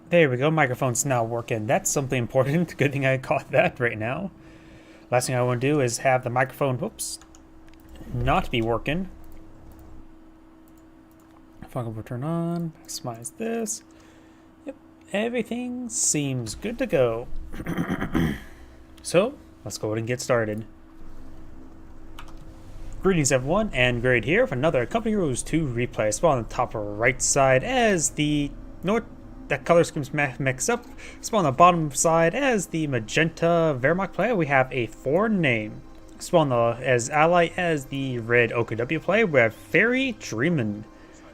There we go, microphone's now working. That's something important. Good thing I caught that right now. Last thing I want to do is have the microphone, whoops, not be working. Function will turn on, maximize this. Yep, everything seems good to go. So, let's go ahead and get started. Greetings everyone, and Grade here with another Company Heroes 2 replay. Spawn on the top right side as the that color schemes mix up. Spawn on the bottom side as the magenta Wehrmacht player. We have a foreign name. Spawn as ally as the red OKW player. We have Fairy Dreamin',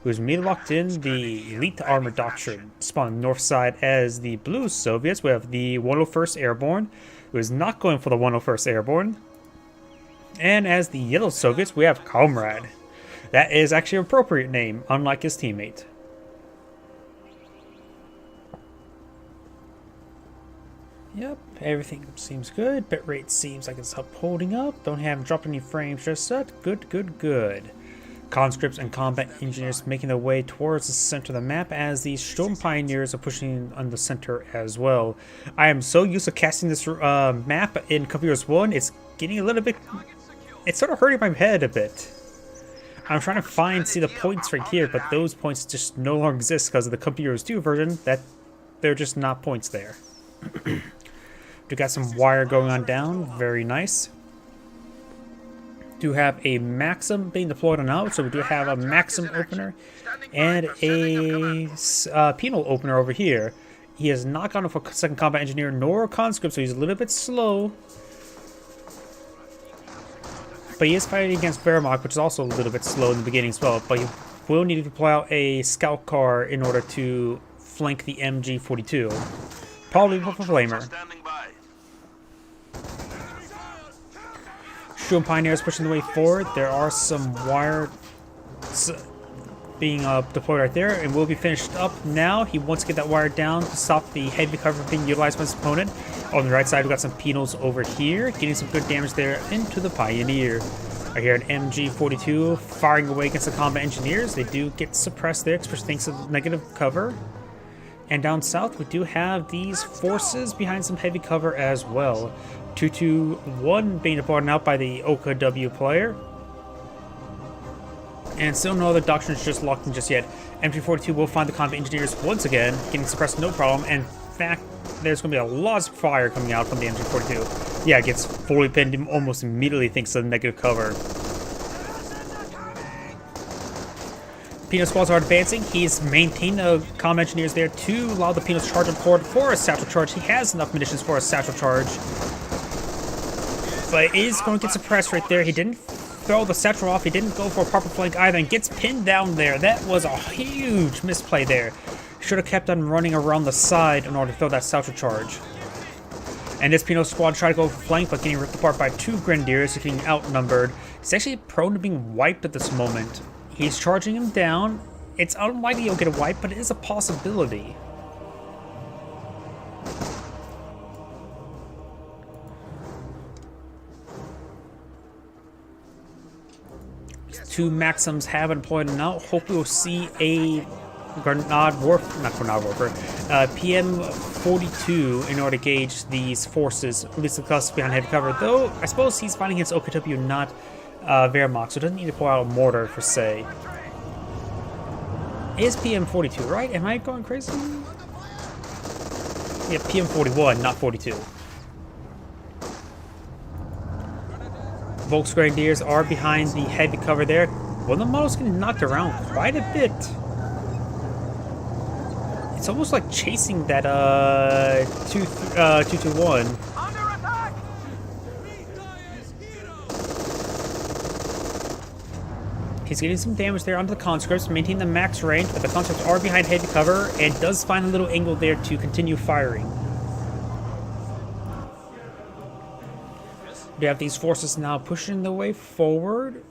who's immediately locked in the elite armor doctrine. Spawn on the north side as the blue Soviets. We have the 101st Airborne, who is not going for the 101st Airborne. And as the yellow Soviets, we have Comrade. That is actually an appropriate name, unlike his teammate. Yep, everything seems good. Bitrate seems like it's holding up. Don't have dropped any frames just yet. Good. Conscripts and combat engineers making their way towards the center of the map as the Storm Pioneers are pushing on the center as well. I am so used to casting this map in Company Heroes 1, it's getting a little bit... It's sort of hurting my head a bit. I'm trying to see the points right here, but those points just no longer exist because of the Company Heroes 2 version. That they're just not points there. We got some wire going on down, very nice. Do have a Maxim being deployed on out, so we do have a Maxim opener and a penal opener over here. He has not gone for second combat engineer nor conscript, so he's a little bit slow. But he is fighting against Wehrmacht, which is also a little bit slow in the beginning as well. But he will need to deploy out a scout car in order to flank the MG42. Probably with a flamer. Storm Pioneers pushing the way forward. There are some wire being deployed right there, and will be finished up now. He wants to get that wire down to stop the heavy cover being utilized by his opponent. On the right side, we've got some penals over here, getting some good damage there into the Pioneer. Right here, an MG42 firing away against the combat engineers. They do get suppressed there, especially thanks to the negative cover. And down south, we do have these forces behind some heavy cover as well. 221 being deployed out by the OKW player. And still no other doctrines just locked in just yet. MG42 will find the combat engineers once again, getting suppressed no problem. And in fact, there's going to be a lot of fire coming out from the MG42. Yeah, it gets fully pinned almost immediately thanks to the negative cover. Penal squads are advancing. He's maintained the comm engineers there to allow the Penal to charge him forward for a satchel charge. He has enough munitions for a satchel charge. But it is going to get suppressed right there. He didn't throw the satchel off. He didn't go for a proper flank either and gets pinned down there. That was a huge misplay there. Should have kept on running around the side in order to throw that satchel charge. And this Penal squad tried to go for flank, but getting ripped apart by two Grenadiers, getting outnumbered. He's actually prone to being wiped at this moment. He's charging him down. It's unlikely he'll get a wipe, but it is a possibility. Two Maxims have been deployed now. Hope we'll see a PM42 in order to gauge these forces, at least the cluster behind heavy cover. Though, I suppose he's fighting against OKW, not Wehrmacht, so it doesn't need to pull out a mortar per se. It is PM42, right? Am I going crazy? Yeah, PM41, not 42. Volks Grenadiers are behind the heavy cover there. Well, the model's getting knocked around quite a bit. It's almost like chasing that 221. He's getting some damage there onto the conscripts, maintain the max range, but the conscripts are behind heavy cover and does find a little angle there to continue firing. We have these forces now pushing the way forward.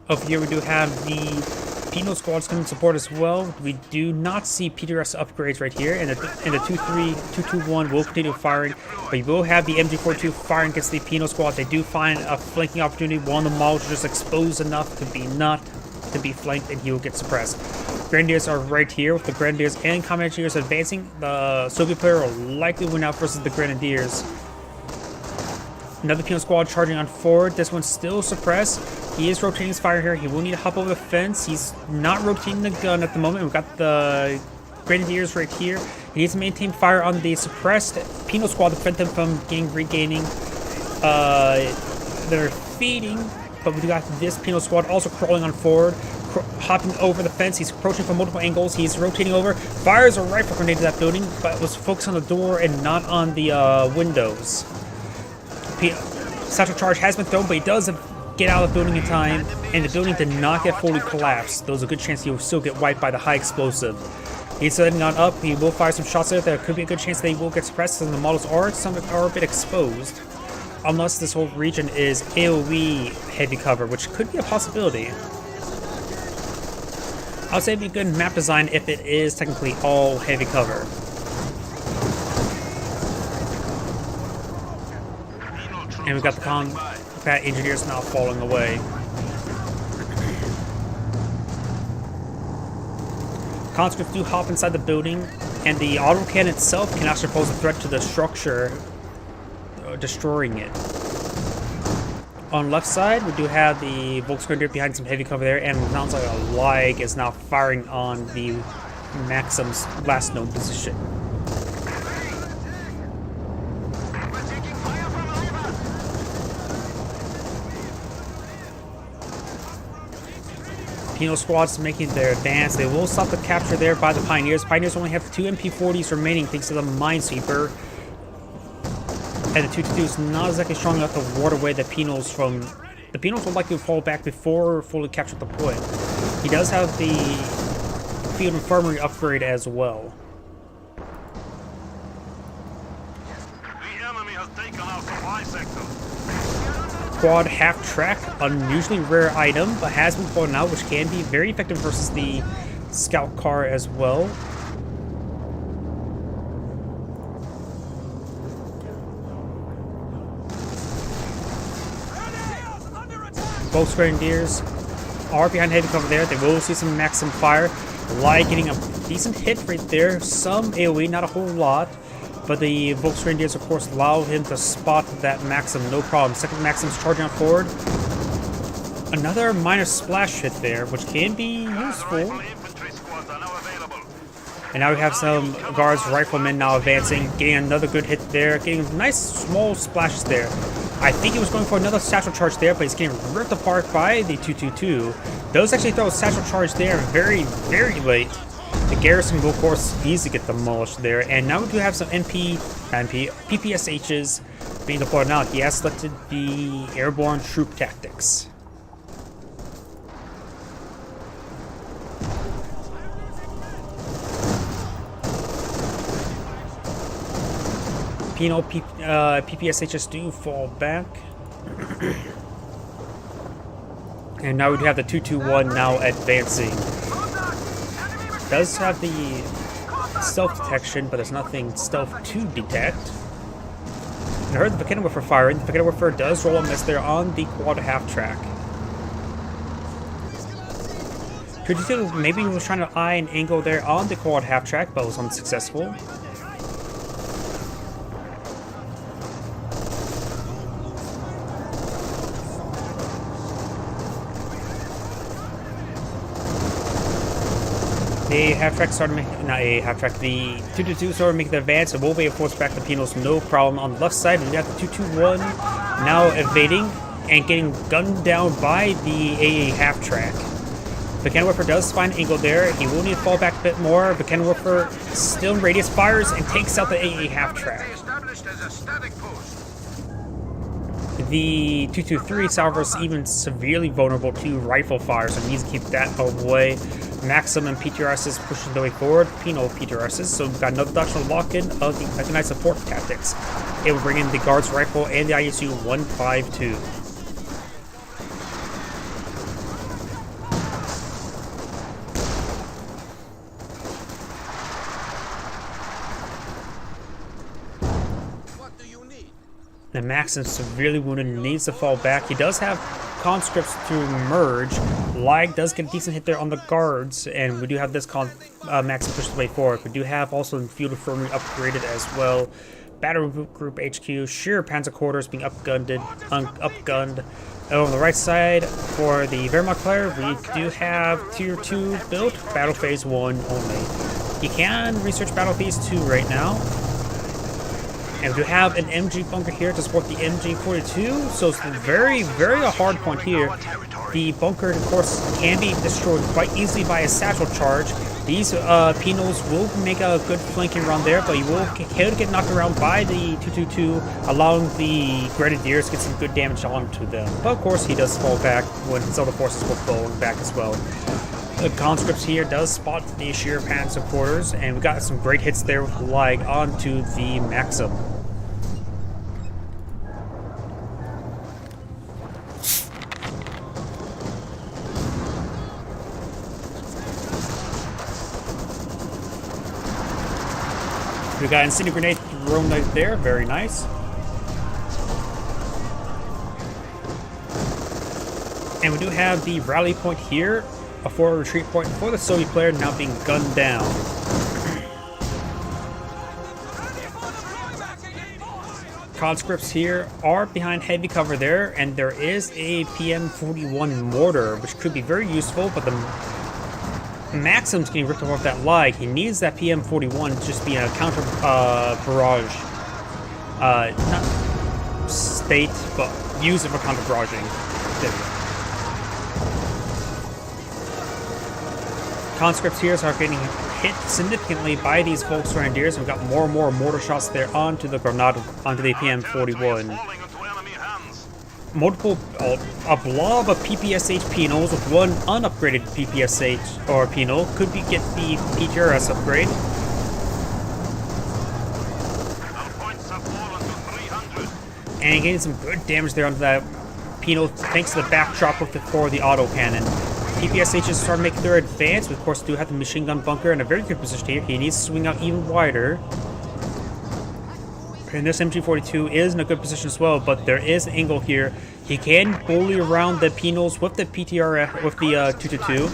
Over here we do have the Penal squads coming to support as well. We do not see PDRS upgrades right here, and the 221 will continue firing, but you will have the MG42 firing against the Penal squad. They do find a flanking opportunity. One of the models just exposed enough to be not to be flanked and he will get suppressed. Grenadiers are right here with the Grenadiers and Combat Engineers advancing. The Soviet player will likely win out versus the Grenadiers. Another Penal Squad charging on forward. This one's still suppressed. He is rotating his fire here. He will need to hop over the fence. He's not rotating the gun at the moment. We've got the Grenadiers right here. He needs to maintain fire on the suppressed Penal Squad to prevent them from regaining their feeding. But we got this Penal Squad also crawling on forward, hopping over the fence. He's approaching from multiple angles. He's rotating over. Fires a rifle grenade to that building, but was focused on the door and not on the windows. Satchel charge has been thrown, but he does get out of the building in time, and the building did not get fully collapsed. There was a good chance he will still get wiped by the high explosive. He's heading on up. He will fire some shots there. There could be a good chance that he will get suppressed, and the models are a bit exposed. Unless this whole region is AoE heavy cover, which could be a possibility. I would say it'd be a good map design if it is technically all heavy cover. And we've got the Combat Engineers now falling away. Conscripts do hop inside the building, and the autocannon itself can actually pose a threat to the structure, destroying it. On left side, we do have the Volksgrenadier behind some heavy cover there, and it sounds like a Lag is now firing on the Maxim's last known position. Penal Squad's making their advance. They will stop the capture there by the Pioneers. Pioneers only have 2 MP40s remaining thanks to the Minesweeper. And the 222 is not exactly strong enough to ward away the Penals from... The Penals will likely fall back before fully capture the point. He does have the Field Infirmary upgrade as well. The enemy has taken our supply sector. Quad half-track, unusually rare item, but has been pulled out, which can be very effective versus the scout car as well. Both Grenadiers are behind heavy cover there. They will see some Maxim fire. Lag getting a decent hit right there. Some AoE, not a whole lot. But the Volksgrenadiers, of course, allow him to spot that Maxim, no problem. Second Maxim's charging on forward. Another minor splash hit there, which can be useful. And now we have some Guards, Riflemen now advancing, getting another good hit there, getting nice small splashes there. I think he was going for another satchel charge there, but he's getting ripped apart by the 222. Those actually throw a satchel charge there very, very late. The garrison will, of course, easily get demolished there. And now we do have some PPSHs being deployed now. He has selected the airborne troop tactics. Penal PPSHs do fall back. And now we do have the 221 now advancing. Does have the stealth detection, but there's nothing stealth to detect. And I heard the Vickenwerfer firing. The Vickenwerfer does roll a miss there on the quad half-track. Could you think maybe he was trying to eye an angle there on the quad half-track, but was unsuccessful? The half-track started making, not a half-track, the 222 started making the advance, and we'll be able to force back the Penals, no problem. On the left side, we got the 221 now evading and getting gunned down by the AA half-track. The Vickenwerfer does find an angle there. He will need to fall back a bit more. The Vickenwerfer still in radius, fires and takes out the AA half-track. The 223, however, is even severely vulnerable to rifle fire, so he needs to keep that away. Maxim and PTRSs pushing the way forward, Penal PTRSs, so we've got another doctrinal lock-in of the mechanized support tactics. It will bring in the Guards Rifle and the ISU 152. The Maxim severely wounded and needs to fall back. He does have conscripts to merge. Lag does get a decent hit there on the guards, and we do have this Maxim pushed away forward. We do have also the field infirmary upgraded as well. Battle Group HQ, Sheer Panzer Quarters being upgunned. And on the right side, for the Wehrmacht player, we do have Tier 2 built, Battle Phase 1 only. You can research Battle Phase 2 right now. And we do have an MG bunker here to support the MG42, so it's very, very a hard point here. The bunker, of course, can be destroyed quite easily by a satchel charge. These Penals will make a good flanking run there, but you will get knocked around by the 222, allowing the Grenadiers to get some good damage onto them. But of course, he does fall back when his other forces will fall back as well. The conscripts here does spot the Sheer Panzer Quarters, and we got some great hits there with Lag onto the Maxim. We got Incendiary Grenade thrown right there, very nice. And we do have the rally point here, a forward retreat point for the Soviet player now being gunned down. Conscripts here are behind heavy cover there, and there is a PM41 mortar, which could be very useful, but the Maxim's getting ripped off that Lag. He needs that PM41 to just be a counter barrage. Not state, but use it for counter barraging. There we go. Conscripts here are getting hit significantly by these Volksgrenadiers. We've got more and more mortar shots there onto the Granada, onto the PM41. Multiple, a blob of PPSH Penals with one unupgraded PPSH or Penal could get the PTRS upgrade. And getting some good damage there onto that Penal thanks to the backdrop for the autocannon. PPSHs start making their advance. We of course do have the machine gun bunker in a very good position here. He needs to swing out even wider. And this MG42 is in a good position as well, but there is an angle here. He can bully around the Penals with the PTRF, with the 222.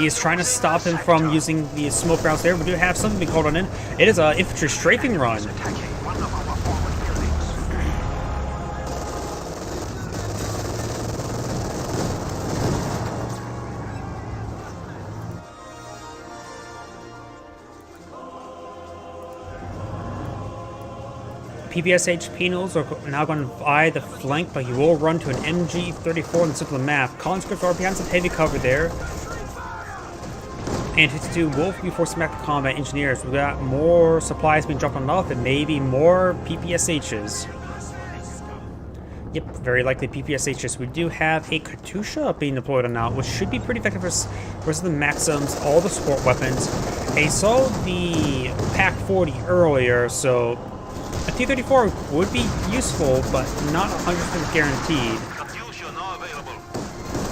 He is trying to stop him from using the smoke rounds there. We do have something being called on in. It is an infantry strafing run. PPSH Penals are now going to eye the flank, but he will run to an MG34 in the center of the map. Conscripts are behind some heavy cover there. And 52 will be forced to back to combat engineers. We've got more supplies being dropped on off and maybe more PPSHs. Yep, very likely PPSHs. We do have a Katyusha being deployed on now, which should be pretty effective versus the Maxims, all the support weapons. I saw the PAC-40 earlier, so a T-34 would be useful, but not 100% guaranteed.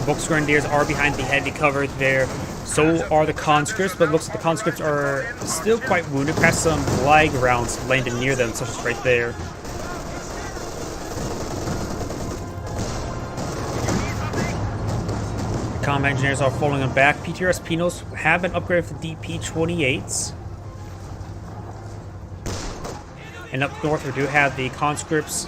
Volksgrenadiers are behind the heavy cover there. So are the conscripts, but it looks like the conscripts are still quite wounded. Perhaps some Lag rounds landed near them, such as right there. Combat engineers are falling them back. PTRS Penals have been upgraded for DP-28s. And up north, we do have the conscripts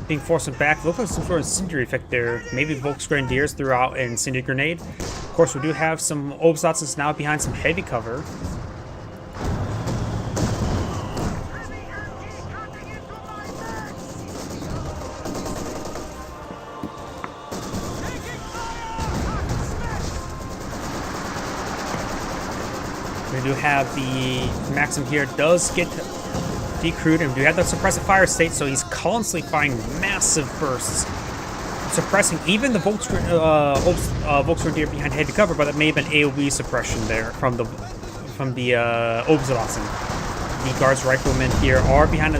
being forced back. Looks like some sort of incendiary effect there. Maybe Volksgrenadiers threw out an incendiary grenade. Of course, we do have some Obsatz now behind some heavy cover. We do have the Maxim here does get decrewed, and we do have that suppressive fire state, so he's constantly firing massive bursts, suppressing even the Volksgrenadier behind heavy cover, but it may have been AoE suppression there from the Obsatz. The guards riflemen here are behind a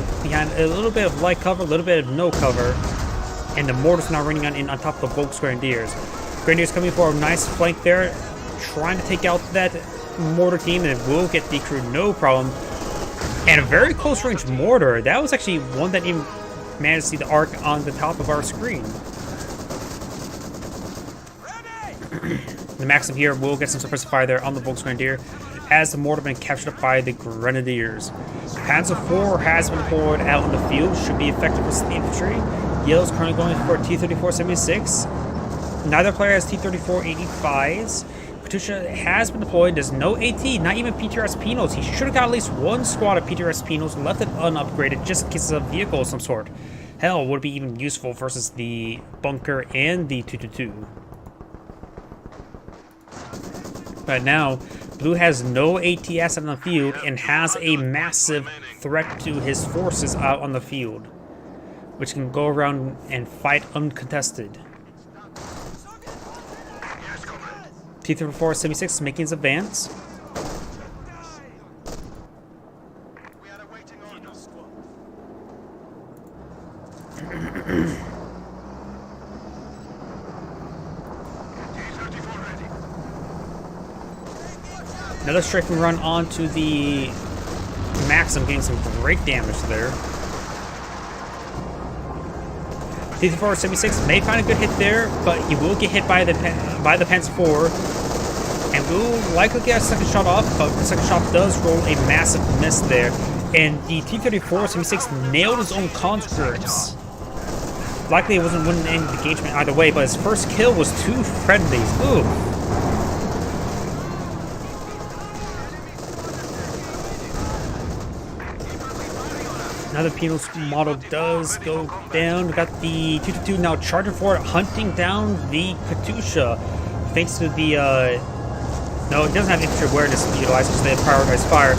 little bit of light cover, a little bit of no cover, and the mortars now running on top of the Volksgrenadiers. Grenadiers coming for a nice flank there, trying to take out that mortar team, and it will get decrewed, no problem. And a very close range mortar. That was actually one that even managed to see the arc on the top of our screen. The Maxim here will get some suppressive fire there on the Volksgrenadier as the mortar been captured by the Grenadiers. Panzer IV has been deployed out in the field, should be effective with the infantry. Yale is currently going for T-34-76. Neither player has T-34-85s. Katusha has been deployed. There's no AT, not even PTRS Pinos. He should have got at least one squad of PTRS Pinos, left it unupgraded just in case of a vehicle of some sort. Hell, would it be even useful versus the bunker and the 222. But now, Blue has no AT asset on the field and has a massive threat to his forces out on the field, which can go around and fight uncontested. T-34-76 is making his advance. Another strafing run onto the Maxim, getting some great damage there. T-34-76 may find a good hit there, but he will get hit by the Panzer IV, and will likely get a second shot off, but the second shot does roll a massive miss there, and the T-34-76 nailed his own conscripts. Likely it wasn't winning any engagement either way, but his first kill was 2 friendlies. Ooh. Another Pinos model does go down. We got the 222 now charging for it, hunting down the Katusha. Thanks to the, no, it doesn't have infantry awareness utilized, because they have prioritized fire.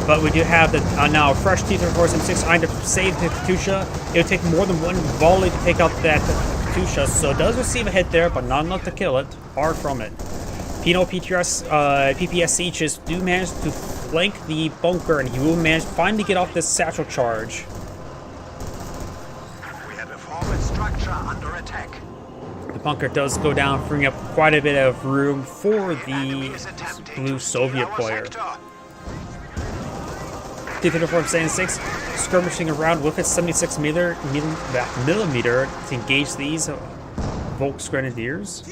But we do have the now fresh T-34-76 eyeing to save the Katusha. It'll take more than one volley to take out that Katusha, so it does receive a hit there, but not enough to kill it. Far from it. Pino PPS Sieges do manage to flank the bunker, and he will manage to finally get off this satchel charge. We have a forward structure under attack. The bunker does go down, freeing up quite a bit of room for the Blue Soviet player. T-34-76 skirmishing around with its 76 millimeter to engage these Volksgrenadiers.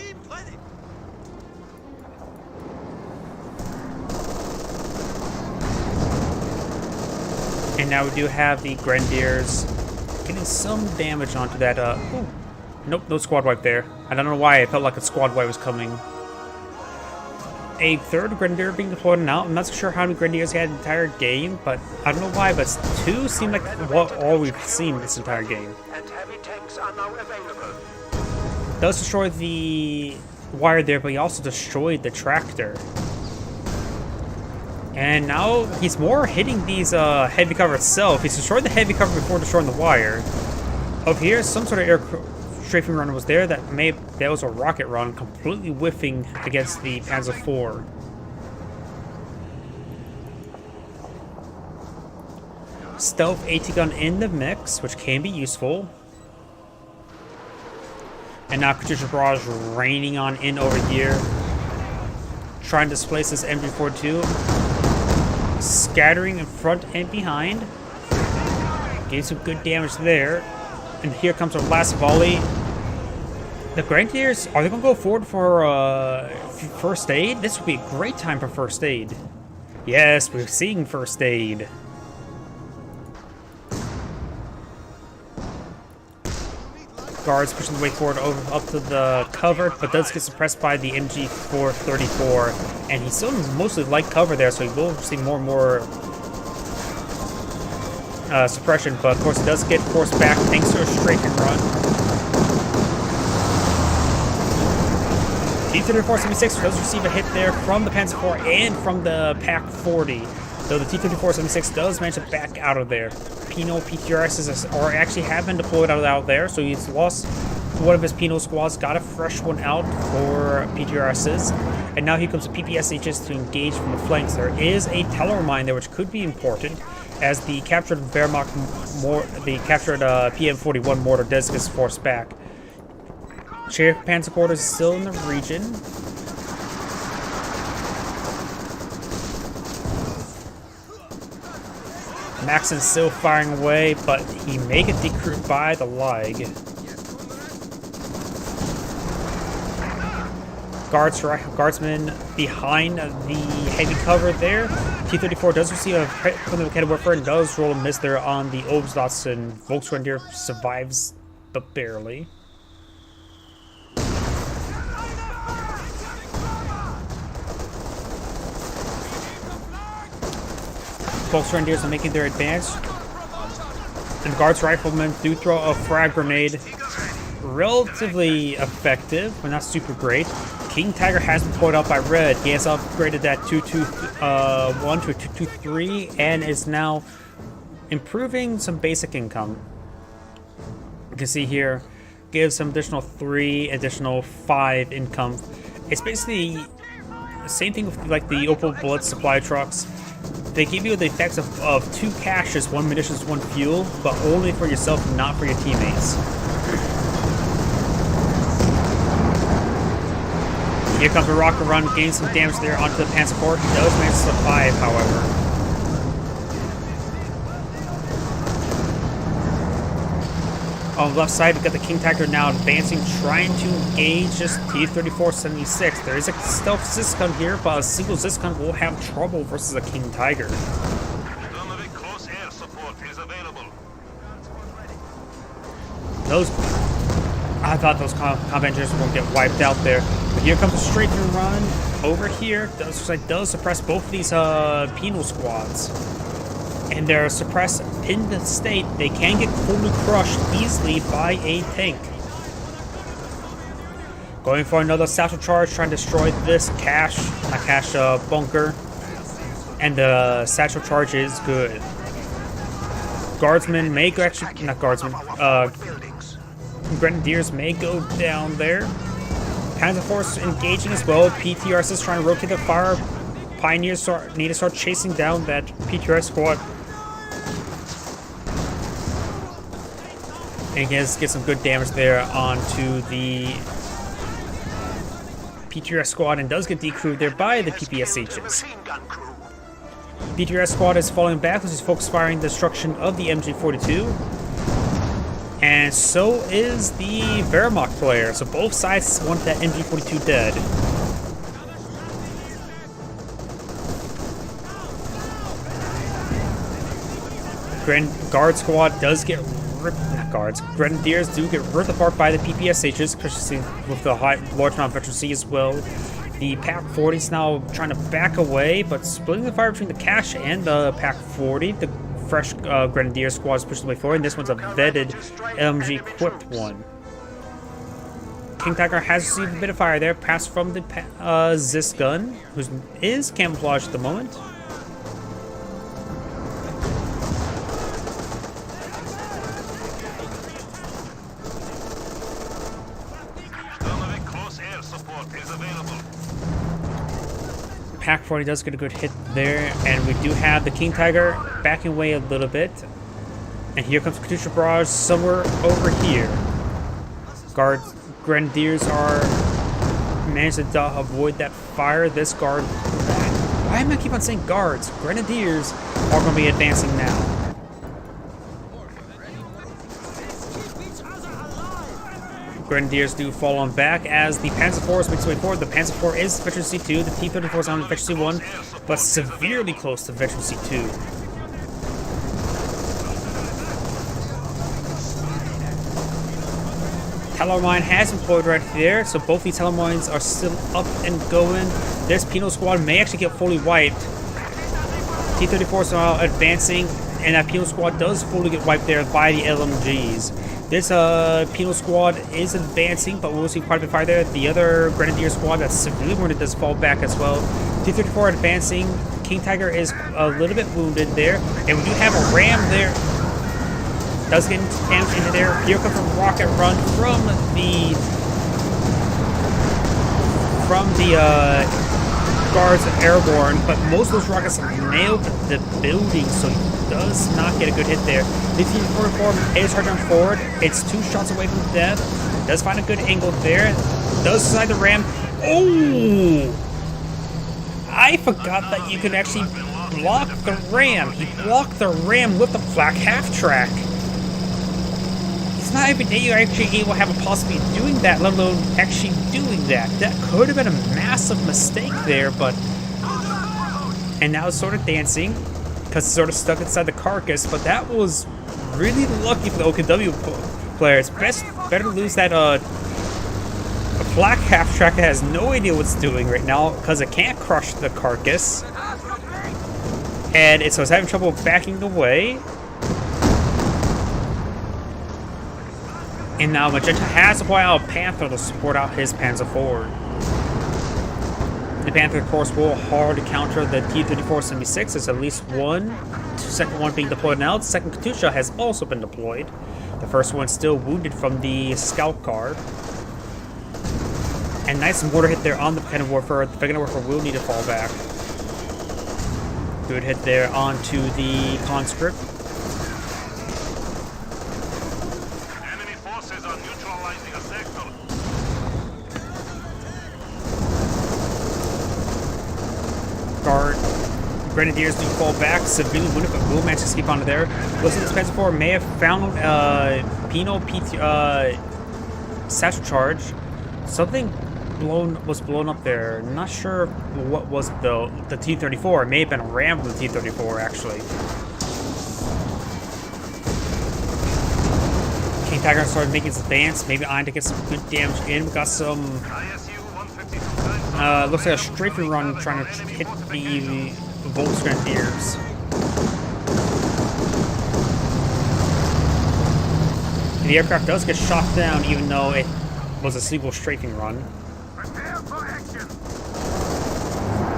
And now we do have the Grenadiers getting some damage onto that. Ooh. Nope, no squad wipe there. I don't know why I felt like a squad wipe was coming. A third Grenadier being deployed now. I'm not so sure how many Grenadiers he had the entire game, but I don't know why, but 2 seem like all we've seen this entire game. And heavy tanks are now available. Does destroy the wire there, but he also destroyed the tractor. And now he's more hitting these heavy cover itself. He's destroyed the heavy cover before destroying the wire. Over here, some sort of air strafing run was there that was a rocket run, completely whiffing against the Panzer IV. Stealth AT gun in the mix, which can be useful. And now Katusha Barrage raining on in over here, trying to displace this MG42. Scattering in front and behind. Getting some good damage there. And here comes our last volley. The Grenadiers, are they going to go forward for first aid? This would be a great time for first aid. Yes, we're seeing first aid. Guards pushing the way forward up to the cover, but does get suppressed by the MG434, and he's still mostly light cover there, so he will see more and more suppression, but of course it does get forced back thanks to a strafing run. T-34-76 does receive a hit there from the Panzer IV and from the PaK-40, though the T-34-76 does manage to back out of there. Pino PTRSs actually have been deployed out there, so he's lost one of his Pino squads, got a fresh one out for PTRSs, and now here comes the PPSHs to engage from the flanks. There is a Teller mine there, which could be important, as the captured Wehrmacht, PM-41 mortar does get forced back. Sheriff Panzer Quarters is still in the region. Maxon's still firing away, but he may get decrued by the Lig. Guardsmen behind the heavy cover there. T-34 does receive a hit from the Mechanical Warfare and does roll a miss there on the Obsdots, and Volksgrenadier survives, but barely. Volksgrenadiers are making their advance, and the Guards Riflemen do throw a frag grenade. Relatively effective, but not super great. King Tiger has been pulled up by Red. He has upgraded that 221 to a 223 and is now improving some basic income. You can see here, gives some additional 3, additional 5 income. It's basically the same thing with like the Opal Blood supply trucks. They give you the effects of 2 caches, 1 munitions, 1 fuel, but only for yourself, not for your teammates. Here comes a rocket run, gains some damage there onto the Panzer IV. He does manage to survive, however. On the left side, we've got the King Tiger now advancing, trying to engage this T-34-76. There is a stealth Ziscon here, but a single Ziscon will have trouble versus a King Tiger. Donovic close air support is available. I thought those combat engineers won't get wiped out there. But here comes a straight through run over here. Does suppress both of these penal squads. And they're suppressed in the state. They can get fully crushed easily by a tank. Going for another satchel charge, trying to destroy this bunker. And the satchel charge is good. Guardsmen may go not guardsmen, Grenadiers may go down there. Panzer Force engaging as well. PTRS is trying to rotate the fire. Pioneers need to start chasing down that PTRS squad. And get some good damage there onto the PTRS squad, and does get decrewed there by the PPSHs. PTRS squad is falling back, which is focus firing destruction of the MG42. And so is the Wehrmacht player. So both sides want that MG42 dead. Guard squad does get ripped. Not guards. Grenadiers do get ripped apart by the PPSHs, especially with the large amount of veterancy as well. The PaK-40 is now trying to back away, but splitting the fire between the cache and the PaK-40. The fresh Grenadier squad is pushing the way forward, and this one's a vetted LMG equipped one. King Tiger has received a bit of fire there, passed from the Ziscon, who is camouflaged at the moment. Donovic close air support is available. PaK-40 does get a good hit there, and we do have the King Tiger backing away a little bit. And here comes Katyusha Barrage somewhere over here. Grenadiers are managed to avoid that fire. This guard... Why am I keep on saying guards? Grenadiers are going to be advancing now. Grenadiers do fall on back as the Panzer IV makes its way forward. The Panzer IV is Veteran C2, the T-34 is on Veteran C1, but severely close to Veteran C2. Tellermine has employed right there, so both these Tellermines are still up and going. This penal squad may actually get fully wiped. T-34 is now advancing, and that penal squad does fully get wiped there by the LMGs. This penal squad is advancing, but we'll see quite a bit of fire there. The other Grenadier squad that's severely wounded does fall back as well. T-34 advancing. King Tiger is a little bit wounded there. And we do have a ram there. Does get damage into there. Here comes a rocket run from the guards airborne, but most of those rockets nailed the building, so he does not get a good hit there. The T-44 is charging forward. It's 2 shots away from death. Does find a good angle there. Does decide the ram. Oh! I forgot that you could actually block the ram. He blocked the ram with the flak half track. He's it's not every day you're actually able to have a possibility of doing that, let alone actually doing that. That could have been a massive mistake there, but... And now it's sort of dancing, because it's sort of stuck inside the carcass, but that was really lucky for the OKW players. Better lose that, flak half-track that has no idea what's doing right now, because it can't crush the carcass. And so it's having trouble backing away. And now Magenta has to play out Panther to support out his Panzer IV. The Panther, of course, will hard to counter the T-34-76. There's at least one. Second one being deployed now. The second Katusha has also been deployed. The first one still wounded from the scout car. And nice mortar hit there on the Vegan Warfare. The Vegan Warfare will need to fall back. Good hit there onto the conscript. Enemy forces are neutralizing a sector. Guard. Grenadiers do fall back. Severely wounded, but will manage to escape onto there. Looks like this Panzer IV may have found Pino satchel charge. Something was blown up there. Not sure what was the T-34. It may have been a ram from the T-34 actually. King Tiger started making his advance. Maybe eyeing to get some good damage in. We got some. ISU 152 Looks like a strafing run trying to hit the Volks Grenadiers. The aircraft does get shot down, even though it was a single strafing run.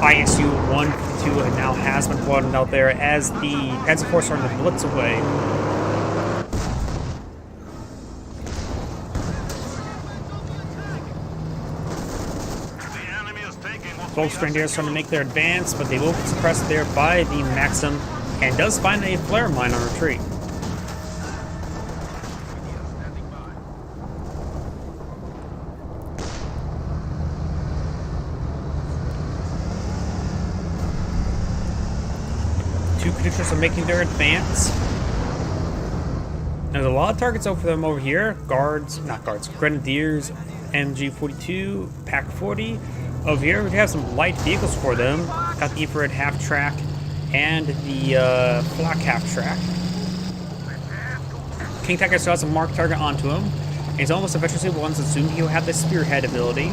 ISU 152 now has been plotted out there as the Panzer IV starting to blitz away. The enemy is taking what Volks Grenadiers trying to make their advance, but they will be suppressed there by the Maxim, and does find a flare mine on retreat. Two Katyushas are making their advance. There's a lot of targets over them over here. Grenadiers, MG42, PaK 40. Over here, we have some light vehicles for them. Got the infrared half-track and the flak half-track. King Tiger still has a marked target onto him. And he's almost eventually once assumed he'll have the spearhead ability.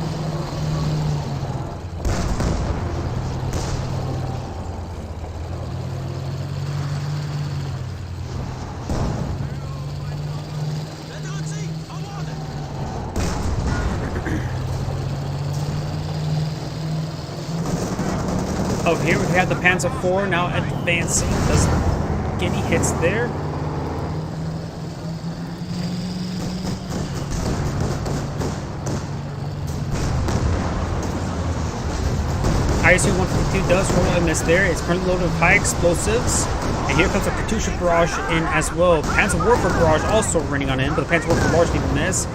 Over here we have the Panzer IV now advancing. Doesn't get any hits there. ISU 152 does roll a miss there. It's currently loaded with high explosives. And here comes a Katyusha barrage in as well. Panzer Warfare barrage also running on in, but the Panzer Warfare barrage didn't miss.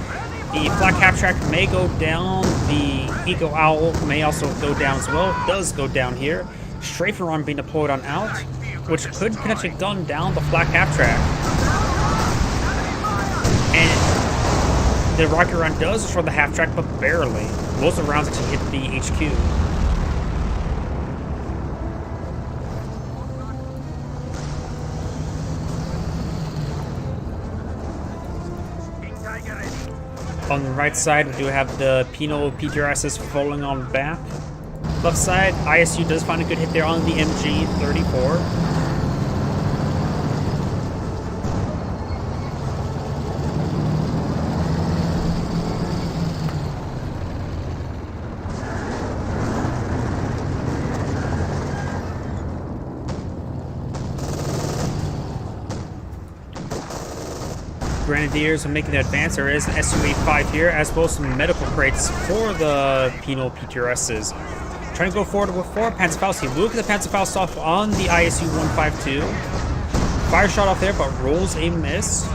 The flak half-track may go down. The Eagle Owl may also go down as well. It does go down here. Strafer run being deployed on out, which could potentially gun down the flak half-track. And the rocket run does destroy the half-track, but barely. Most of the rounds actually hit the HQ. On the right side, we do have the Pino PTRSs falling on back. Left side, ISU does find a good hit there on the MG34. Grenadiers are making the advance. There is an Su-85 here, as well as some medical crates for the Pino PTRSs. Trying to go forward with 4 Panzerfaust. He look at the Panzerfaust off on the ISU 152. Fire shot off there, but rolls a miss.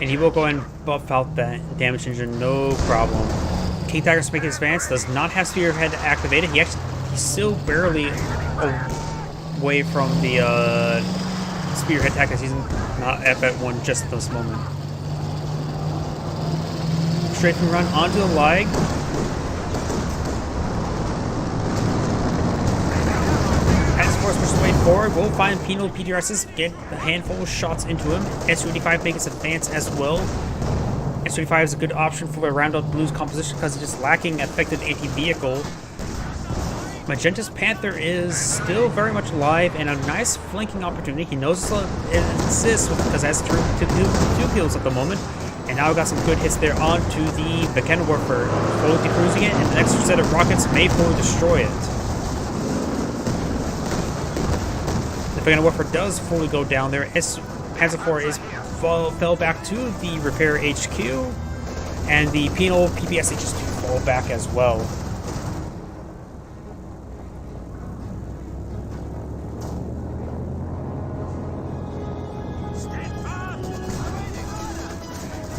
And he will go and buff out that damage engine, no problem. King Tiger's making his advance, does not have Spearhead activated. He's still barely away from the Spearhead attack as he's not at 1 just at this moment. Strafing run onto the lag. As Force pushes way forward, we'll find Penal PTRSs, get a handful of shots into him. S-25 makes its advance as well. S-25 is a good option for a round out Blue's composition because it's just lacking effective anti-vehicle. Magenta's Panther is still very much alive and a nice flanking opportunity. He knows it exists because it has two kills at the moment. And now we got some good hits there onto the Mechanowarfare. Fully decruising it, and the next set of rockets may fully destroy it. The Mechanowarfare does fully go down there. Panzer IV fell back to the repair HQ, and the Penal PPSHs fall back as well.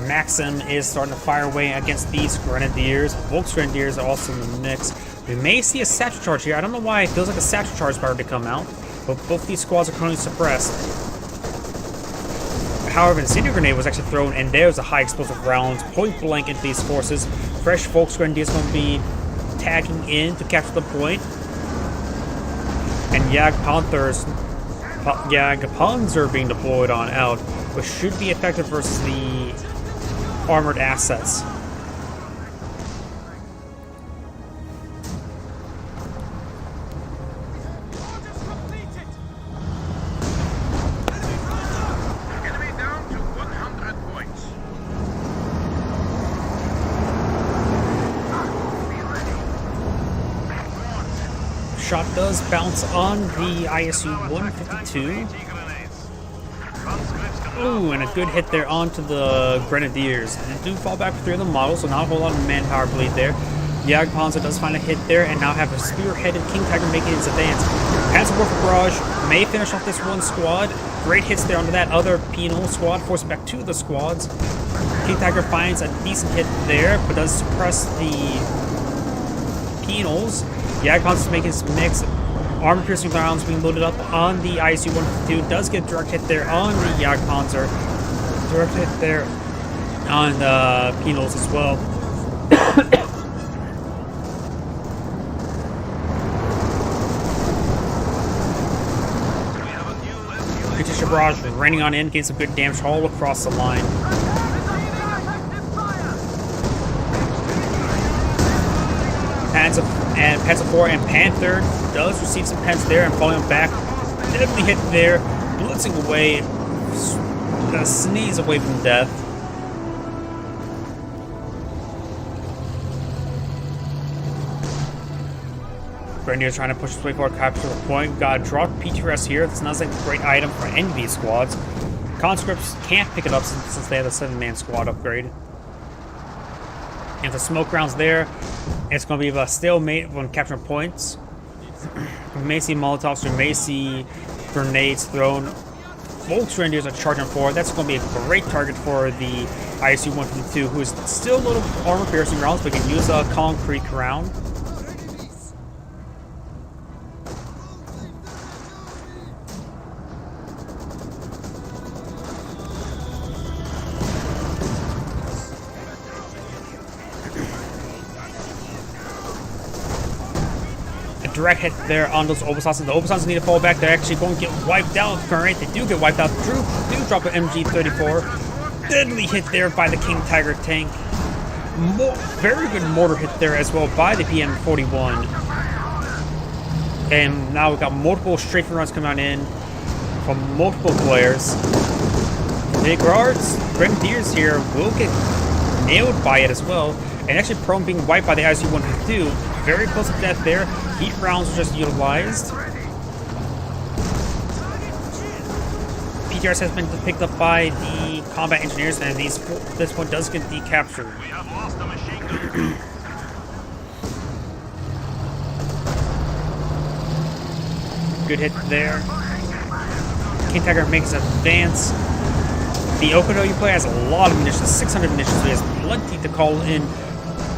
Maxim is starting to fire away against these Grenadiers. Volksgrenadiers are also in the mix. We may see a satchel charge here. I don't know why it feels like a satchel charge is about to come out, but both these squads are currently suppressed. However, an incendiary grenade was actually thrown, and there's a high explosive round point blank into these forces. Fresh Volksgrenadiers going to be tagging in to capture the point. And Jagdpanzer being deployed on out, which should be effective versus the armored assets. Enemy down to 100 points. Shot does bounce on the ISU-152. Ooh, and a good hit there onto the Grenadiers. They do fall back for 3 of the models, so not a whole lot of manpower bleed there. Jagdpanzer does find a hit there, and now have a spearheaded King Tiger making his advance. Panzerwerfer Barrage may finish off this one squad. Great hits there onto that other Penal squad, forcing back 2 of the squads. King Tiger finds a decent hit there, but does suppress the Penals. Jagdpanzer making his mix. Armor-piercing rounds being loaded up on the ISU-152. Does get direct hit there on the Jagdpanzer. Direct hit there on the Penals as well. British Barrage raining on in, getting some good damage all across the line. Panzer IV and Panther does receive some pens there and falling back. Definitely hit there, blitzing away, a sneeze away from death. Grenadier trying to push his way forward, capture the point. Got dropped PTRS here. This is not a great item for any of these squads. Conscripts can't pick it up since they have a 7-man squad upgrade. And the smoke rounds there, it's going to be a stalemate when capturing points. We may see Molotovs, we may see grenades thrown. Volksgrenadiers are charging forward. That's going to be a great target for the ISU-152, who is still a little armor-piercing rounds, but can use a concrete round. Direct hit there on those Obasansons. The Obasansons need to fall back. They're actually going to get wiped out current. They do get wiped out. Do drop an MG34. Deadly hit there by the King Tiger tank. Very good mortar hit there as well by the PM41. And now we've got multiple strafing runs coming in from multiple players. The Grenadiers here will get nailed by it as well. And actually prone being wiped by the ISU-152. Very close to death there. Heat rounds were just utilized. PTRS has been picked up by the combat engineers, and this one does get decaptured. We have lost a machine gun. Good hit there. King Tiger makes an advance. The Okonoye player has a lot of munitions, 600 munitions, so he has plenty to call in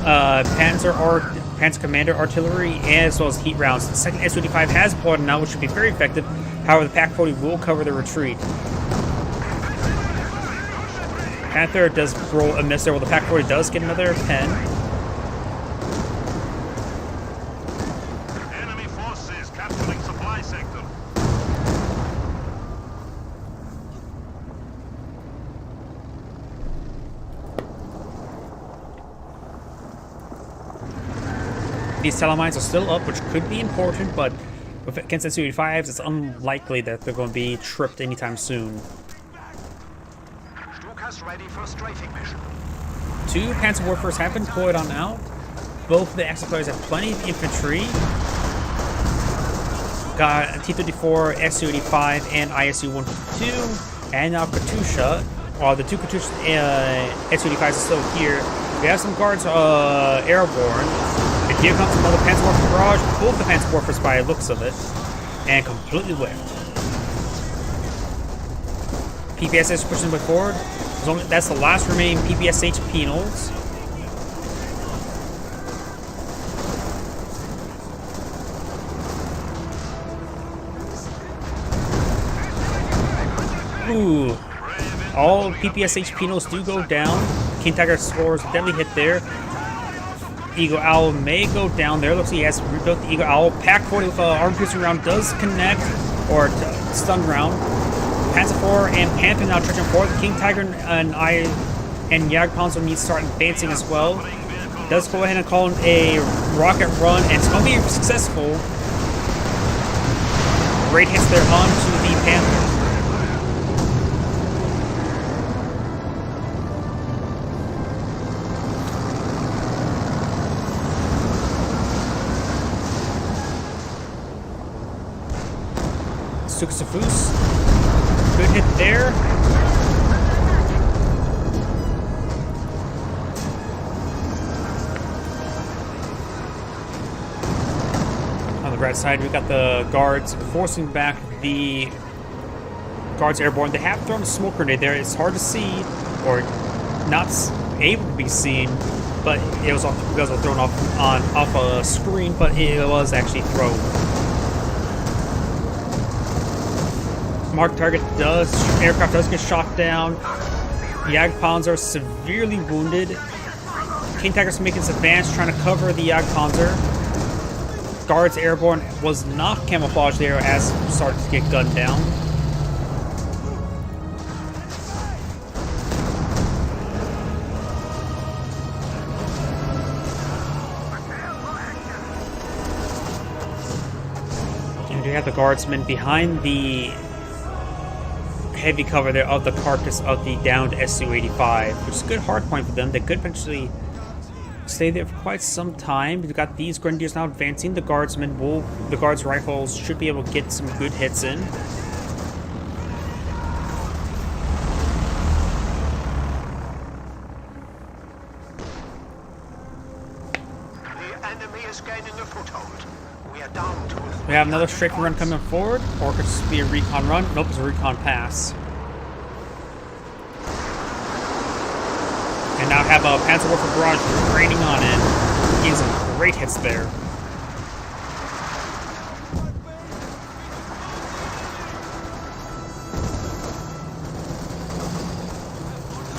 Panzer Commander artillery, as well as heat rounds. The second Su-85 has deployed now, which should be very effective. However, the Pak-40 will cover the retreat. Panther does roll a miss there. Well, the Pak-40 does get another 10. Enemy forces capturing supply sector. These telemines are still up, which could be important, but against the Su-85s, it's unlikely that they're going to be tripped anytime soon. Stukas ready for strafing mission. 2 Panzer Warfers have been deployed on out. Both of the Axis players have plenty of infantry. Got a T-34, Su-85, and ISU-152, and now Katusha. While the 2 Katusha Su-85s are still here, we have some guards airborne. And here comes another Panzer Warfare barrage. Both the Panzer Warfers by the looks of it, and completely whiffed. PPSH is pushing way forward. That's the last remaining PPSH penals. Ooh. All PPSH penals do go down. King Tiger scores deadly hit there. Eagle Owl may go down there. Looks like he has rebuilt the Eagle Owl. Pak-40 with arm piercing round does connect, or stun round. Panzer IV and Panther now charging forward. The King Tiger and Jagdpanzer need to start advancing as well. Does go ahead and call a rocket run, and it's going to be successful. Great hits there onto the Panther. Suksafus. Good hit there. On the right side, we got the guards forcing back the guards airborne. They have thrown a smoke grenade there. It's hard to see, or not able to be seen, but it was because it was thrown off a screen, but it was actually thrown. Mark target aircraft does get shot down. Jagdpanzer severely wounded. King Tiger's making his advance, trying to cover the Jagdpanzer. Guards airborne was not camouflaged there as started to get gunned down. And you have the guardsmen behind the heavy cover there of the carcass of the downed Su-85, which is a good hard point for them. They could potentially stay there for quite some time. We've got these grenadiers now advancing. The guards rifles should be able to get some good hits in. The enemy is gaining a foothold. We are down to We have another strafing run coming forward, or it could just be a recon run. Nope, it's a recon pass. And now have a Panzer Warfare barrage raining on in. Getting some great hits there.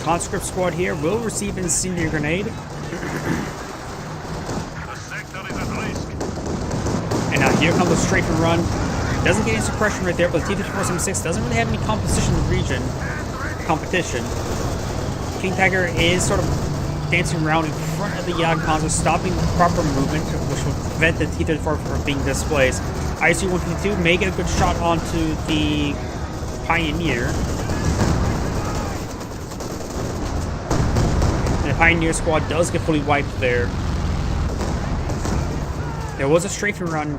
Conscript squad here will receive an incendiary grenade. The sector is at risk. And now here comes the strafing run. Doesn't get any suppression right there, but the T-5476 doesn't really have any competition in the region. King Tiger is sort of dancing around in front of the Jagdpanzer, stopping proper movement, which will prevent the T-34 from being displaced. ISU-152 may get a good shot onto the Pioneer. And the Pioneer squad does get fully wiped there. There was a strafing run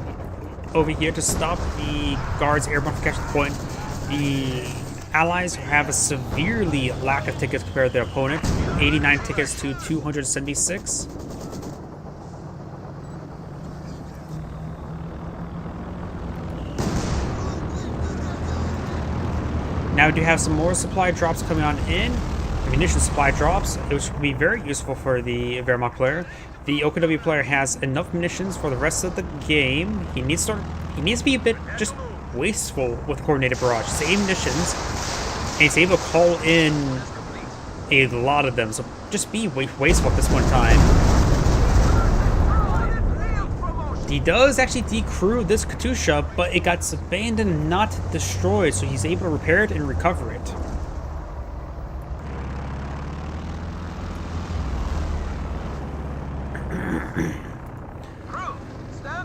over here to stop the guards airborne from catching the point. The Allies have a severely lack of tickets compared to their opponent. 89 tickets to 276. Now we do have some more supply drops coming on in. Ammunition supply drops, which will be very useful for the Wehrmacht player. the OKW player has enough munitions for the rest of the game. He needs to be a bit just wasteful with coordinated barrage. Same munitions, and he's able to call in a lot of them. So just be wasteful at this one time. He does actually decrew this Katyusha, but it got abandoned, not destroyed, so he's able to repair it and recover it.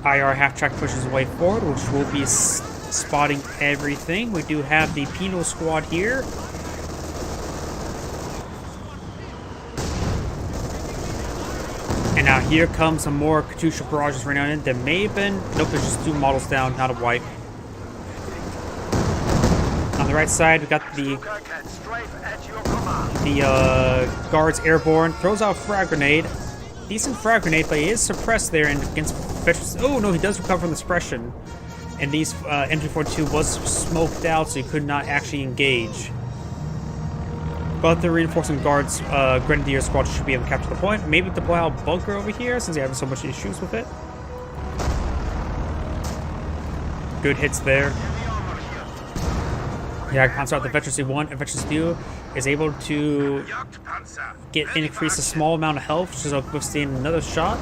IR half-track pushes his way forward, which will be spotting everything. We do have the penal squad here. And now here comes some more Katyusha barrages right now in. There may have been... Nope, there's just 2 models down, not a wipe. On the right side, we got the guards airborne. Throws out a frag grenade. Decent frag grenade, but he is suppressed there and against veterans. Oh no, he does recover from the suppression. And these MG42 was smoked out, so he could not actually engage. But the reinforcing guards, Grenadier squad should be able to capture the point. Maybe deploy out bunker over here since they have so much issues with it. Good hits there. Yeah, Panzer out the Veteran C1 and Veteran C2 is able to increase a small amount of health, so they'll withstand another shot.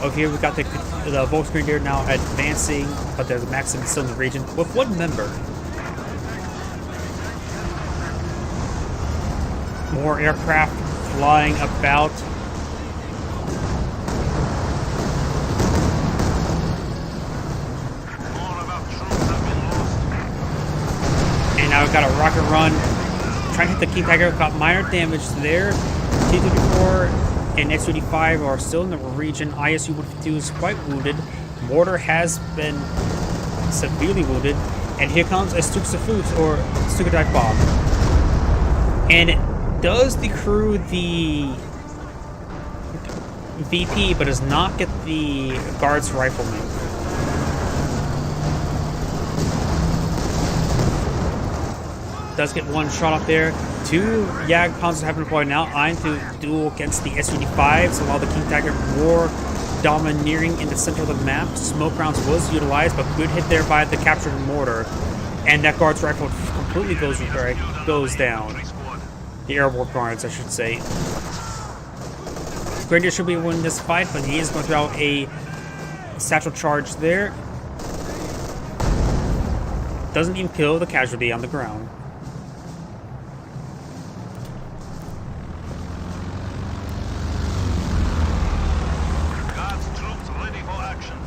Over here we got the Volksgrenadier now advancing, but there's a Maxim still in the region with 1 member. More aircraft flying about. And now we've got a rocket run. Trying to hit the King Tiger. Got minor damage there. T-34 and X-35 are still in the region. ISU-152 is quite wounded. Mortar has been severely wounded. And here comes a Stuka-Safut or Stuka-Dive Bomb. And it does decrew the VP, but does not get the guards rifleman. Does get 1 shot up there. 2 YAG Panzers have been deployed now, eyeing to duel against the SU-85s, while the King Tiger more domineering in the center of the map. Smoke rounds was utilized, but good hit there by the captured mortar. And that guard's rifle completely goes down. The airborne guards, I should say. Grenadier should be winning this fight, but he is going to throw out a satchel charge there. Doesn't even kill the casualty on the ground. Guards troops ready for action.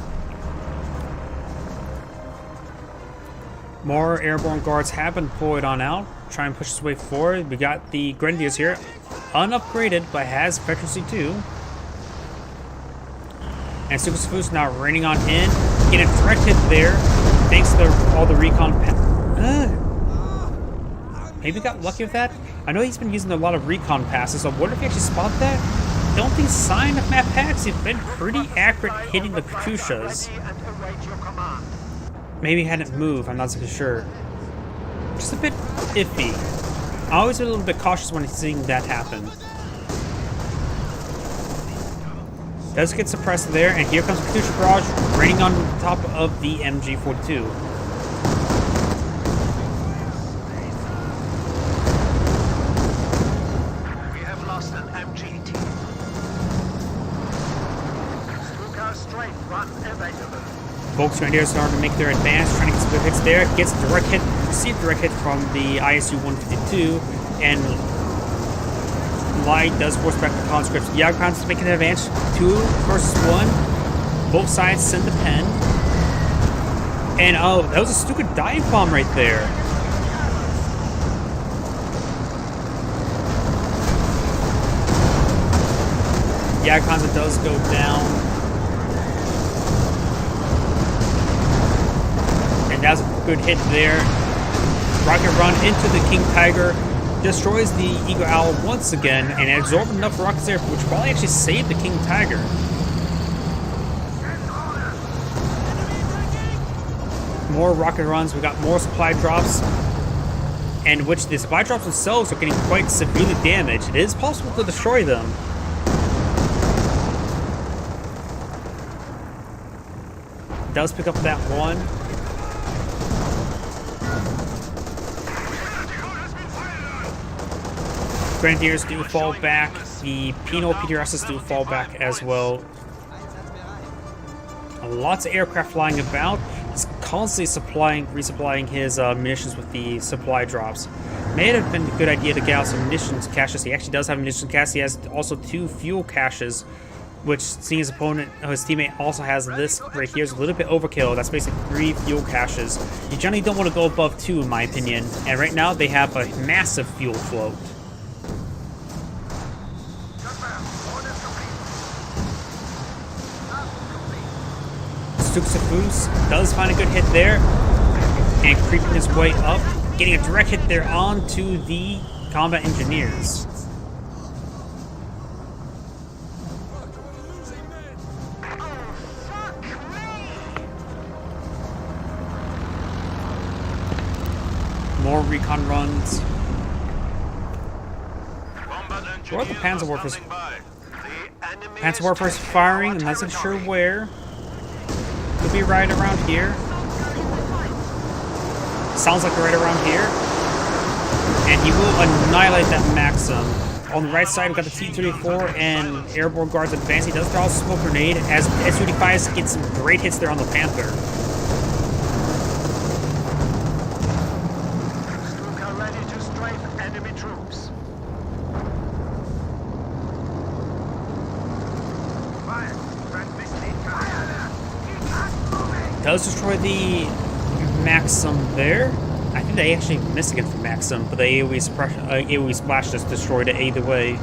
More airborne guards have been deployed on out. Try and push his way forward. We got the Grenadiers here, unupgraded, but has Veteran C2. And Stuka-Safut's now raining on in, getting a direct hit there, thanks to all the recon. Maybe got lucky with that. I know he's been using a lot of recon passes, so I wonder if he actually spot that. The only sign of map packs, he's been pretty accurate hitting the Katyushas. Maybe he hadn't moved, I'm not so sure. Just a bit iffy. I always been a little bit cautious when seeing that happen. Does get suppressed there, and here comes Katyusha Barrage raining on top of the MG42. We have lost an MGT. Stuka straight run available. Volksgrenadiers starting to make their advance, trying to get some good hits there. Gets a direct hit, received a direct hit from the ISU-152, and Light does force back the conscripts. The Yagpans making an advance, 2 versus 1. Both sides send the pen. And oh, that was a stupid dive bomb right there. Yagpanzer does go down. And that's a good hit there. Rocket run into the King Tiger. Destroys the Eagle Owl once again and absorbed enough rockets there, which probably actually saved the King Tiger. More rocket runs, we got more supply drops, and which the supply drops themselves are getting quite severely damaged. It is possible to destroy them. does pick up that one. Grenadiers do fall back. The Penal PTRSs do fall back as well. Lots of aircraft flying about. He's constantly resupplying his munitions with the supply drops. May have been a good idea to get out some munitions caches. He actually does have munitions caches. He has also 2 fuel caches, which, seeing his opponent, his teammate also has this right here, is a little bit overkill. That's basically 3 fuel caches. You generally don't want to go above 2, in my opinion. And right now, they have a massive fuel float. Stuxafus does find a good hit there, and creeping his way up, getting a direct hit there onto the combat engineers. More recon runs. Where are the Panzer Warfers? Panzer Warfers firing, I'm not sure where. Could be right around here. Sounds like right around here. And he will annihilate that Maxim. On the right side, we've got the T-34 and airborne guards advancing. He does throw a smoke grenade as S-25s get some great hits there on the Panther. Stuka ready to strafe enemy troops. Does destroy the Maxim there. I think they actually missed against the Maxim, but the AoE splash just destroyed it either way.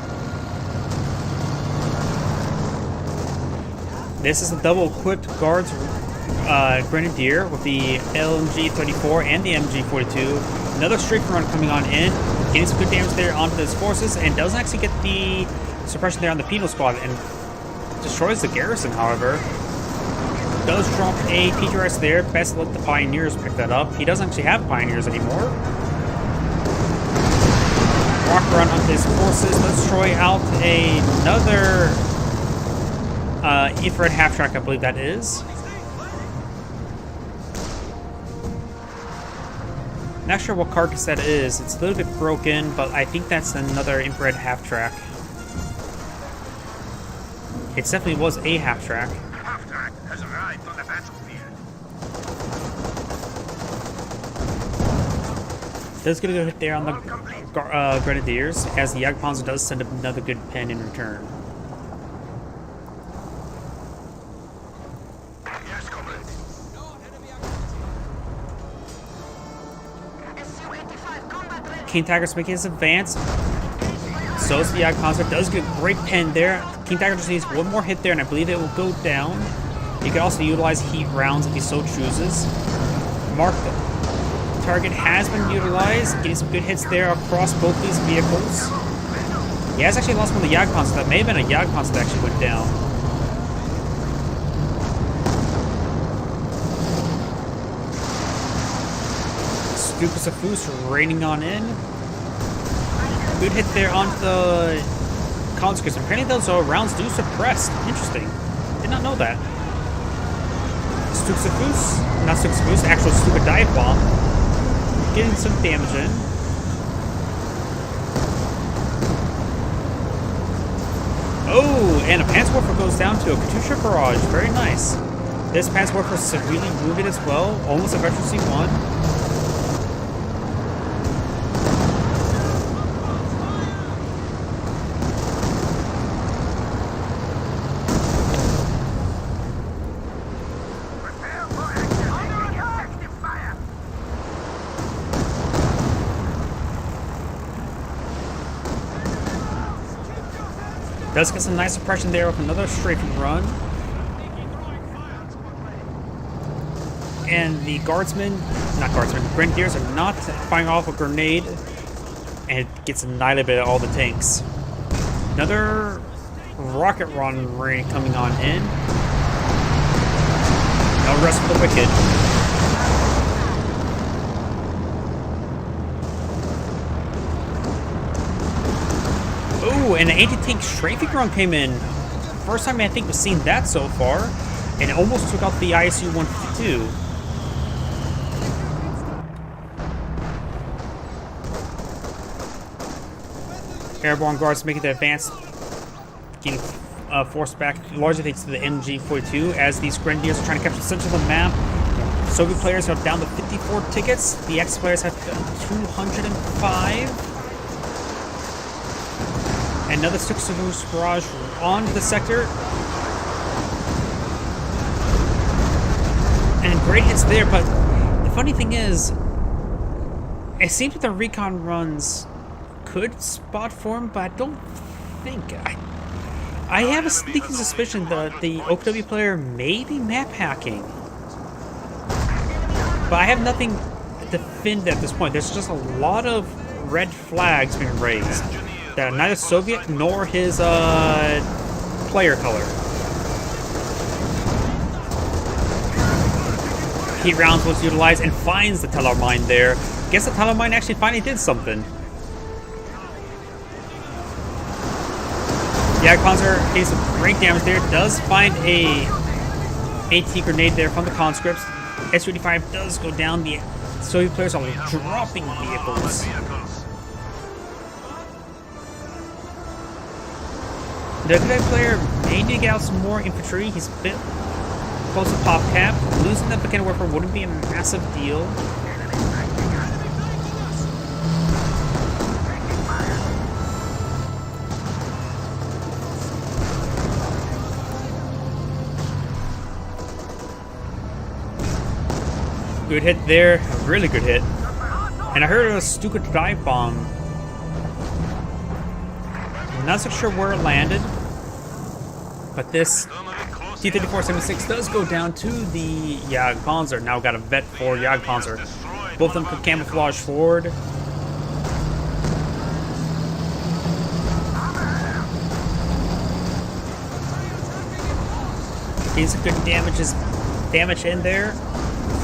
This is a double-equipped Guards Grenadier with the LMG-34 and the MG-42. Another strafing run coming on in, getting some good damage there onto his forces, and doesn't actually get the suppression there on the Penal Squad, and destroys the garrison, however. Does drop a PTRS there. Best let the Pioneers pick that up. He doesn't actually have Pioneers anymore. Rock run onto his forces. Let's destroy out another infrared half-track, I believe that is. Not sure what carcass that is. It's a little bit broken, but I think that's another infrared half-track. It definitely was a half-track. Half-track has arrived on the battlefield. Does get a good hit there on the Grenadiers, as the Jagdpanzer does send up another good pen in return. Yes, comrade. King Tiger's making his advance. So is the Jagdpanzer. Does get a great pen there. King Tiger just needs one more hit there, and I believe it will go down. He can also utilize heat rounds if he so chooses. Mark the target has been utilized, getting some good hits there across both these vehicles. He has actually lost one of the Jagdpanzer. That may have been a Jagdpanzer that actually went down. Stuxafus raining on in. Good hit there onto the conscripts. Apparently those rounds do suppress. Interesting. Did not know that. Stuxafus, not Stuxafus, actual Stuka dive bomb. Getting some damage in. Oh, and a Panzer Warfare goes down to a Katusha barrage. Very nice. This Panzer Warfare is severely wounded as well. Almost a veteran C1. Does get some nice suppression there with another strafing run. And the Grenadiers are not firing off a grenade. And it gets annihilated by all the tanks. Another rocket run rain coming on in. No rest for the wicked. Ooh, and an anti-tank strafing run came in. First time I think we've seen that so far. And it almost took out the ISU-152. Airborne guards making the advance, getting forced back largely thanks to the MG-42 as these Grenadiers are trying to capture the center of the map. Soviet players are down to 54 tickets. The X players have 205. Another Stuka-Svu's barrage on the sector. And great hits there, but the funny thing is, it seems that the recon runs could spot form, but I don't think. I have a sneaking suspicion that the OKW player may be map hacking. But I have nothing to defend at this point. There's just a lot of red flags being raised that are neither Soviet nor his player color. Heat rounds was utilized and finds the Teller mine there. Guess the Teller mine actually finally did something. Jagdpanzer takes some great damage there. Does find a AT grenade there from the conscripts. Su-85 does go down. The Soviet players are dropping vehicles. The Cadet player may need to get out some more infantry. He's a bit close to pop cap. Losing the Buchanan Warfare wouldn't be a massive deal. Good hit there, a really good hit. And I heard a Stuka dive bomb. I'm not so sure where it landed, but this T-34-76 does go down to the Jagdpanzer. Now got a vet for Jagdpanzer. Both of them could camouflage forward. Getting some good damage in there.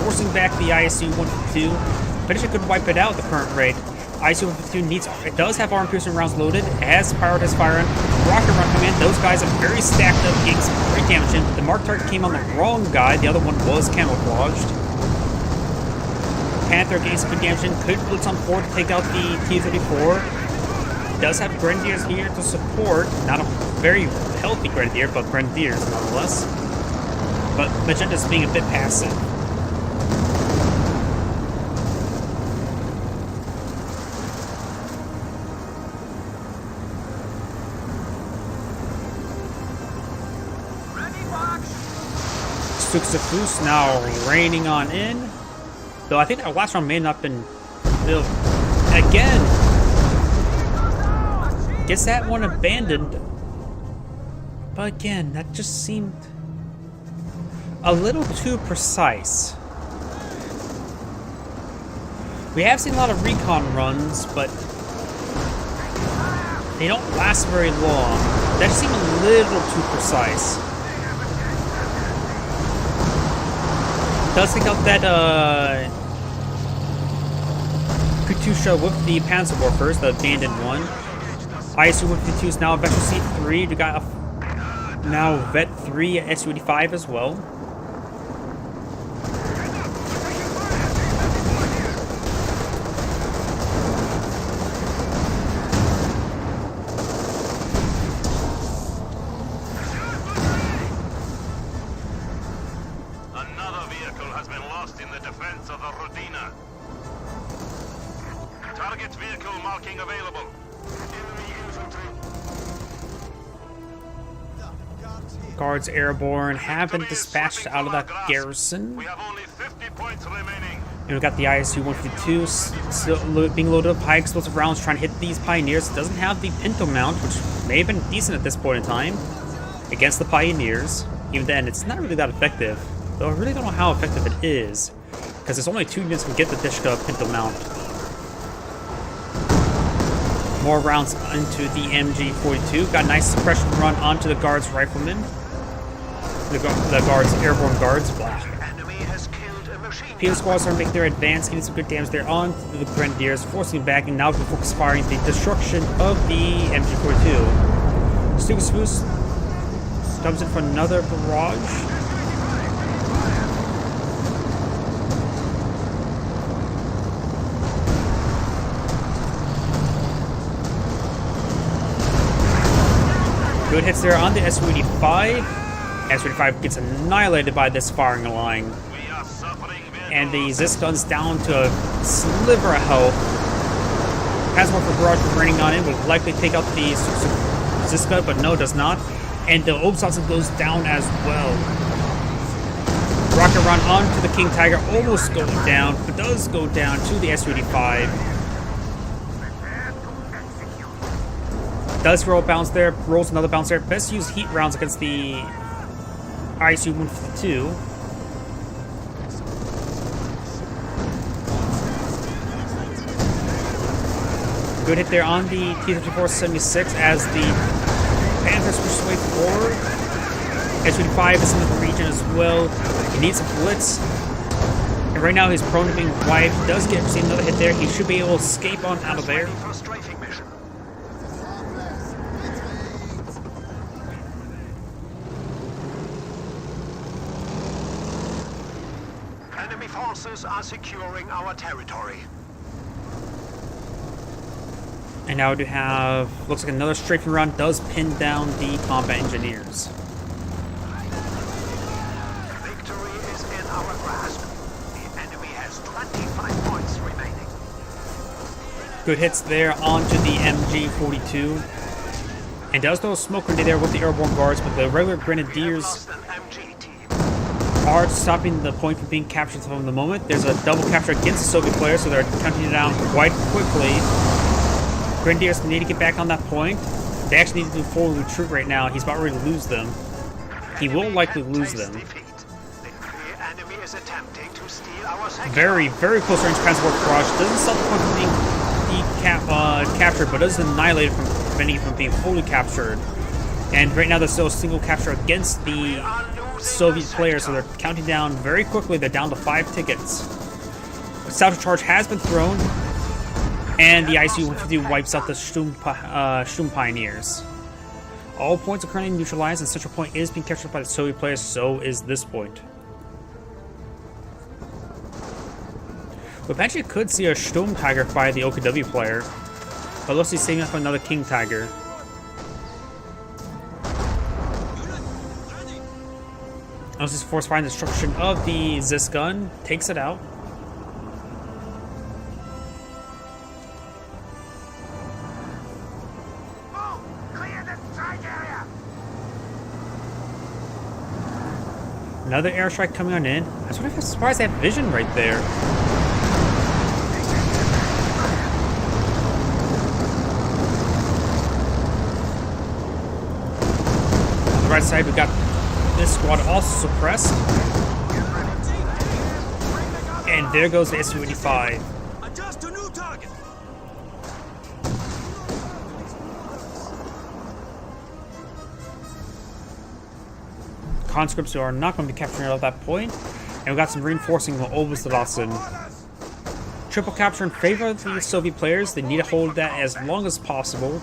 Forcing back the ISU-152. Finish could wipe it out at the current rate. ISU-152 it does have arm-piercing rounds loaded, has prioritized firing. Rocket run come in. Those guys are very stacked up, getting some great damage in. But the mark target came on the wrong guy. The other one was camouflaged. Panther getting some good damage in. Could blitz on forward to take out the T-34. Does have Grenadiers here to support. Not a very healthy Grenadier, but Grenadiers nonetheless. But Magenda's being a bit passive. Stuka-Svu now raining on in. Though I think that last round may not have been built. Again! Gets that one abandoned. But again, that just seemed a little too precise. We have seen a lot of recon runs, but they don't last very long. That just seemed a little too precise. Does take out that Katusha with the Panzerwerfers, the abandoned one. ISU-152 is now a Vector C3. We got now Vet 3 Su-85 as well. Target vehicle marking available. Enemy infantry. Guards airborne have been dispatched out of that garrison. We have only 50 points remaining. And we got the ISU-152 still being loaded up, high explosive rounds trying to hit these Pioneers. It doesn't have the Pinto mount, which may have been decent at this point in time against the Pioneers. Even then, it's not really that effective. Though I really don't know how effective it is, because there's only 2 units can get the Dishka Pinto mount. More rounds into the MG-42. Got a nice suppression run onto the Guards riflemen. The Guards, airborne Guards. Blah. Peel squads are making their advance, getting some good damage there on the Grenadiers, forcing back, and now we focus firing the destruction of the MG-42. Stuka-Svu comes in for another barrage. Good hits there on the SU-85. SU-85 gets annihilated by this firing line. We are suffering And the Zisk gun's down to a sliver of health. Has one for Barrage running on it, will likely take out the Zisk gun, but no, does not. And the Obsatsen goes down as well. Rocket run onto the King Tiger, almost going down, but does go down to the SU-85. Does roll a bounce there, rolls another bounce there. Best use heat rounds against the ISU-152. Good hit there on the T-54-76 as the Panthers push his way forward. SU-85 is in the region as well. He needs a blitz. And right now he's prone to being wiped. He does get another hit there. He should be able to escape on out of there. Ready for strafing mission. Enemy forces are securing our territory. And now we do have, looks like another strafing run does pin down the combat engineers. Victory is in our grasp. The enemy has 25 points remaining. Good hits there onto the MG-42. And does throw a smoke grenade there with the airborne guards, but the regular grenadiers Lost an MG team. are stopping the point from being captured from the moment. There's a double capture against the Soviet players, so they're counting it down quite quickly. Grenadiers need to get back on that point. They actually need to do full retreat right now. He's about ready to lose them. He will likely lose them. Defeat. The enemy is attempting to steal our sector. Very, very close range transport crush. Doesn't stop the point from being captured, but does annihilate it from preventing it from being fully captured. And right now there's still a single capture against the Soviet players, so they're counting down very quickly. They're down to 5 tickets. A salvage charge has been thrown, and the ISU-150 wipes out the Sturm Pioneers. All points are currently neutralized, and Central Point is being captured by the Soviet players, so is this point. We eventually could see a Sturm Tiger by the OKW player, but let's see saving up for another King Tiger. Let's just force fire destruction of the Zisk gun, takes it out. Another airstrike coming on in. I was wondering if I'm surprised they have vision right there. On the right side, we got this squad also suppressed. And there goes the SU-85. Adjust to new target. Conscripts are not going to be capturing it at that point. And we got some reinforcing from Oberstdorfen. Triple capture in favor of the Soviet players. They need to hold that as long as possible.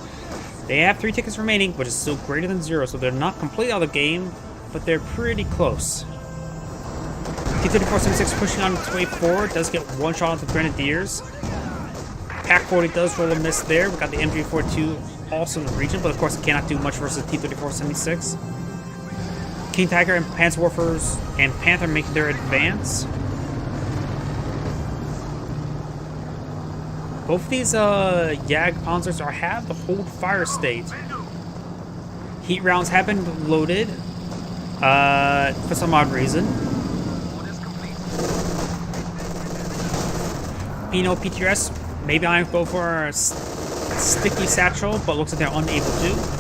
They have 3 tickets remaining, which is still greater than 0, so they're not completely out of the game, but they're pretty close. T-34-76 pushing on its way forward, does get one shot on the Grenadiers. PAC-40 does roll a miss there. We got the MG-42 also in the region, but of course it cannot do much versus T-34-76. King Tiger and Panzerwerfers and Panther making their advance. Both of these Jagdpanzers have the hold fire state. Heat rounds have been loaded for some odd reason. Pino PTRS, maybe I go for a sticky satchel, but looks like they're unable to.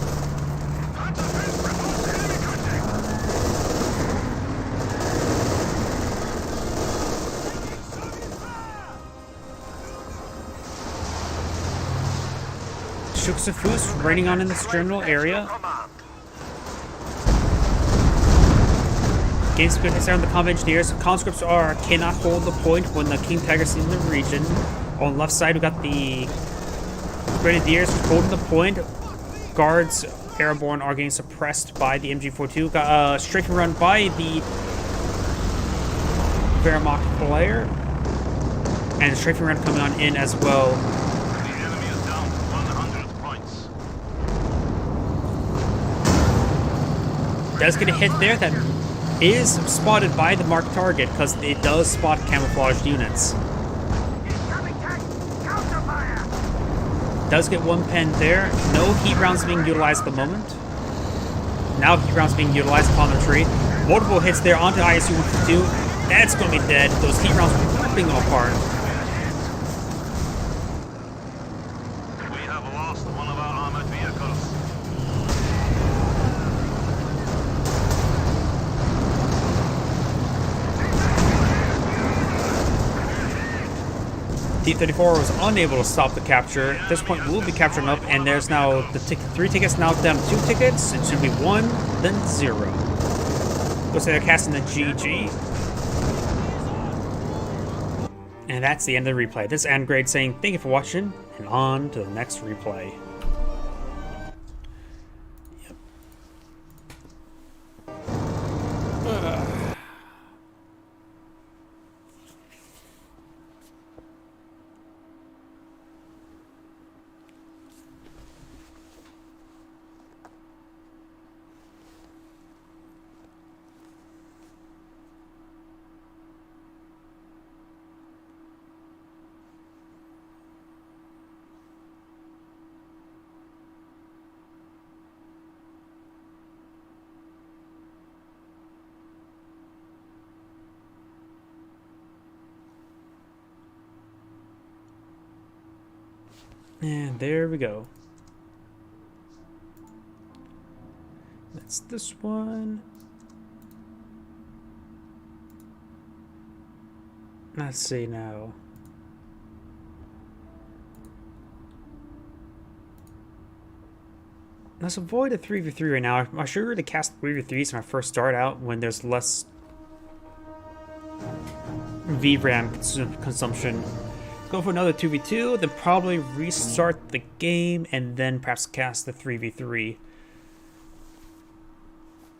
Schuxafus raining on in this general area. Gains good hits there on the combat engineers. Conscripts cannot hold the point when the King Tiger's in the region. On the left side, we got the Grenadiers holding the point. Guards, airborne, are getting suppressed by the MG-42. Got a strafing run by the Wehrmacht player. And a strafing run coming on in as well. The enemy is down 100 points. does get a hit there that is spotted by the marked target because it does spot camouflaged units. Does get one pen there. No heat rounds being utilized at the moment. Now heat rounds being utilized upon the tree. Multiple hits there onto ISU-152. That's going to be dead. Those heat rounds are ripping them apart. We have lost one of our armored vehicles. T-34 was unable to stop the capture. At this point, we'll be capturing up, and there's now the 3 tickets now down to 2 tickets. It should be 1, then 0. Looks like they're casting the GG. And that's the end of the replay. This is Angrade saying thank you for watching, and on to the next replay. And there we go. That's this one. Let's see now. Let's avoid a 3v3 right now. I should really cast 3v3s when I first start out when there's less VRAM consumption. Go for another 2v2, then probably restart the game, and then perhaps cast the 3v3.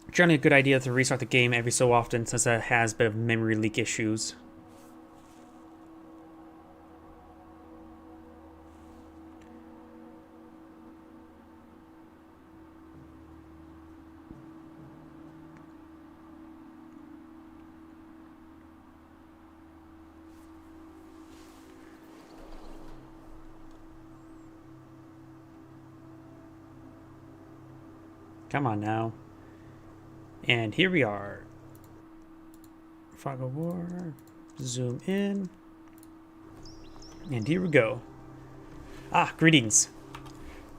Generally a good idea to restart the game every so often since it has a bit of memory leak issues. Come on now. And here we are. Fog of War. Zoom in. And here we go. Greetings.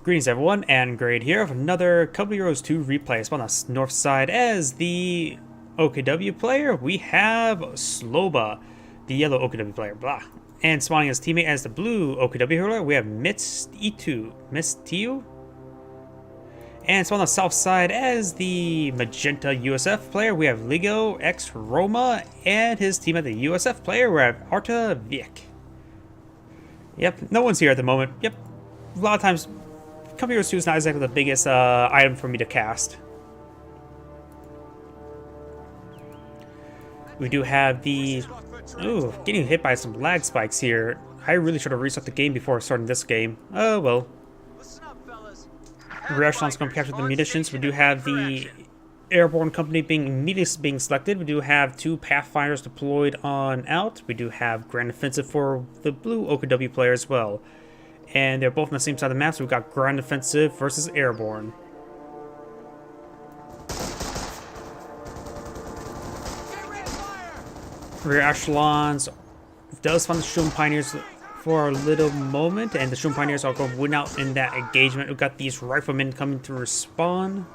Greetings everyone, Angrade here with another Company Heroes 2 replay. It's on the north side. As the OKW player, we have Sloba, the yellow OKW player, blah. And spawning his teammate as the blue OKW player, we have Mistiu. And so on the south side, as the magenta USF player, we have Ligo X Roma, and his team at the USF player, we have Arta Viek. Yep, no one's here at the moment. Yep, a lot of times, Company Heroes 2 is not exactly the biggest item for me to cast. We do have the... Ooh, getting hit by some lag spikes here. I really should have reset the game before starting this game. Oh well. Rear echelon's going to capture the munitions. We do have the airborne company immediately being selected. We do have 2 Pathfinders deployed on out. We do have Grand Offensive for the blue OKW player as well. And they're both on the same side of the map, so we've got Grand Offensive versus Airborne. Rear echelons does find the Shroom Pioneers for a little moment, and the Shroom Pioneers are going to win out in that engagement. We've got these riflemen coming to respawn.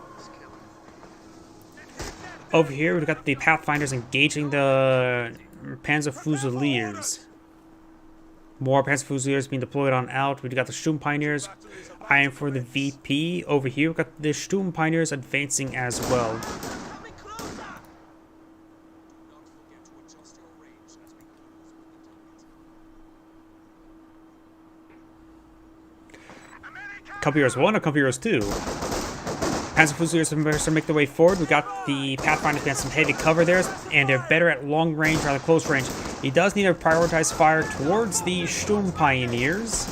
Over here, we've got the Pathfinders engaging the Panzer Fusiliers. More Panzer Fusiliers being deployed on out. We've got the Shroom Pioneers eyeing for the VP. Over here, we've got the Shroom Pioneers advancing as well. Company Heroes 1 or Company Heroes 2? Panzer Fusiliers are to make their way forward. We got the Pathfinder against some heavy cover there, and they're better at long range rather than close range. He does need to prioritize fire towards the Shroom Pioneers,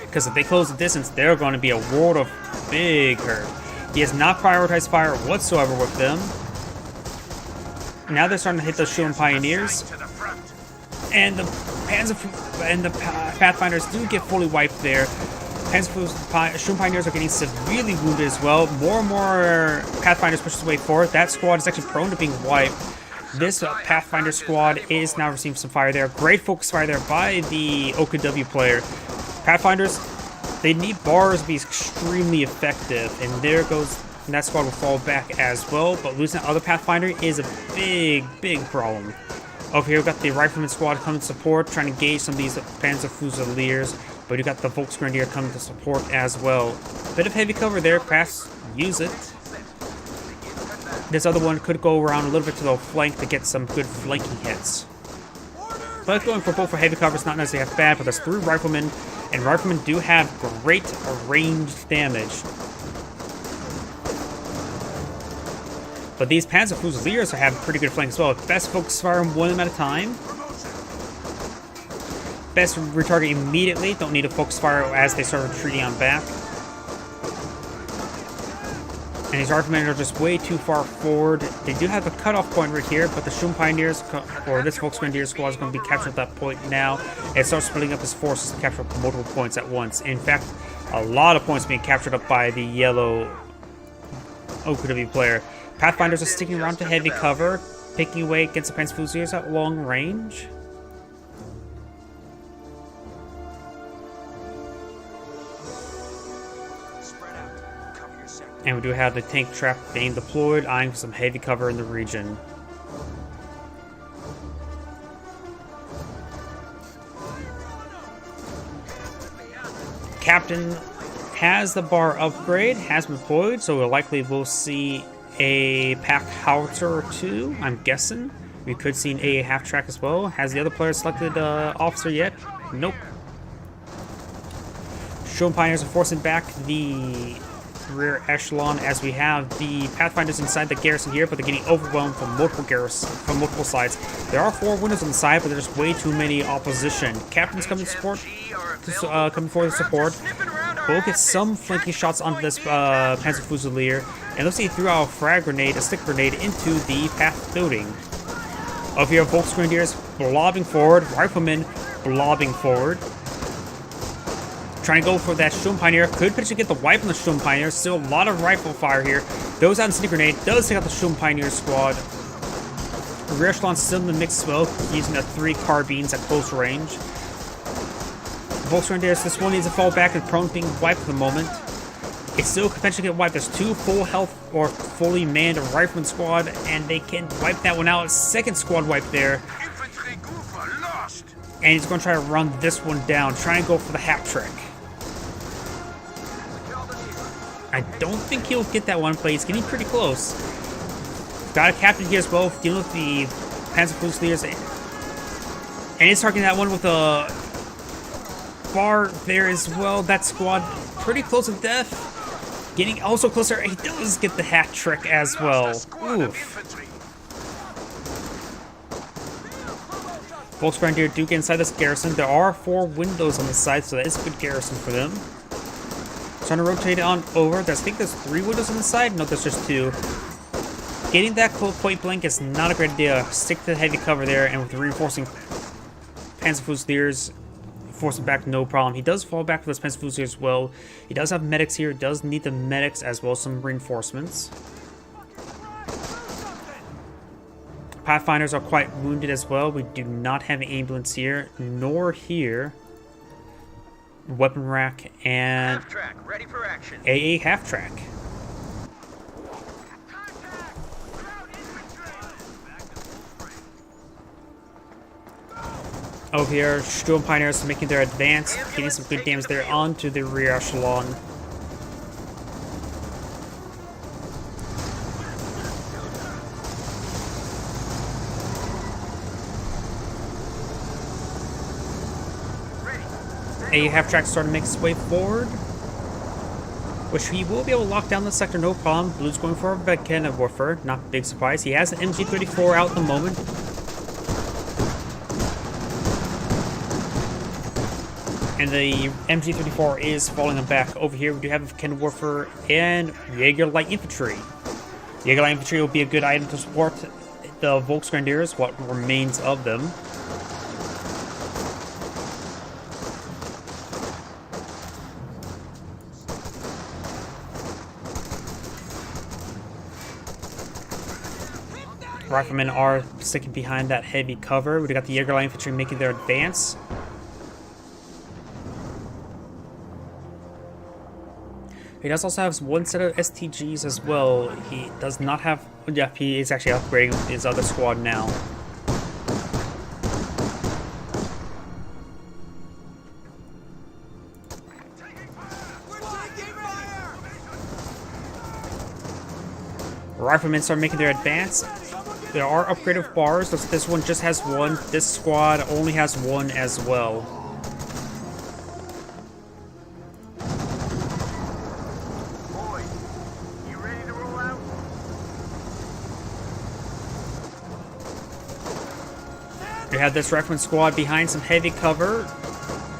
because if they close the distance, they're going to be a world of big hurt. He has not prioritized fire whatsoever with them. Now they're starting to hit those Schumann Pioneers. To the front. And the Pathfinders do get fully wiped there. Schumann Pioneers are getting severely wounded as well. More and more Pathfinders push their way forward. That squad is actually prone to being wiped. This Pathfinder squad is now receiving some fire there. Great focus fire there by the OKW player. Pathfinders, they need bars to be extremely effective. And there goes, and that squad will fall back as well. But losing that other Pathfinder is a big, big problem. Over here, we've got the Rifleman squad coming to support, trying to engage some of these Panzer Fusiliers. But you got the Volksgrenadier coming to support as well. Bit of heavy cover there, perhaps use it. This other one could go around a little bit to the flank to get some good flanking hits. But going for both for heavy cover is not necessarily half bad, but there's 3 Riflemen, and Riflemen do have great ranged damage. But these Panzer Fusiliers have pretty good flank as well. Best focus fire on one of them at a time. Best retarget immediately. Don't need to focus fire as they start retreating on back. And these Riflemen are just way too far forward. They do have a cutoff point right here, but the Schumann Pioneers, or this Volksgrenadier squad, is going to be captured at that point now. It starts splitting up his forces to capture multiple points at once. In fact, a lot of points being captured up by the yellow OKW player. Pathfinders are sticking around to heavy cover, picking away against the Panzer Fusiliers at long range. And we do have the tank trap being deployed, eyeing for some heavy cover in the region. Captain has the bar upgrade, has been deployed, so likely we'll see a pack howitzer or 2, I'm guessing. We could see an AA half track as well. Has the other player selected officer yet? Nope. Schumann Pioneers are forcing back the rear echelon as we have the Pathfinders inside the garrison here, but they're getting overwhelmed from multiple sides. There are 4 windows on the side, but there's just way too many opposition. Captain's coming to support, coming forward to support. We'll get some flanking shots onto this Panzer Fusilier, and looks like he threw out a frag grenade, a stick grenade, into the path building. Over here, Volksgrenadiers blobbing forward, Riflemen blobbing forward. Trying to go for that Schumann Pioneer. Could potentially get the wipe on the Schumann Pioneer. Still a lot of rifle fire here. Goes out and sneak grenade. Does take out the Schumann Pioneer squad. Rear echelon still in the mix as well, using the 3 carbines at close range. Volksgrenadiers, this one needs to fall back and prone being wiped at the moment. It still could potentially get wiped. There's 2 full health or fully manned Rifleman squad, and they can wipe that one out. Second squad wipe there. And he's going to try to run this one down. Try and go for the hat trick. I don't think he'll get that one, but he's getting pretty close. Got a captain here as well, dealing with the Panzer Fusiliers. And he's targeting that one with a bar there as well. That squad pretty close to death. Getting also closer. He does get the hat trick as well. Oof. Volksgrenadier do get inside this garrison. There are 4 windows on the side, so that is a good garrison for them. Trying to rotate it on over. I think there's 3 windows on the side. No, there's just 2. Getting that close point blank is not a great idea. Stick to the heavy cover there, and with the reinforcing Panzer Fusiliers, forcing back no problem. He does fall back with those Panzer Fusiliers as well. He does have medics here. Does need the medics as well as some reinforcements. Pathfinders are quite wounded as well. We do not have an ambulance here, nor here. Weapon rack and Half-track, ready for action. AA half track. Over here, Sturm Pioneers making their advance, getting some good damage there onto the rear echelon. A half-track starting to make its way forward, which he will be able to lock down the sector, no problem. Blue's going for a Mekanwerfer, not a big surprise. He has an MG34 out at the moment. And the MG34 is falling them back. Over here, we do have Kenwerfer and Jaeger Light Infantry. Jaeger Light Infantry will be a good item to support the Volksgrenadiers, what remains of them. Riflemen are sticking behind that heavy cover. We got the Jaeger Light Infantry making their advance. He does also have one set of STGs as well. He does not have... Yeah, he is actually upgrading his other squad now. Riflemen start making their advance. There are upgraded bars. This one just has one. This squad only has one as well. We have this Rifleman squad behind some heavy cover.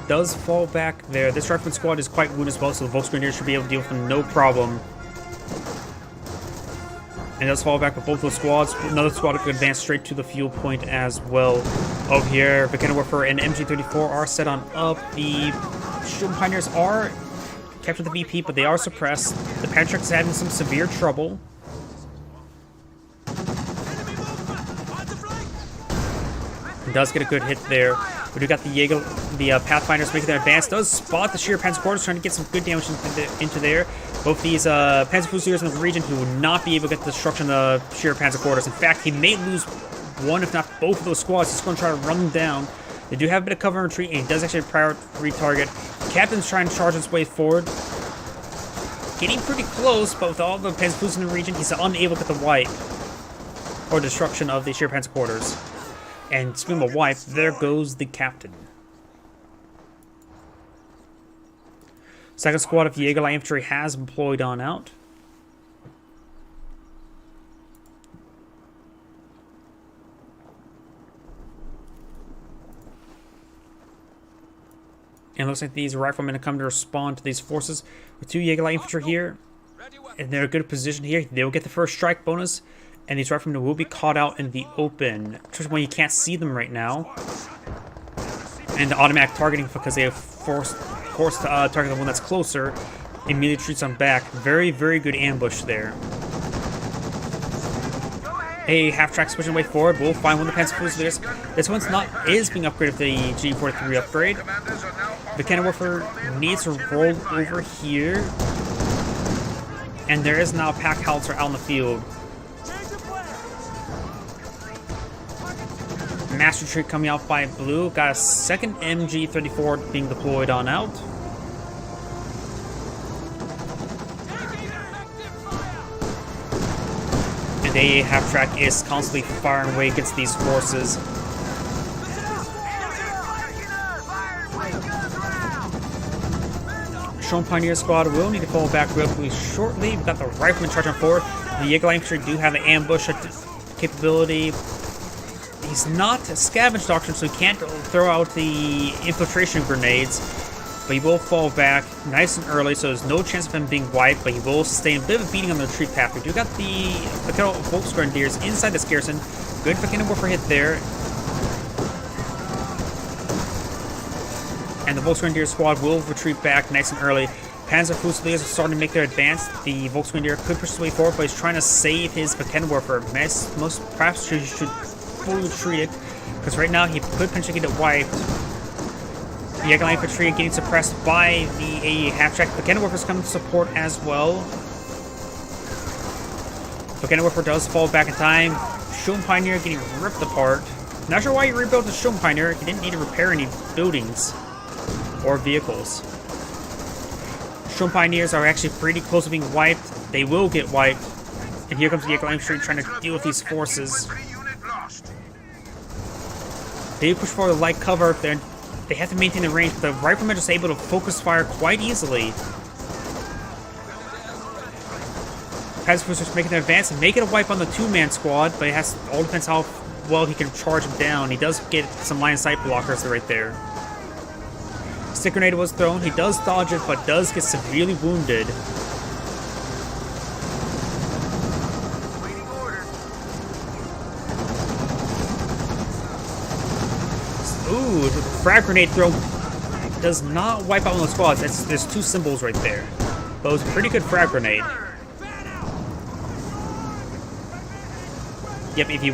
Does fall back there. This Rifleman squad is quite wounded as well, so the Volksgrenadiers should be able to deal with them no problem. And does fall back with both those squads. Another squad could advance straight to the fuel point as well. Over here, Kenwerfer and MG34 are set on up. The Shield Pioneers are captured the VP, but they are suppressed. The Patrick is having some severe trouble. Does get a good hit there. We do got the Pathfinders making their advance. Does spot the Sheer Panzerquarters, trying to get some good damage into there. Both these Panzerfusiliers in the region who will not be able to get the destruction of the Sheer Panzerquarters. In fact, he may lose one, if not both of those squads. He's going to try to run them down. They do have a bit of cover and retreat, and he does actually retarget. Captain's trying to charge his way forward. Getting pretty close, but with all the Panzerfusiliers in the region, he's unable to get the wipe or destruction of the Sheer Panzerquarters. And speaking of wipe, there goes the captain. Second squad of Jaeger Light Infantry has deployed on out. And it looks like these riflemen have come to respond to these forces with two Jaeger Light Infantry here. And they're in a good position here. They will get the first strike bonus. And these riflemen will be caught out in the open, especially when you can't see them right now. And the automatic targeting, because they have forced to target the one that's closer, immediately treats them back. Very, very good ambush there. A half-track switching way forward. We'll find one of the Panzerfusiliers. This one's is being upgraded with the G43 upgrade. The Kenwerfer needs to roll over here. And there is now a pack howitzer out in the field. Master Retreat coming out by blue. Got a second MG34 being deployed on out. And the half-track is constantly firing away against these forces. Shown Pioneer Squad will need to fall back relatively shortly. We've got the Riflemen charging forward. The Jaeger Light Infantry do have an ambush capability. He's not a scavenge doctrine, so he can't throw out the infiltration grenades, but he will fall back nice and early, so there's no chance of him being wiped, but he will sustain a bit of a beating on the retreat path. We do got the Volksgrenadiers inside this garrison. Good Kenwerfer hit there. And the Volksgrenadier squad will retreat back nice and early. Panzerfusiliers are starting to make their advance. The Volksgrenadier could push his way forward, but he's trying to save his Kenwerfer. Perhaps he should fully retreat it, because right now he could potentially get it wiped. The Jaeger Light Infantry getting suppressed by the half-track. The Kenwerfer's coming to support as well. The Kenwerfer does fall back in time. Shown Pioneer getting ripped apart. Not sure why he rebuilt the Shown Pioneer. He didn't need to repair any buildings or vehicles. Shown Pioneers are actually pretty close to being wiped. They will get wiped. And here comes the Jaeger Light Infantry trying to deal with these forces. They push forward the light cover. They have to maintain the range, but the riflemen are just able to focus fire quite easily. Panzerfusiliers making their advance and make it a wipe on the two-man squad, but it all depends how well he can charge him down. He does get some line of sight blockers right there. Stick grenade was thrown. He does dodge it, but does get severely wounded. Waiting order. Ooh, the frag grenade throw does not wipe out one of those squads. There's two symbols right there. But it was a pretty good frag grenade. Yep, if you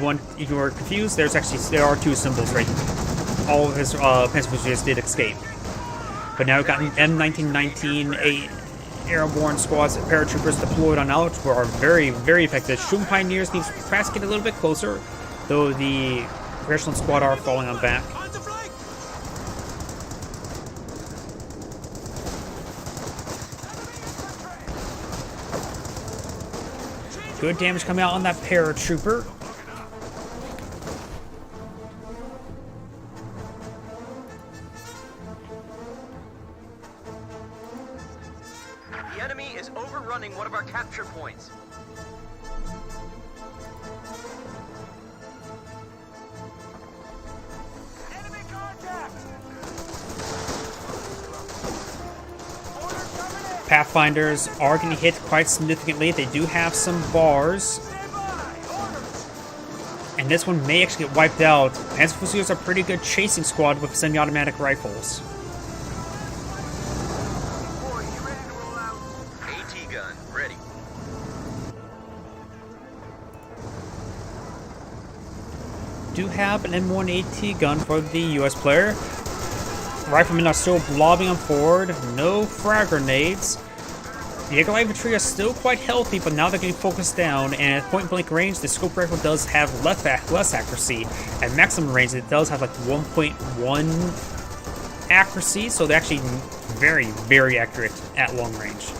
were confused, there are two symbols right. All of his Panzer Fusiliers did escape. But now we've got an M1919 airborne squads paratroopers deployed on out, who are very, very effective. Shroom Pioneers need to perhaps get a little bit closer, though the Congressional squad are falling on back. Good damage coming out on that paratrooper. The enemy is overrunning one of our capture points. Enemy contact! Pathfinders are getting hit quite significantly. They do have some bars. And this one may actually get wiped out. Panzer Fusiliers are a pretty good chasing squad with semi-automatic rifles. Boy, you ready to roll out? AT gun, ready. Do have an M1 AT gun for the US player. Riflemen are still lobbing on forward. No frag grenades. The Eagle infantry are still quite healthy, but now they're getting focused down, and at point-blank range, the scope rifle does have less accuracy. At maximum range, it does have like 1.1 accuracy, so they're actually very, very accurate at long range.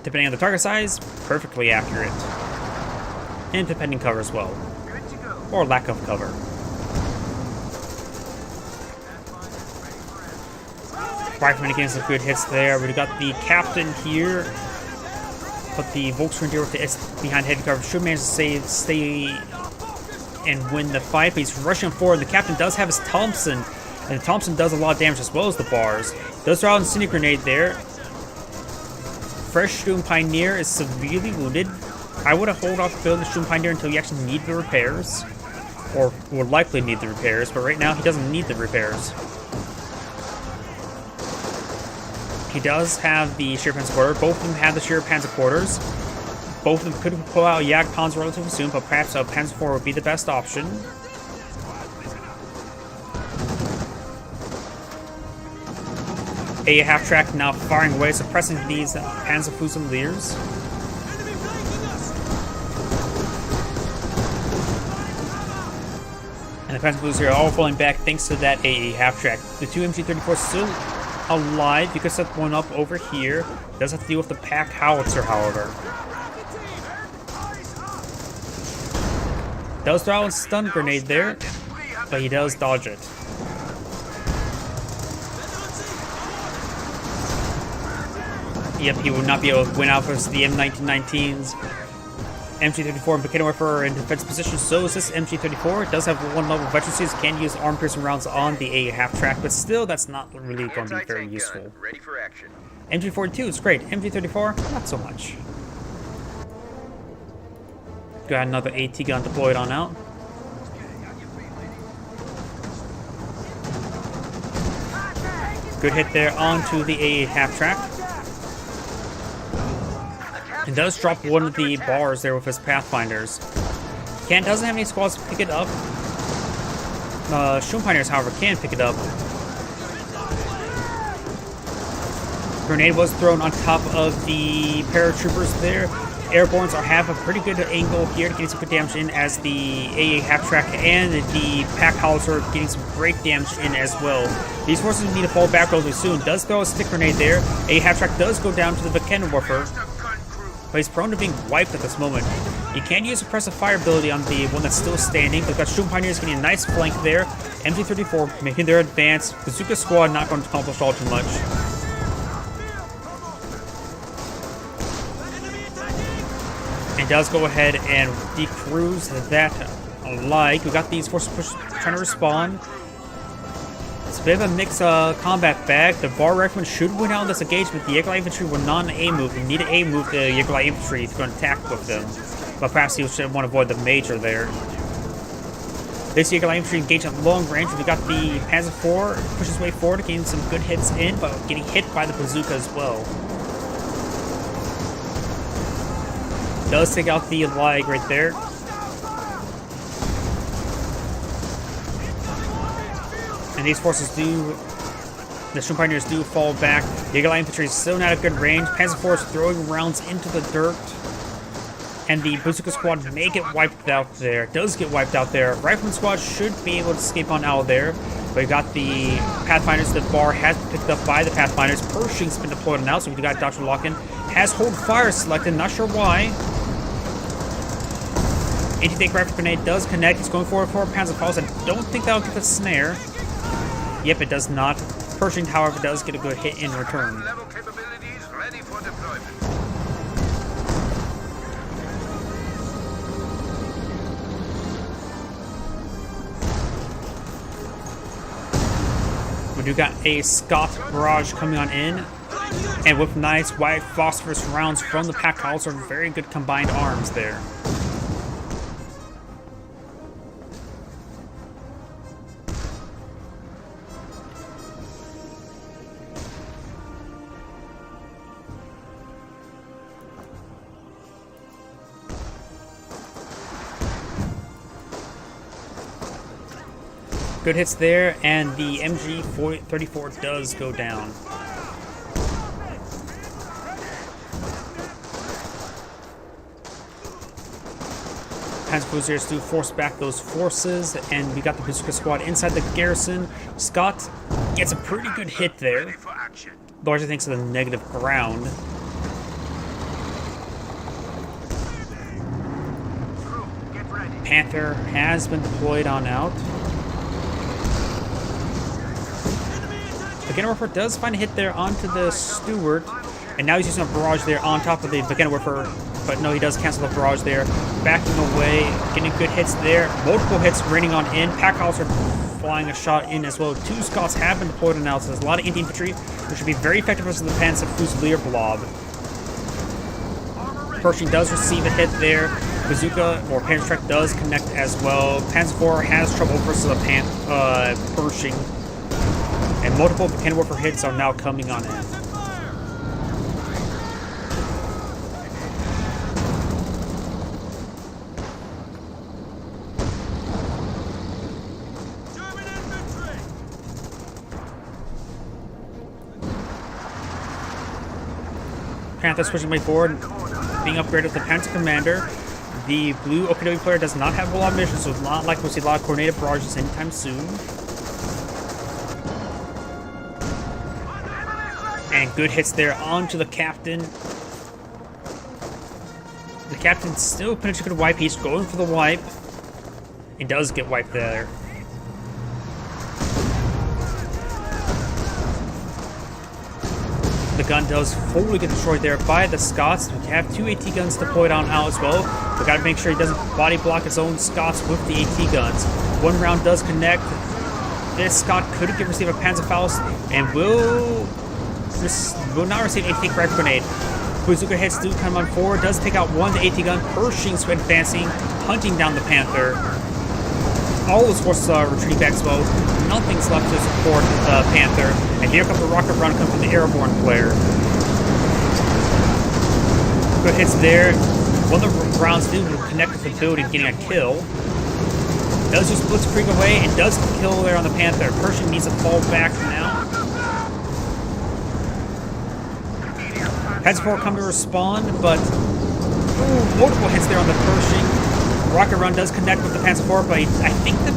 Depending on the target size, perfectly accurate. And depending cover as well. Good to go. Or lack of cover. Rifleman getting some good hits there. We've got the captain here, but the Volksgrenadier with the S behind heavy cover should manage to stay and win the fight. But he's rushing forward. The captain does have his Thompson, and the Thompson does a lot of damage as well as the bars. Does throw out an Incendiary Grenade there. Fresh Shroom Pioneer is severely wounded. I would have hold off building the Shroom Pioneer until you actually need the repairs, or would likely need the repairs. But right now he doesn't need the repairs. He does have the Schierpanzer Quarter. Both of them have the Schierpanzer Quarters. Both of them could pull out Jagdpanzer relatively soon, but perhaps a Panzer IV would be the best option. A half-track now firing away, suppressing these Panzer Fusiliers. And the Panzer Fusiliers are all falling back thanks to that AA half-track. The two MG-34 still alive. You could set one up over here. Does have to deal with the Pack Howitzer, however. Does throw out a stun grenade there, but he does dodge it. Yep, he would not be able to win out versus the M1919s. MG-34 and Buchanan are in defense position, so is this MG-34. It does have one level of veterancy, so can use arm-piercing rounds on the A half-track, but still, that's not really going to be very useful. Ready for action. MG-42 is great. MG-34, not so much. Got another AT gun deployed on out. Good hit there onto the A half-track. And does drop one of the bars there with his Pathfinders. Doesn't have any squads to pick it up. Shroom Pioneers, however, can pick it up. Grenade was thrown on top of the paratroopers there. Airbornes have a pretty good angle here to get some good damage in, as the AA half-track and the Pack Howitzer are getting some great damage in as well. These forces need to fall back relatively soon. Does throw a stick grenade there. AA half-track does go down to the Buchenwaffe, but he's prone to being wiped at this moment. You can use suppressive fire ability on the one that's still standing. They've got Shroom Pioneers getting a nice flank there. MG-34 making their advance. Bazooka Squad not going to accomplish all too much. And does go ahead and decruise that alike. We got these forces trying to respond. bit of a mixed combat bag. The Bar Riflemen should win out in this engagement. The Jaeger Light Infantry were not an A move. You need an A move the Jaeger Light Infantry if you're going to attack with them. But perhaps you should want to avoid the Major there. This Jaeger Light Infantry engaged at long range. We got the Panzer IV push his way forward, getting some good hits in, but getting hit by the bazooka as well. Does take out the lag right there. And these forces do, the Storm Pioneers do fall back. Jaeger Light Infantry is still not at good range. Panzer IV is throwing rounds into the dirt. And the Bazooka Squad may get wiped out there. Does get wiped out there. Rifleman Squad should be able to escape on out of there. But we got the Pathfinders. The bar has been picked up by the Pathfinders. Pershing's been deployed now, so we got Dr. Locken. Has Hold Fire selected, not sure why. Anti-tank rifle grenade does connect. He's going forward for Panzer Falls. I don't think that'll get the snare. Yep, it does not. Pershing, however, does get a good hit in return. Level capabilities ready for deployment. We do got a Scott barrage coming on in. And with nice white phosphorus rounds from the pack also very good combined arms there. Good hits there, and the MG34 does go down. Panzercruisers do force back those forces, and we got the Bazooka Squad inside the garrison. Scott gets a pretty good hit there, Ready for action. largely thanks to the negative ground. Crew, get ready. Panther has been deployed on out. Beginnerwerfer does find a hit there onto the Stewart, and now he's using a barrage there on top of the Beginnerwerfer, but no, he does cancel the barrage there. Backing away, getting good hits there. Multiple hits raining on in. Pack House are flying a shot in as well. 2 Scots have been deployed on now, so there's a lot of Indian infantry, which should be very effective versus the Panzer Fusilier Blob. Pershing does receive a hit there. Bazooka or Panzer Strike does connect as well. Panzer IV has trouble versus a Pershing. And multiple Beginnerwerfer hits are now coming on in. Panther switching way forward, being upgraded with the Panther Commander. The blue OKW player does not have a lot of missions, so it's not like we'll see a lot of coordinated barrages anytime soon. And good hits there onto the captain. The captain still potentially could wipe. He's going for the wipe. He does get wiped there. The gun does fully get destroyed there by the Scots. We have 2 AT guns deployed on out as well. We gotta make sure he doesn't body block his own Scots with the AT guns. 1 round does connect. This Scot could receive a Panzerfaust and will not receive an AT rifle grenade. Bazooka hits do come on forward, does take out 1 AT gun. Pershing's advancing, hunting down the Panther. All those forces are retreating back as well. Nothing's left to support the Panther. And here comes the rocket run coming from the airborne player. Good hits there. One of the rounds do connect with the building, getting a kill. Does use Blitzkrieg away and does kill there on the Panther. Pershing needs to fall back now. Heads forward come to respond, but multiple hits there on the Pershing. Rocket Run does connect with the Panzer IV, but I think the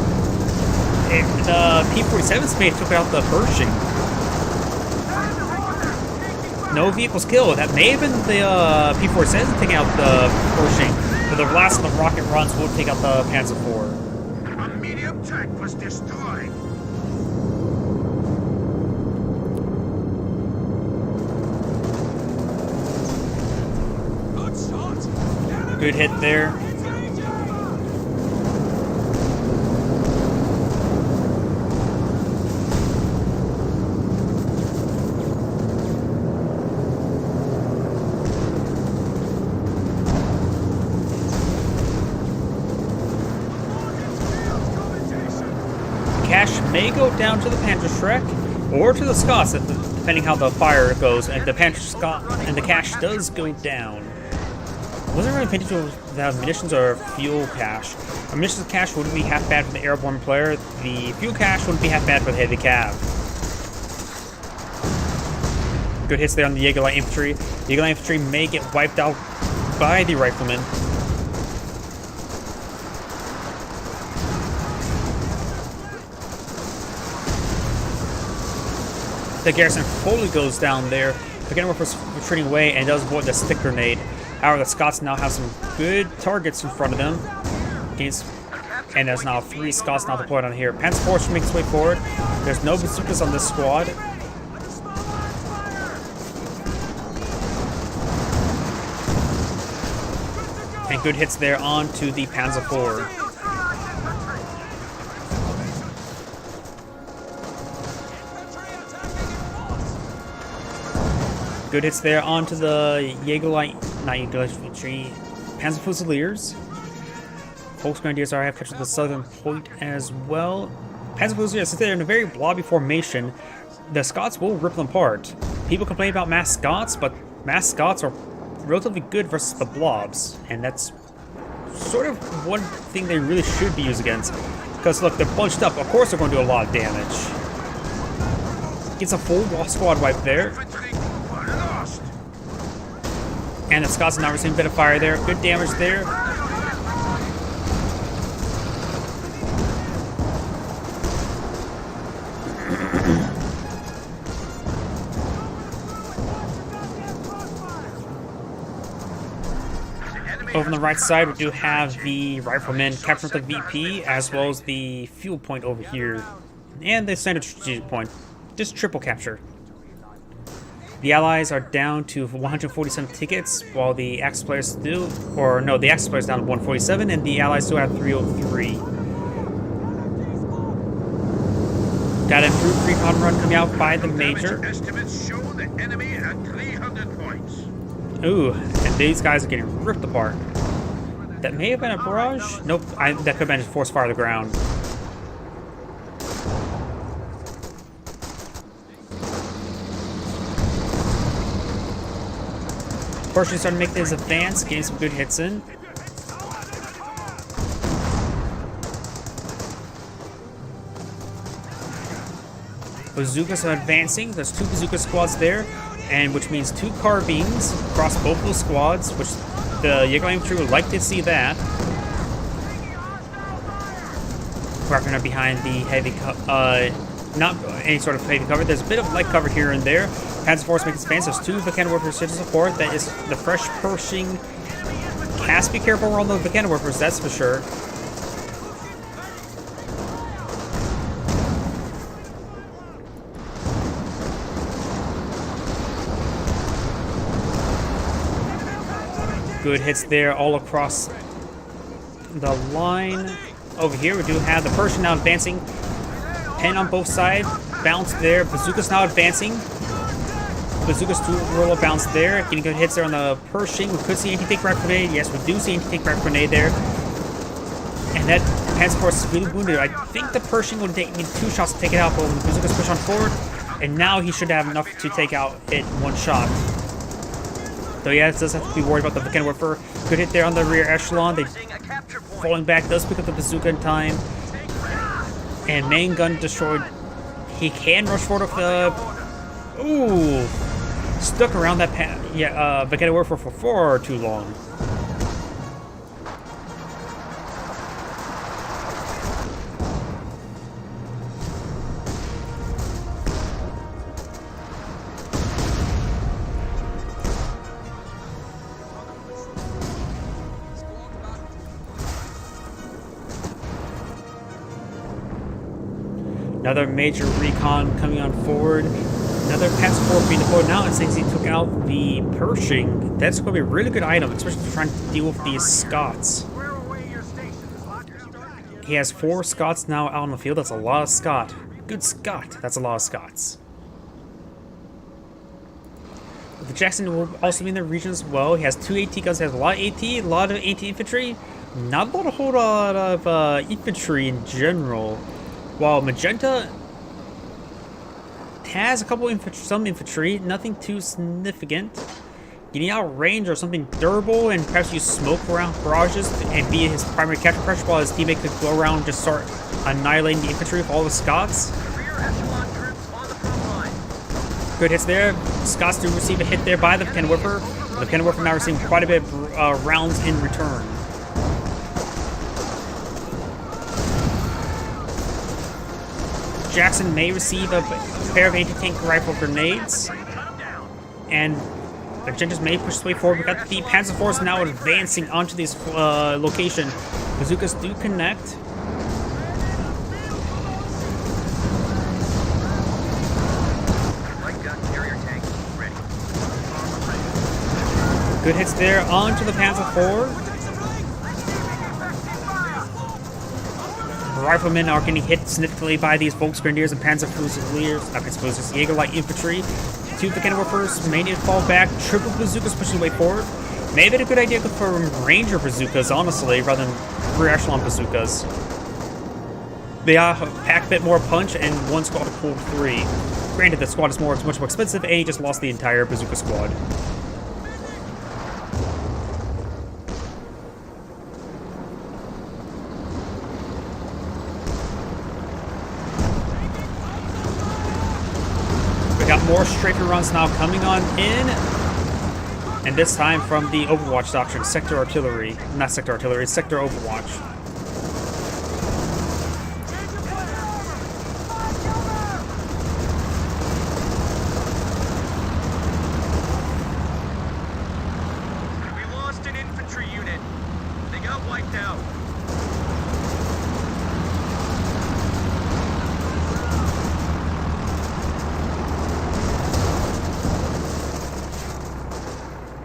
P-47s may have took out the Pershing. No vehicles killed. That may have been the P-47s taking out the Pershing, but the last of the Rocket Runs will take out the Panzer IV. A medium tank was destroyed. Good hit there. may go down to the Panzerschreck or to the Scots, depending how the fire goes. And the Panzerschreck and the cache does go down. I wasn't really paying attention to the munitions or fuel cache. A munitions cache wouldn't be half bad for the airborne player. The fuel cache wouldn't be half bad for the heavy cav. Good hits there on the Jaeger Light Infantry. Jaeger Light Infantry may get wiped out by the riflemen. The garrison fully goes down there. The Gunner's retreating away and does avoid the stick grenade. However, the Scots now have some good targets in front of them. And there's now 3 Scots now deployed on here. Panzer Force makes its way forward. There's no bazookas on this squad. And good hits there onto the Panzer IV. Good hits there onto the Panzer Fusiliers. Volksgrenadiers have captured the southern point as well. Panzer Fusiliers, since they're in a very blobby formation, the Scots will rip them apart. People complain about mass Scots, but mass Scots are relatively good versus the blobs, and that's sort of one thing they really should be used against. Because look, they're bunched up, of course they're going to do a lot of damage. Gets a full squad wipe there. And the Scots are now receiving a bit of fire there. Good damage there. Over on the right side, we do have the riflemen capturing the VP, as well as the fuel point over here. And the standard strategic point. Just triple capture. The Allies are down to 147 tickets, while the Axis players still... Or no, the Axis players down to 147, and the Allies still have 303. Got an improved recon run coming out by the Major. Estimates show the enemy at 300 points. Ooh, and these guys are getting ripped apart. That may have been a barrage? Nope, that could have been just force fire to the ground. Pershing starting to make this advance, getting some good hits in. Bazookas are advancing. There's 2 bazooka squads there, and which means 2 carbines across both of those squads, which the Jaeger Infantry would like to see that. Cracking up behind the heavy, not any sort of heavy cover. There's a bit of light cover here and there. Panzer Force makes its advance. There's 2 Mechanwarfers to support. That is the fresh Pershing. Has to be careful around the Mechanwarfers, that's for sure. Good hits there all across the line. Over here we do have the Pershing now advancing. Pen on both sides. Bounce there. Bazooka's now advancing. Bazooka's 2 roll up bounce there. Getting good hits there on the Pershing. We could see anti-tank rapid grenade. Yes, we do see anti-tank rapid grenade there. And that Panzer Force is really wounded. I think the Pershing would need 2 shots to take it out, but when the Bazooka's push on forward, and now he should have enough to take out it 1 shot. Though yeah, it does have to be worried about the Mechanwarfer. Good hit there on the rear echelon. They falling back, does pick up the bazooka in time. And main gun destroyed. He can rush forward with the... Ooh! Stuck around that Mechanwarfer for far too long. Another major recon coming on forward. Another Panzer IV being deployed now, and since he took out the Pershing, that's going to be a really good item, especially trying to deal with these Scots. He has 4 Scots now out on the field. That's a lot of Scot. Good Scot. That's a lot of Scots. The Jackson will also be in the region as well. He has 2 AT guns. He has a lot of AT, a lot of AT infantry. Not a whole lot of infantry in general. While Magenta has a couple some infantry, nothing too significant. Getting out range or something durable and perhaps use smoke around barrages and be his primary capture pressure while his teammate could go around and just start annihilating the infantry with all the Scots. Rear echelon troops on the front line. Good hits there. Scots do receive a hit there by the Pennywhipper. The Pennywhipper now receiving quite a bit of rounds in return. Jackson may receive a pair of anti-tank rifle grenades, and Magentas may push his way forward. We got the Panzer Force now advancing onto this location. Bazookas do connect. Light gun carrier tank ready. Good hits there onto the Panzer IV. Riflemen are getting hit significantly by these Volksgrenadiers and Panzer Fusiliers, Jaeger Light Infantry. Two of the Pennywhippers may need to fall back. Triple bazookas pushing the way forward. May have been a good idea to go for Ranger bazookas, honestly, rather than rear echelon bazookas. They pack a bit more punch, and one squad pulled 3. Granted, the squad is much more expensive, and he just lost the entire bazooka squad. Got more strafing runs now coming on in, and this time from the Overwatch Doctrine, Sector Artillery. Not Sector Artillery, Sector Overwatch. We lost an infantry unit. They got wiped out.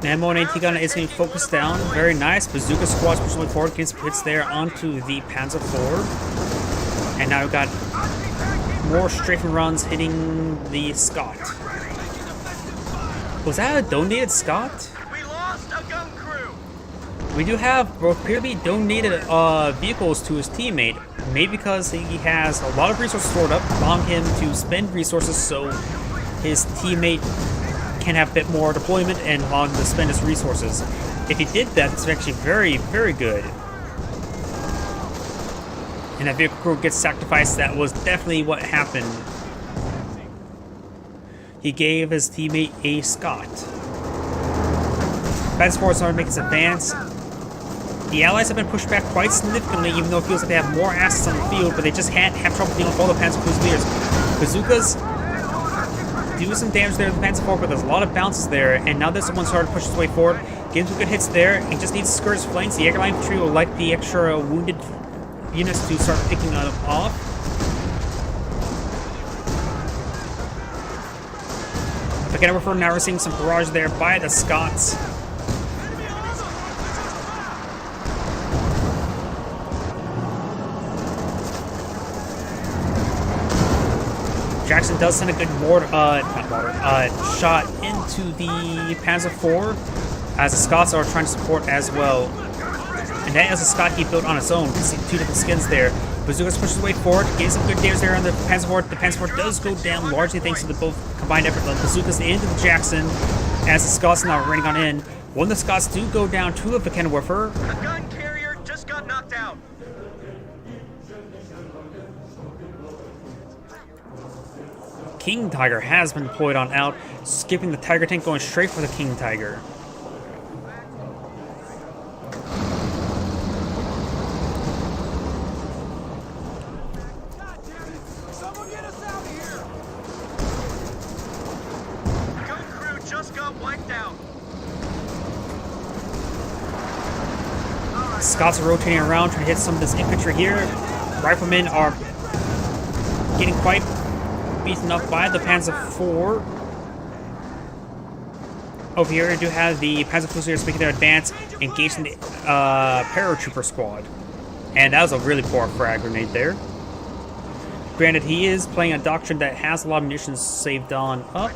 Ammo and AT gun is getting focused down. Very nice. Bazooka squad's pushing forward, getting some hits there onto the Panzer IV. And now we've got more strafing runs hitting the Scot. Was that a donated Scot? We lost a gun crew. We do have what appear to be donated vehicles to his teammate. Maybe because he has a lot of resources stored up, allowing him to spend resources so his teammate can have a bit more deployment and allow him to spend his resources. If he did that, it's actually very, very good. And that vehicle crew gets sacrificed. That was definitely what happened. He gave his teammate a Scot. Panzer Force started making its advance. The Allies have been pushed back quite significantly, even though it feels like they have more assets on the field, but they just have trouble dealing with all the Panzer Fusiliers. Bazookas do some damage there to the Panzer IV, but there's a lot of bounces there, and now this one started to push its way forward. Getting some good hits there. He just needs to skirt his flanks. The Jaeger Light Infantry will like the extra wounded units to start picking them off. The Pennywhipper now we're seeing some barrage there by the Scots. Jackson does send a good shot into the Panzer IV, as the Scots are trying to support as well. And that is a Scot he built on its own. You can see 2 different skins there. Bazookas pushes his way forward, getting some good damage there on the Panzer IV. The Panzer IV does go down largely thanks to the both combined effort of the Bazookas into the Jackson, as the Scots are now running on in. When the Scots do go down, 2 of the Pennywhipper. A gun carrier just got knocked out. King Tiger has been deployed on out, skipping the Tiger tank, going straight for the King Tiger. Someone get us out of here. Gun crew just got wiped out. Scots are rotating around, trying to hit some of this infantry here. Riflemen are getting quite beaten up by the Panzer IV. Over here, we do have the Panzer Fusiliers making their advance, engaging the paratrooper squad. And that was a really poor frag grenade there. Granted, he is playing a doctrine that has a lot of munitions saved on up.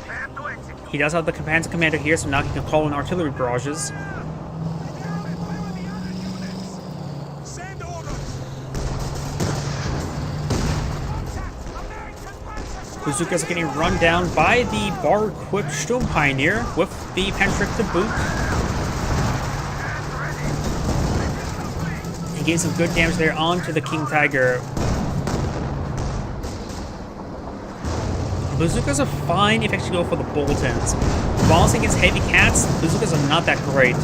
He does have the Panzer Commander here, so now he can call in artillery barrages. Bazookas are getting run down by the bar-equipped Sturm Pioneer with the Pentrick to boot. He gave some good damage there onto the King Tiger. Bazookas are fine if you actually go for the Boltons. Balancing against heavy cats, bazookas are not that great.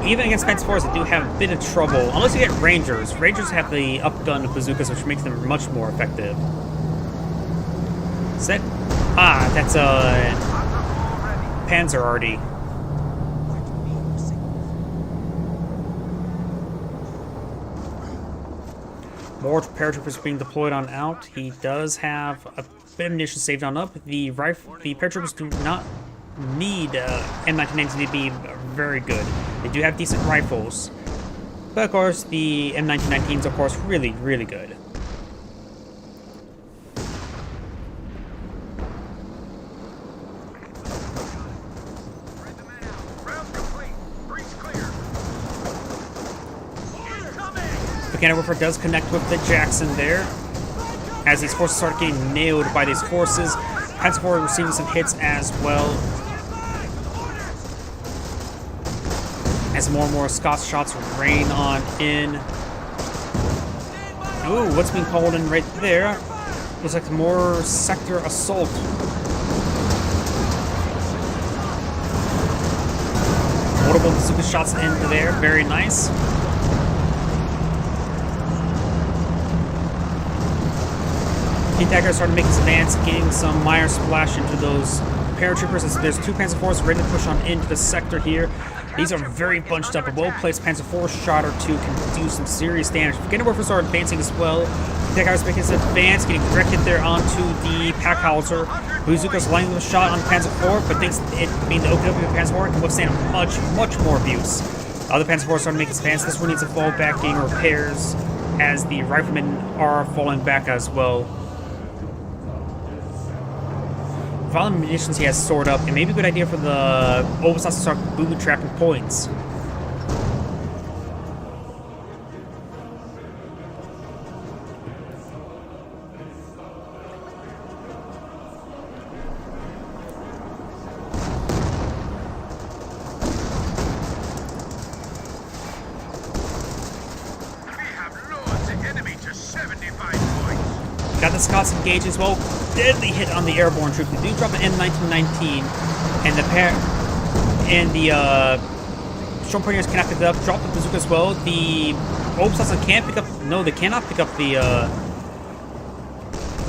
Even against Panzer IVs, they do have a bit of trouble. Unless you get Rangers. Rangers have the upgun of bazookas, which makes them much more effective. Is that... Ah, that's Panzer already. More paratroopers being deployed on out. He does have a bit of ammunition saved on up. The paratroopers do not need M1990s to be very good. They do have decent rifles. But of course, the M1919s, of course, really, really good. Canterbury does connect with the Jackson there. As these forces start getting nailed by these forces, Panzer IV receiving some hits as well. As more and more Scots shots rain on in. Ooh, what's being called in right there? Looks like more sector assault. Multiple bazooka shots into there, very nice. King Tiger started making some advance, getting some minor splash into those paratroopers. There's two Panzer IVs ready to push on into the sector here. These are very bunched up. A well-placed Panzer IV shot or two can do some serious damage. Ganderwerfers are advancing as well. King Tiger is making his advance, getting direct hit there onto the Packhauser. Bazooka's lining the shot on Panzer IV, but thinks it being the OPW Panzer IV can withstand much, much more abuse. The other Panzer IV starting to make his advance. This one needs to fall back, getting repairs, as the riflemen are falling back as well. All the munitions he has stored up, it may be a good idea for the Obersass to start booby trapping points. We have lowered the enemy to 75 points. Got the Scots engaged as well. Deadly hit on the airborne troops. They do drop an M1919, and the Sturm Pioneers cannot pick it up. Drop the bazooka as well. The Obersassen can't pick up. No, they cannot pick up the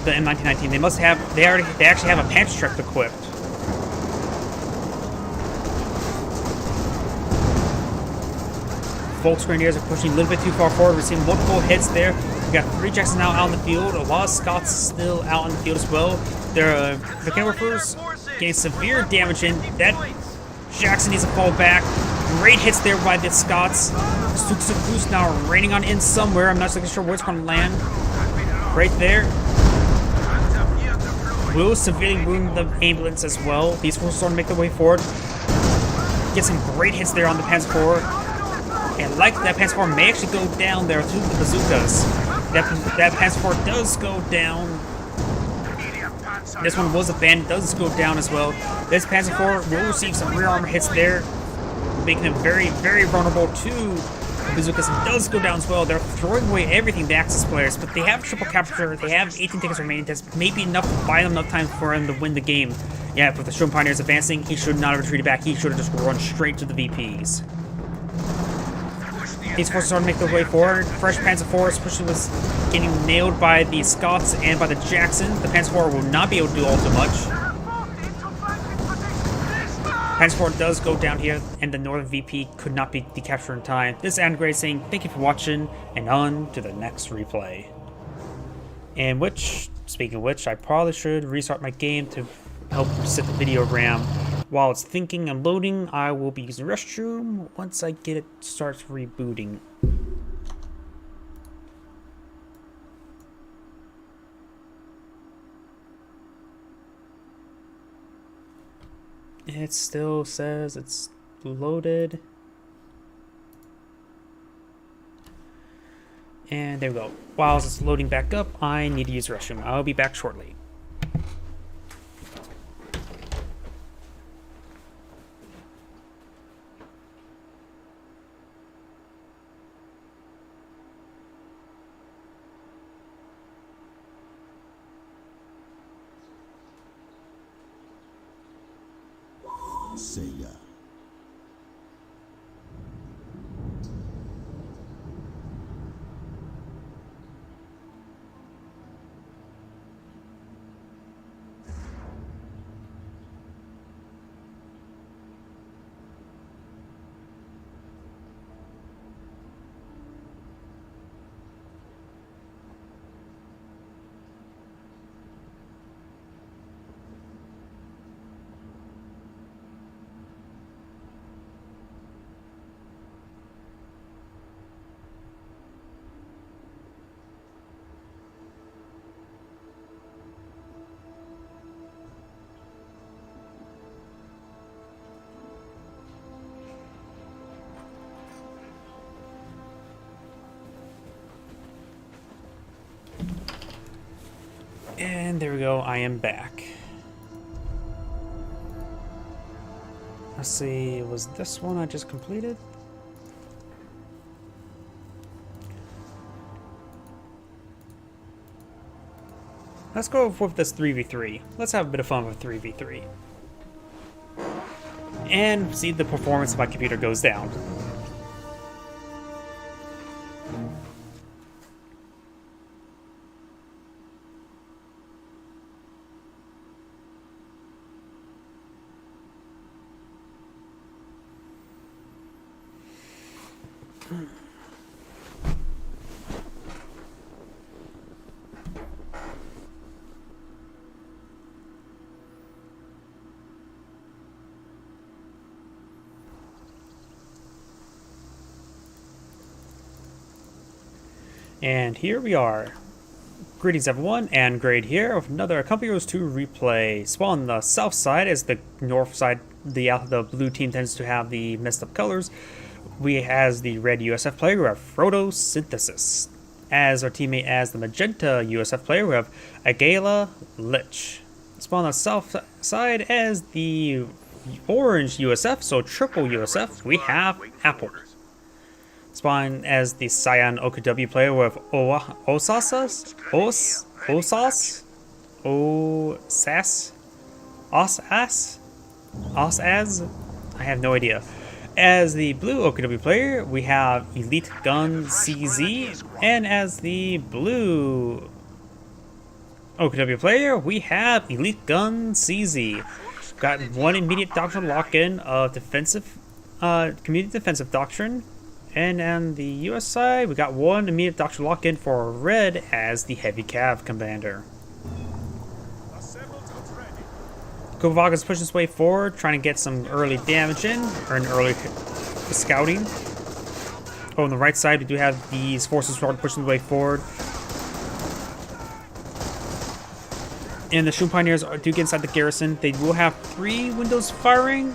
M1919. They must have. They actually have a Panzertreppe equipped. Volksgrenadiers are pushing a little bit too far forward. We're seeing multiple hits there. We got 3 Jacksons now out in the field. A lot of Scots still out in the field as well. The Canterbury's getting severe damage in. That Jackson needs to fall back. Great hits there by the Scots. Sukes of Goose now raining on in somewhere. I'm not exactly sure where it's going to land. Right there. Will severely wound the ambulance as well. These forces are going to make their way forward. Get some great hits there on the Panzer IV. And like that Panzer IV may actually go down there through the bazookas. That Panzer IV does go down. This one was abandoned, does go down as well. This Panzer IV will receive some rear armor hits there, making him very, very vulnerable to the bazookas. It does go down as well. They're throwing away everything, the Axis players, but they have triple capture. They have 18 tickets remaining. That's maybe enough to buy them enough time for him to win the game. Yeah, with the Sturm Pioneers advancing, he should not have retreated back. He should have just run straight to the VPs. These forces are to make their way forward. Fresh Panzer IV, especially was getting nailed by the Scots and by the Jackson. The Panzer IV will not be able to do all too much. Panzer IV does go down here, and the Northern VP could not be decaptured in time. This is Adam Gray saying thank you for watching, and on to the next replay. And which, speaking of which, I probably should restart my game to help reset the video RAM. While it's thinking and loading, I will be using the restroom once I get it starts rebooting. It still says it's loaded. And there we go. While it's loading back up, I need to use the restroom. I'll be back shortly. Sega. And there we go, I am back. Let's see, was this one I just completed? Let's go with this 3v3. Let's have a bit of fun with 3v3. And see if the performance of my computer goes down. And here we are. Greetings everyone, and Grade here with another Company Heroes 2 replay. So on the south side, as the north side, the blue team tends to have the messed up colors, we has the red USF player who have Photosynthesis. As our teammate as the magenta USF player who have Agala Lich. So on the south side as the orange USF, so triple USF, we have Apple. Spawn as the Cyan OKW player with Osas? I have no idea. As the blue OKW player, we have Elite Gun CZ, and as the blue OKW player, we have Elite Gun CZ. Got one immediate doctrine lock-in of defensive, community defensive doctrine. And on the US side, we got one immediate doctrine lock-in for red as the heavy cav commander. Kuvagan's pushing his way forward, trying to get some early damage in, or an early scouting. Oh, on the right side, we do have these forces pushing their way forward. And the Shroom Pioneers do get inside the garrison. They will have 3 windows firing.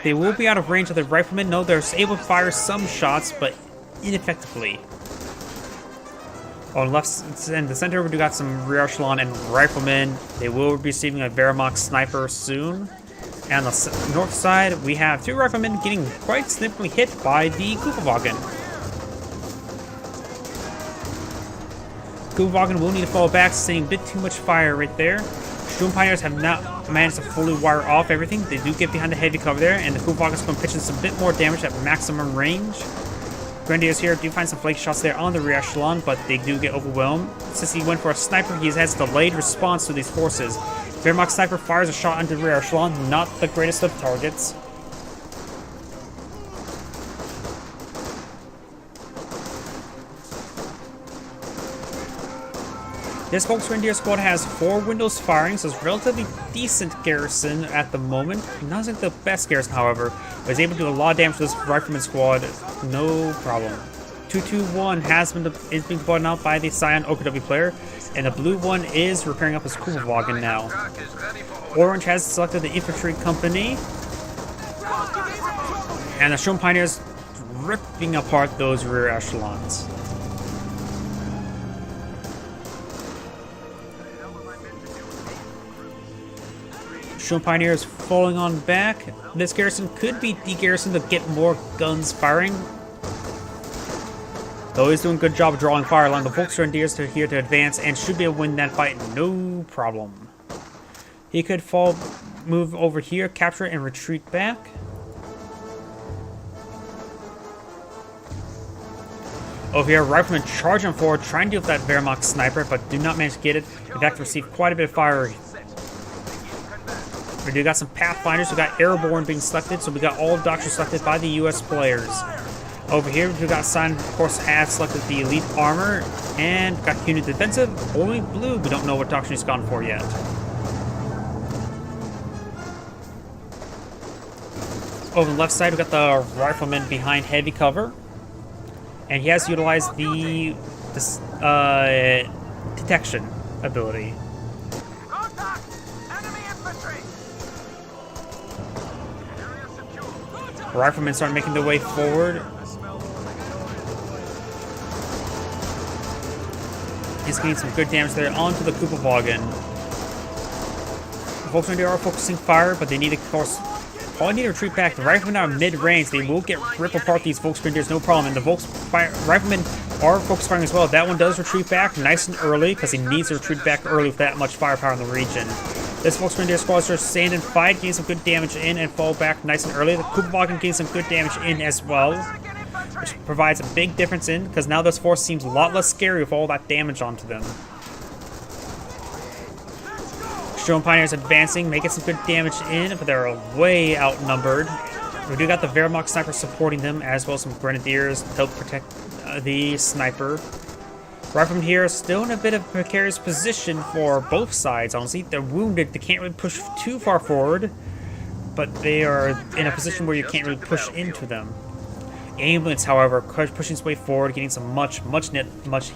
They will be out of range of the riflemen. No, they're able to fire some shots, but ineffectively. On the left and the center, we do got some rear echelon and riflemen. They will be receiving a Verimax sniper soon. And on the north side, we have 2 riflemen getting quite significantly hit by the Kuvagan. Kuvagan will need to fall back, seeing a bit too much fire right there. Shroom Pioneers have not managed to fully wire off everything. They do get behind the heavy cover there, and the Kuvagan's going to pitch in some bit more damage at maximum range. Grenadiers here do find some flake shots there on the rear echelon, but they do get overwhelmed. Since he went for a sniper, he has delayed response to these forces. Wehrmacht sniper fires a shot into the rear echelon, not the greatest of targets. This Volksgrenadier squad has 4 windows firing, so it's relatively decent garrison at the moment. Not like the best garrison, however, but is able to do a lot of damage to this rifleman squad, no problem. 221 is being bought out by the Cyan OKW player, and the blue one is repairing up his Kuvagan now. Orange has selected the infantry company, and the Shroom Pioneers ripping apart those rear echelons. Shown Pioneers falling on back. This garrison could be de-garrisoned to get more guns firing. Though he's doing a good job of drawing fire along the Volksgrenadiers to here to advance and should be able to win that fight no problem. He could move over here, capture it, and retreat back. Over here, Riflemen charging forward, trying to deal with that Wehrmacht sniper, but do not manage to get it. In fact, receive quite a bit of fire. We do got some Pathfinders, we got Airborne being selected, so we got all doctrines selected by the US players. Over here, we got Sign, of course, has selected the Elite Armor, and got Unit Defensive, only Blue. We don't know what doctrine he's gone for yet. Over on the left side, we got the Rifleman behind heavy cover. And he has utilized the detection ability. Contact! Enemy infantry! Riflemen start making their way forward. He's getting some good damage there onto the Kupelwagen. The Volksgrenadier are focusing fire, but they need to, of course, probably need to retreat back. The Riflemen are mid-range. They will rip apart these Volksgrenadiers, no problem. And the Riflemen are focus firing as well. That one does retreat back nice and early because he needs to retreat back early with that much firepower in the region. This Volksgrenadier squad starts stand and fight, getting some good damage in and fall back nice and early. The Kupelwagen getting some good damage in as well, which provides a big difference in because now this force seems a lot less scary with all that damage onto them. Shown Pioneers advancing, making some good damage in, but they're way outnumbered. We do got the Wehrmacht sniper supporting them, as well as some grenadiers to help protect the sniper. Riflemen here are still in a bit of a precarious position for both sides, honestly. They're wounded, they can't really push too far forward, but they are in a position where you can't really push into them. Ambulance, however, pushing its way forward, getting some much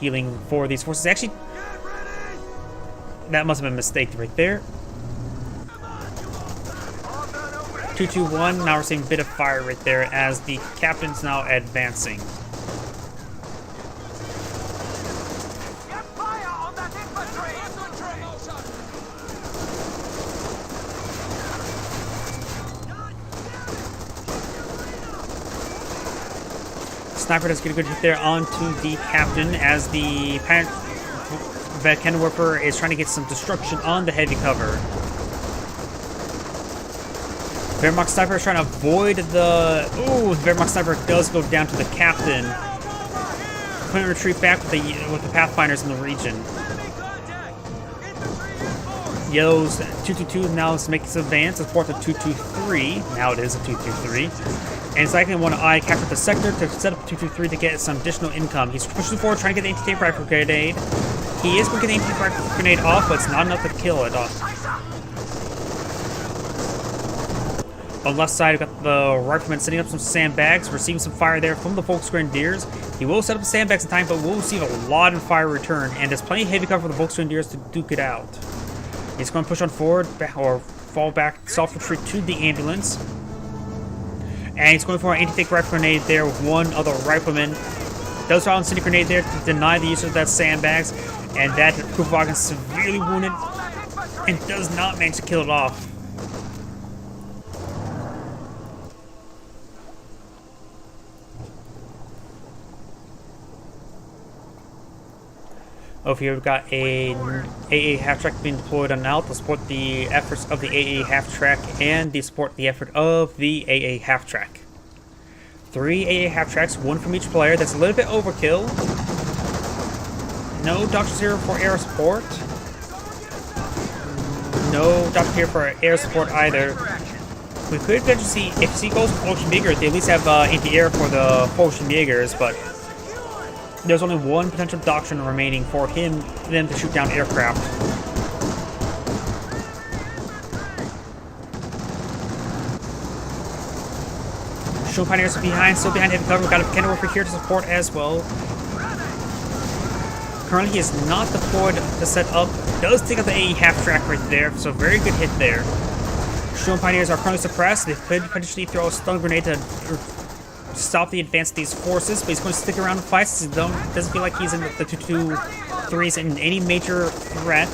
healing for these forces. Actually, that must have been a mistake right there. 221, now we're seeing a bit of fire right there as the captain's now advancing. Get fire on that infantry! Sniper does get a good hit there onto the captain as the Kenwerfer is trying to get some destruction on the heavy cover. Wehrmacht Sniper is trying to avoid the... Ooh, the Wehrmacht Sniper does go down to the captain. Couldn't retreat back with the Pathfinders in the region. Yellow's 222 now is making some advance to support the 223. Now it is a 223. And it's likely one I captured the sector to set up 223 to get some additional income. He's pushing forward trying to get the anti-tank rifle grenade. He is going to get the anti-tank rifle grenade off, but it's not enough to kill it off. On the left side, we've got the Rifleman setting up some sandbags, receiving some fire there from the Volksgrenadiers. He will set up the sandbags in time, but will receive a lot of fire return, and there's plenty of heavy cover for the Volksgrenadiers to duke it out. He's going to push on forward, or fall back, self-retreat to the ambulance. And he's going for an anti-tank rifle grenade there with one other Rifleman. Does throw out an incendiary grenade there to deny the use of that sandbags, and that Kupelwagen is severely wounded and does not manage to kill it off. Over here, we've got a AA half-track being deployed on out to support the efforts of the AA half-track and to support the effort of the AA half-track. 3 AA half-tracks, 1 from each player. That's a little bit overkill. No Doctors here for air support. No Doctor here for air support either. We could eventually see, if he goes for Fallschirmjäger, they at least have anti-air for the Fallschirmjägers, but there's only one potential doctrine remaining for them to shoot down aircraft. Shown Pioneers are behind, still behind heavy cover. We've got a Kenwerfer here to support as well. Currently, he is not deployed to set up. Does take out the AE half-track right there, so very good hit there. Shown Pioneers are currently suppressed. They could potentially throw a stun grenade to stop the advance of these forces, but he's going to stick around and fight since he doesn't feel like he's in the 223s in any major threat.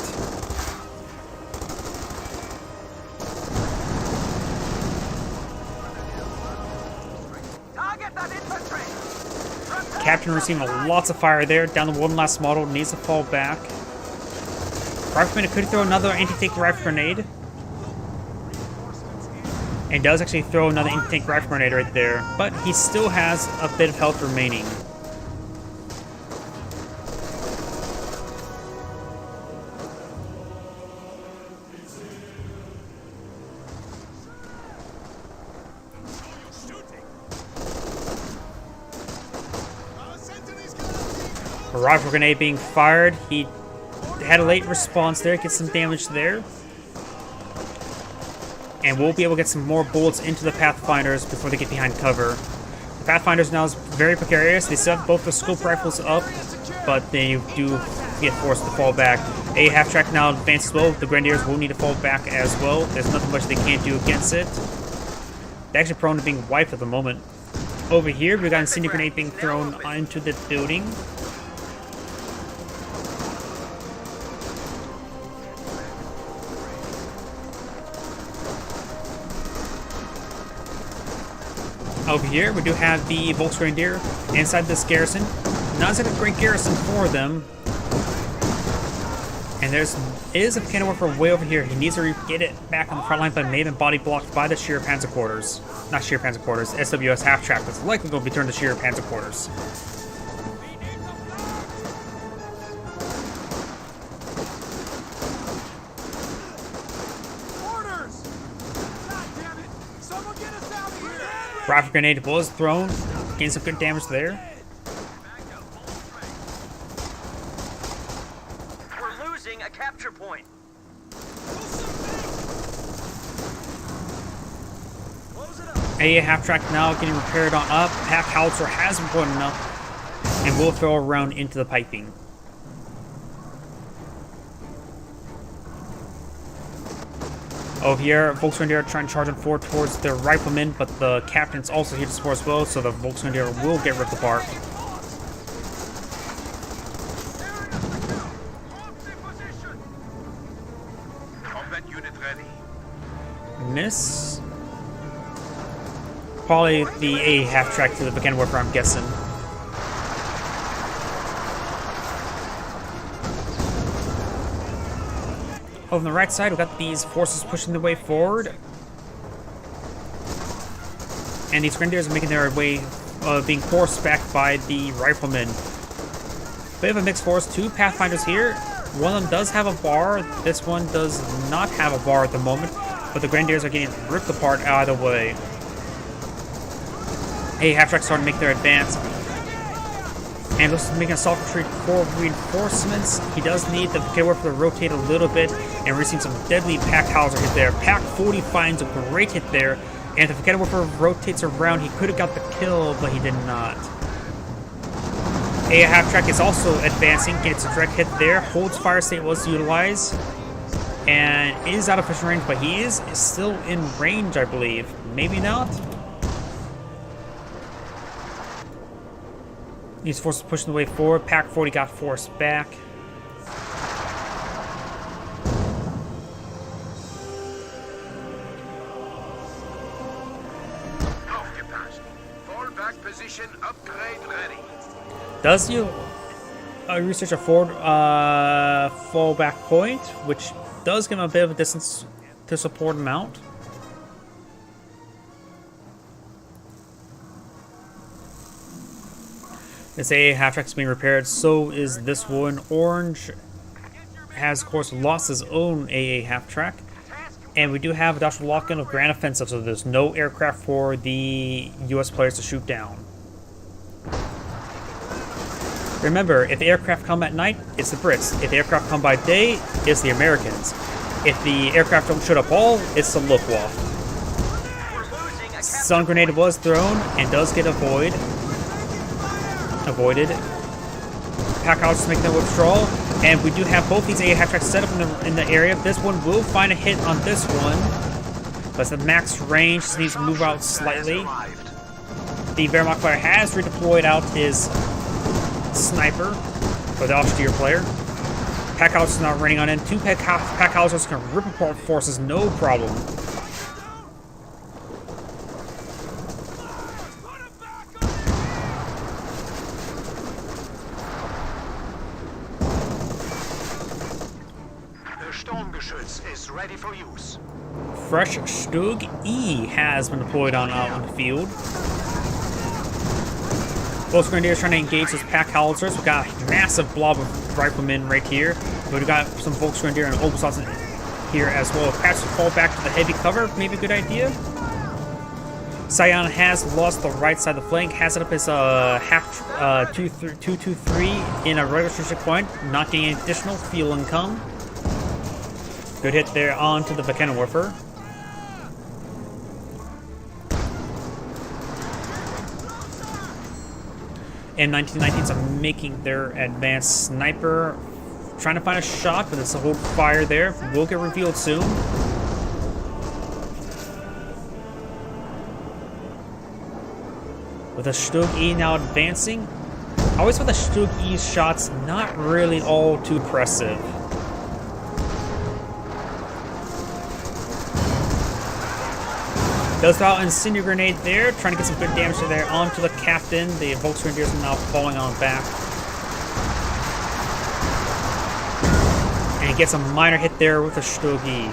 Target that infantry! Captain receiving lots of fire there. Down to one last model. Needs to fall back. Rifleman could throw another anti-tank rifle grenade. And does actually throw another anti-tank rifle grenade right there. But he still has a bit of health remaining. A rifle grenade being fired. He had a late response there, gets some damage there. And we'll be able to get some more bullets into the Pathfinders before they get behind cover. The Pathfinders now is very precarious. They still have both the scope rifles up, but they do get forced to fall back. A half-track now advances well. The Grenadiers will need to fall back as well. There's nothing much they can't do against it. They're actually prone to being wiped at the moment. Over here, we've got an incendiary grenade being thrown into the building. Over here, we do have the Volksgrenadier inside this garrison. Not such a great garrison for them. And there is a cannon warfare way over here. He needs to get it back on the front line, but may have been body blocked by the Sheer Panzer Quarters. Not Sheer Panzer Quarters, SWS half-track. That's likely going to be turned to Sheer Panzer Quarters. Rifle grenade was thrown. Gained some good damage there. We're losing a capture point. A half-track now getting repaired on up. Pack howitzer has been put up and will throw around into the piping. Over here, Volksgrenadier trying to charge on forward towards the riflemen, but the captain's also here to support as well, so the Volksgrenadier will get ripped apart. Combat unit ready. Miss. Probably the A half-track to the cannon warfare, I'm guessing. Over on the right side, we've got these forces pushing their way forward. And these Grenadiers are making their way, being forced back by the riflemen. Bit of a mixed force. Two Pathfinders here. One of them does have a bar. This one does not have a bar at the moment. But the Grenadiers are getting ripped apart either way. A half-track starting to make their advance. And looks to make an assault retreat for reinforcements. He does need the cannon warfare to rotate a little bit, and we're seeing some deadly Pack howitzer hit there. Pack 40 finds a great hit there, and if the cannon warfare rotates around, he could have got the kill, but he did not. A half-track is also advancing, gets a direct hit there, holds fire state was utilized, and is out of fishing range, but he is still in range, I believe. Maybe not? These forces pushing the way forward. Pack 40 got forced back. Aufgepasst. Fallback position upgrade ready. Does you research a forward fallback point, which does give him a bit of a distance to support him out. This AA half-track is being repaired, so is this one. Orange has, of course, lost his own AA half-track. And we do have a doctoral lock-in of Grand Offensive, so there's no aircraft for the US players to shoot down. Remember, if the aircraft come at night, it's the Brits. If the aircraft come by day, it's the Americans. If the aircraft don't shoot up all, it's the Luftwaffe. Stun grenade was thrown and does get avoided. Pack howitzer making their withdrawal, and we do have both these AA half-tracks set up in the area. This one will find a hit on this one, but it's the max range, just needs to move out slightly. The Wehrmacht player has redeployed out his sniper for the austere player. Pack howitzer is not running on in. Two pack howitzers can rip apart forces, no problem. Geschütz is ready for use. Fresh Stug E has been deployed on out on the field. Volksgrenadiers trying to engage those pack howitzers. We've got a massive blob of riflemen right here. But we've got some Volksgrenadier and Obersatzen here as well. Perhaps to fall back to the heavy cover, maybe a good idea. Scion has lost the right side of the flank, has it up as a half 2-2-3 in a regular strategic point, not getting any additional fuel income. Good hit there onto the Vekkenwerfer. M1919s are making their advanced sniper, trying to find a shot, but it's a whole fire there. Will get revealed soon. With the Stug E now advancing, I always find the Stug E's shots not really all too impressive. Does throw out an Incendiary Grenade there, trying to get some good damage there onto the captain. The Volksgrenadiers are now falling on back. And he gets a minor hit there with the Stug E.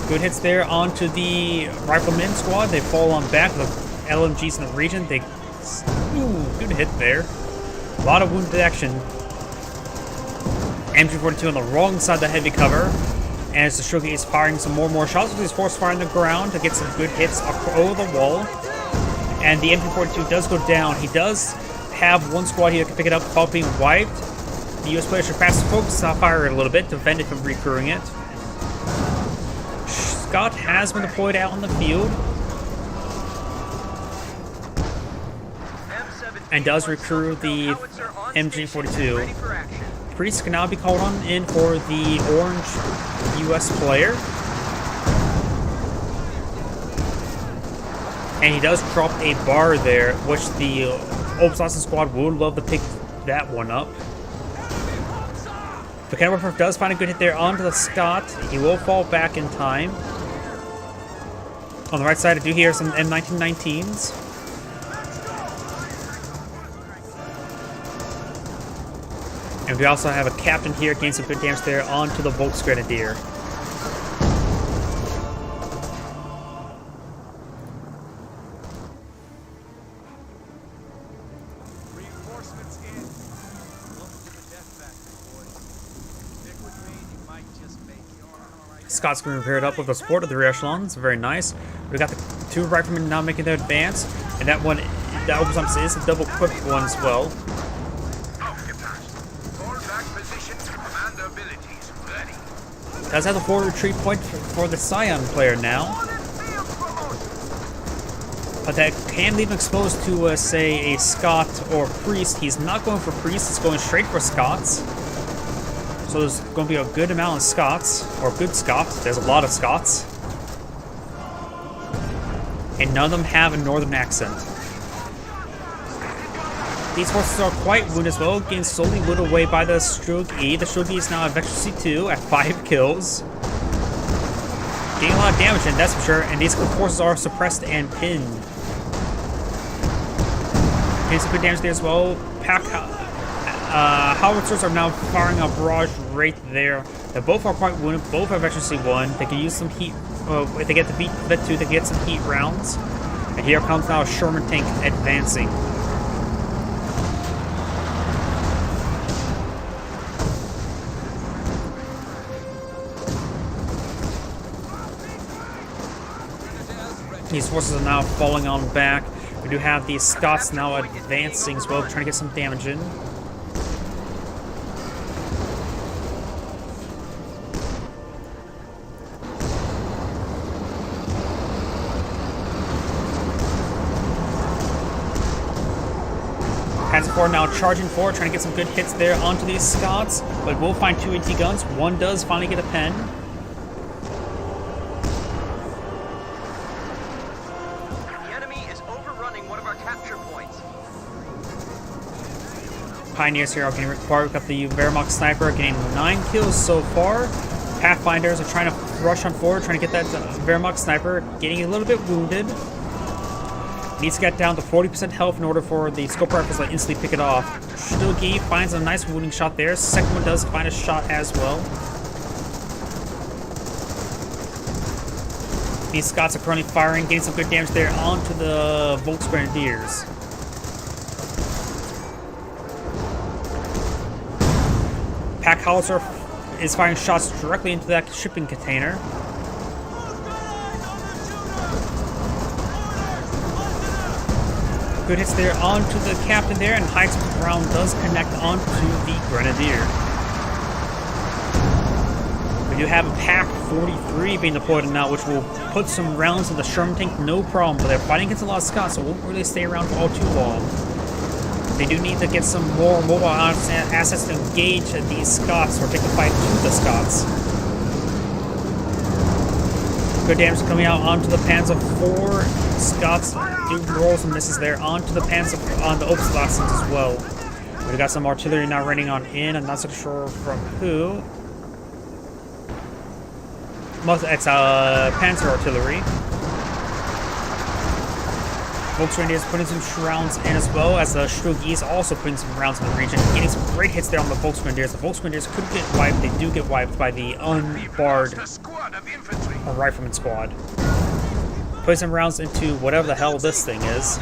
Good hits there onto the Riflemen squad. They fall on back. The LMGs in the region. They, good hit there. A lot of wounded action. MG42 on the wrong side of the heavy cover. And as the Stug is firing some more shots, he's forced fire on the ground to get some good hits over the wall. And the MG42 does go down. He does have one squad here that can pick it up without being wiped. The US player should perhaps focus on fire it a little bit to prevent it from recurring it. Scott has been deployed out on the field and does recruit the MG42. Priest can now be called on in for the orange US player. And he does drop a bar there, which the Obersatzen squad would love to pick that one up. The Vekkenwerfer does find a good hit there onto the Scott. He will fall back in time. On the right side, I do hear some M1919s. And we also have a captain here getting some good damage there onto the Volksgrenadier. Reinforcements in. Welcome to the death factory, boys. Stick with me, you might just make your... Scott's going to be paired up with the support of the rear echelons. Very nice. We got the two riflemen now making their advance. And that one, that Obersatzen is a double quick one as well. Does have the forward retreat point for the Scion player now. But that can leave him exposed to, say, a Scott or Priest. He's not going for Priest, he's going straight for Scots. So there's going to be a good amount of Scots, or good Scots. There's a lot of Scots. And none of them have a northern accent. These forces are quite wounded as well, getting slowly whittled away by the Stug E. The Stug E is now at Vector C2 at 5 kills. Getting a lot of damage in, that's for sure, and these forces are suppressed and pinned. Getting some good damage there as well. Pack howitzers are now firing a barrage right there. They both are quite wounded, both have Vector C1. They can use some heat, if they get the Vet2, they can get some heat rounds. And here comes now a Sherman tank advancing. These forces are now falling on back. We do have the Scots now advancing as well, trying to get some damage in. Panzer IV now charging forward, trying to get some good hits there onto these Scots, but we'll find 2 AT guns. One does finally get a pen. Pioneers here are getting required. We've got the Wehrmacht sniper getting 9 kills so far. Pathfinders are trying to rush on forward, trying to get that Wehrmacht sniper, getting a little bit wounded. Needs to get down to 40% health in order for the scope rifles to instantly pick it off. Shtugi finds a nice wounding shot there. Second one does find a shot as well. These Scots are currently firing, getting some good damage there onto the Volksgrenadiers. Pack Howitzer is firing shots directly into that shipping container. Good hits there onto the captain there, and high explosive round does connect onto the Grenadier. We do have a Pack 43 being deployed now, which will put some rounds in the Sherman tank, no problem. But they're fighting against a lot of Scots, so it won't really stay around for all too long. They do need to get some more mobile assets to engage these Scots or take the fight to the Scots. Good damage coming out onto the Panzer IV. Scots do roll some misses there onto the Panzer on the Obstlassens as well. We've got some artillery now running on in. I'm not so sure from who. It's Panzer artillery. Volksgrenadier is putting some rounds in as well, as the Shtugi is also putting some rounds in the region, getting some great hits there on the Volksgrenadiers. The Volksgrenadiers could get wiped. They do get wiped by the unbarred rifleman squad. Putting some rounds into whatever the hell this thing is.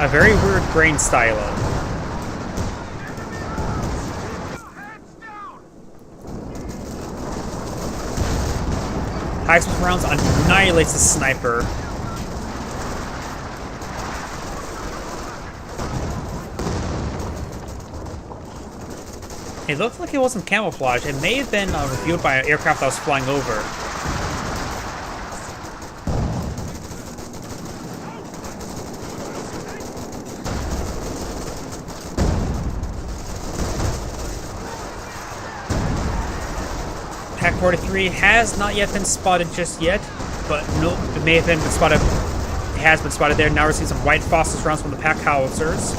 A very weird grain stylo. High explosive rounds annihilates the sniper. It looked like it wasn't camouflage. It may have been revealed by an aircraft that was flying over. Pack 43 has not yet been spotted just yet, but no, it may have been spotted. It has been spotted there. Now we're seeing some white phosphorus rounds from the Pack Howitzers.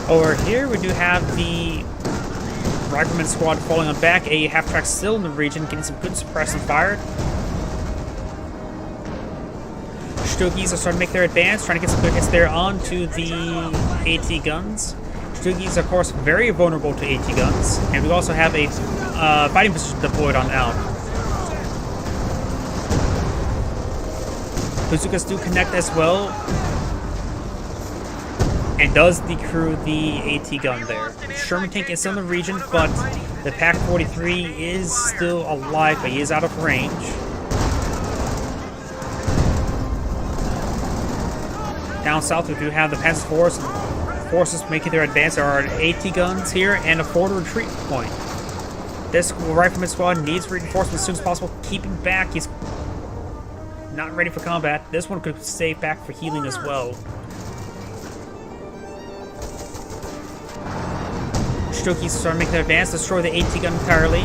Over here, we do have the Rifleman squad falling on back. A half-track still in the region, getting some good suppressant fire. Stugis are starting to make their advance, trying to get some good hits there onto the AT guns. Stugis, of course, very vulnerable to AT guns, and we also have a fighting position deployed on out. Bazookas do connect as well, and does decrew the AT gun there. Sherman tank is still in the region, but the Pack 43 is still alive, but he is out of range. Down south, we do have the Panzer forces making their advance. There are AT guns here and a forward retreat point. This rifleman squad needs reinforcements as soon as possible. Keeping back, he's not ready for combat. This one could stay back for healing as well. Stokis start making their advance, destroy the AT gun entirely.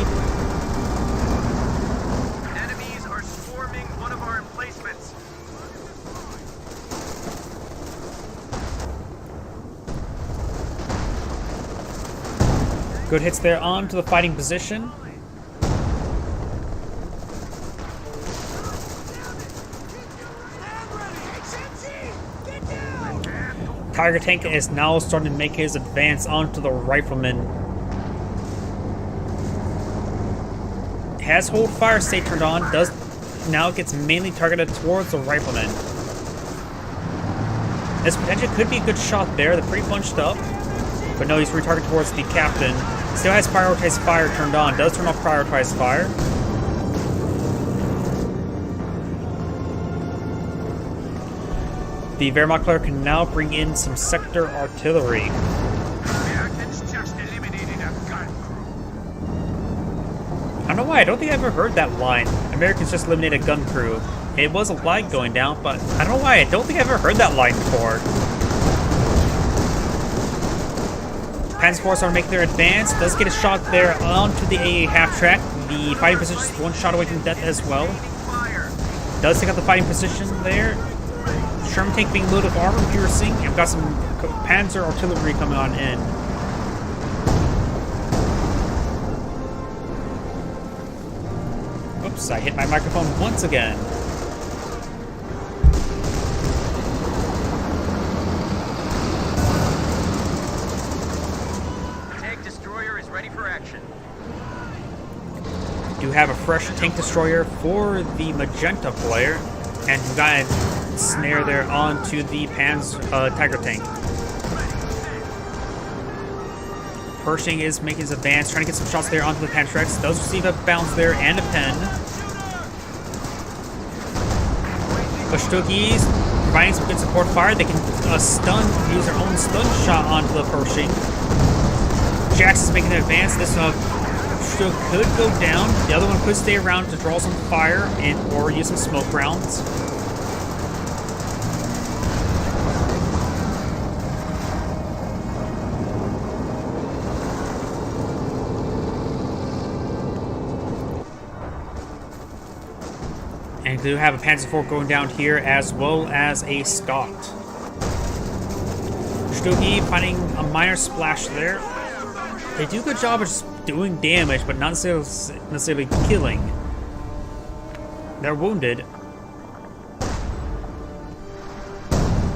Enemies are swarming one of our emplacements. Good hits there onto the fighting position. Tiger tank is now starting to make his advance onto the rifleman. Has hold fire state turned on, now gets mainly targeted towards the rifleman. This potentially could be a good shot there. They're pretty bunched up. But no, he's retargeted towards the captain. Still has prioritized fire turned on, does turn off prioritized fire. The Wehrmacht player can now bring in some sector artillery. Americans just eliminated a gun crew. I don't know why, I don't think I ever heard that line. Americans just eliminated a gun crew. It was a line going down, but I don't know why, I don't think I've ever heard that line before. Panzer Force are making their advance. Does get a shot there onto the AA half-track. The fighting position is one shot away from death as well. Does take out the fighting position there. Sherman tank being loaded with armor piercing, and we've got some Panzer artillery coming on in. Oops, I hit my microphone once again. ready for action. Do have a fresh tank destroyer for the magenta player, and we got a snare there onto the Pan's Tiger tank. Pershing is making his advance, trying to get some shots there onto the Pantrex. Does receive a bounce there and a pen. Pashtukis providing some good support fire. They can use their own stun shot onto the Pershing. Jackson's making an advance. This still could go down. The other one could stay around to draw some fire or use some smoke rounds. And they do have a Panzer IV going down here, as well as a Scott. Stuki finding a minor splash there. They do a good job of just doing damage, but not necessarily killing. They're wounded.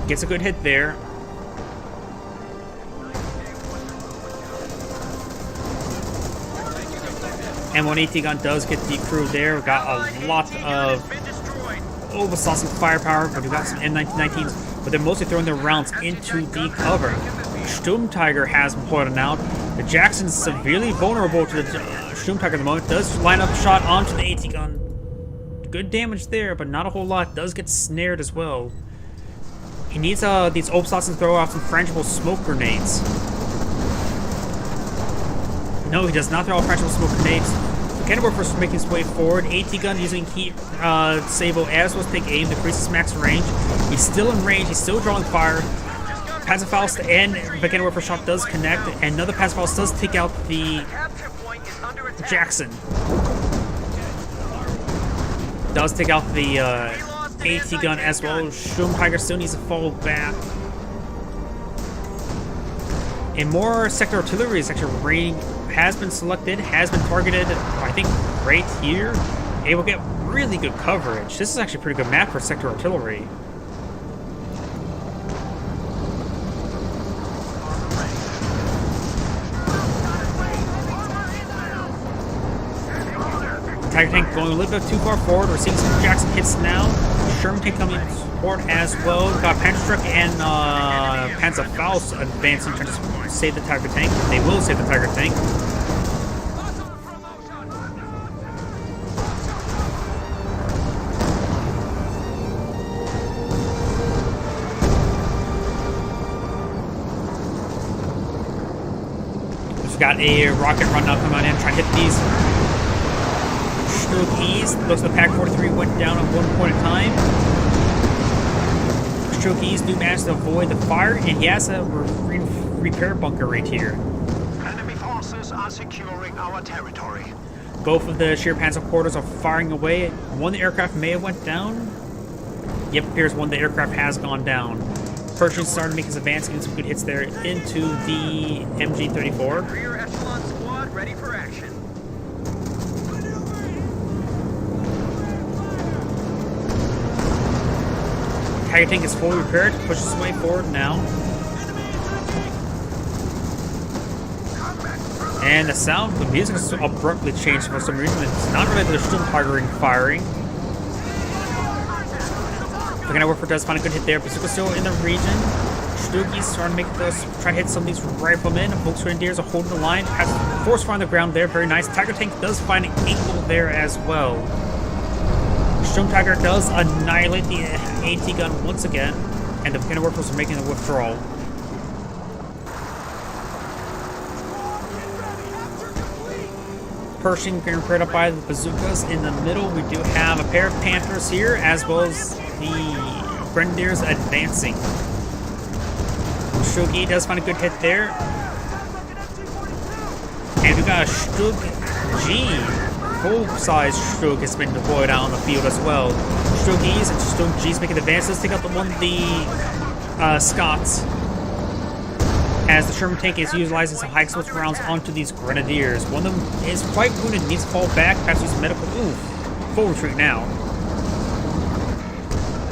Gets a good hit there. M1 AT gun does get decrewed there. We got a lot of oversaucing firepower, but we got some M1919s, but they're mostly throwing their rounds into the cover. Sturm Tiger has been pointed out. The Jackson's severely vulnerable to the Sturm Tiger at the moment. Does line up a shot onto the AT gun. Good damage there, but not a whole lot. Does get snared as well. He needs these Obsauts to throw out some frangible smoke grenades. No, he does not throw out frangible smoke grenades. Kenworth making his way forward. AT gun using heat sable as well as take aim to increase his max range. He's still in range. He's still drawing fire. Panzerfaust and Beckenwerfer shot does connect, and another Panzerfaust does take out the Jackson. Does take out the AT gun as well. Sturm Tiger still needs to fall back. And more sector artillery sector rating has been selected, has been targeted, I think, right here. Able to get really good coverage. This is actually a pretty good map for sector artillery. Tiger tank going a little bit too far forward. We're seeing some Jackson hits now. Sherman tank coming to support as well. Got Panzerstruck and Panzerfaust advancing, trying to save the Tiger tank. They will save the Tiger tank. We've got a rocket run now coming in, trying to hit these. East. Looks like the Pack 43 went down at one point in time. Stroke East do manage to avoid the fire, and he has a repair bunker right here. Enemy forces are securing our territory. Both of the Sheer Panzer quarters are firing away. One of the aircraft may have went down. Yep, appears one of the aircraft has gone down. Pershing started to make his advance, getting some good hits there into the MG-34. Rear echelon squad ready for action. Tiger tank is fully repaired, pushes his way forward now. And the sound, the music is abruptly changed for some reason. It's not related to the Sturm Tiger firing. Beckenwerfer does find a good hit there. Bazooka still in the region. Stuki's starting to make those, try to hit some of these riflemen. Volksgrenadiers are holding the line. Has force fire on the ground there, very nice. Tiger tank does find an angle there as well. Sturm Tiger does annihilate the AT gun once again, and the Beckenwerfers are making a withdrawal. Pershing being repaired up by the bazookas. In the middle, we do have a pair of Panthers here, as well as the Grenadiers advancing. Shugi does find a good hit there. And we got a Stug G. Full-size Stug has been deployed out on the field as well. Stug E's and Stug G's making advances. Take out the one of the Scots. As the Sherman tank is utilizing some high explosive rounds onto these Grenadiers. One of them is quite wounded, needs to fall back, perhaps use medical. Ooh, full retreat now.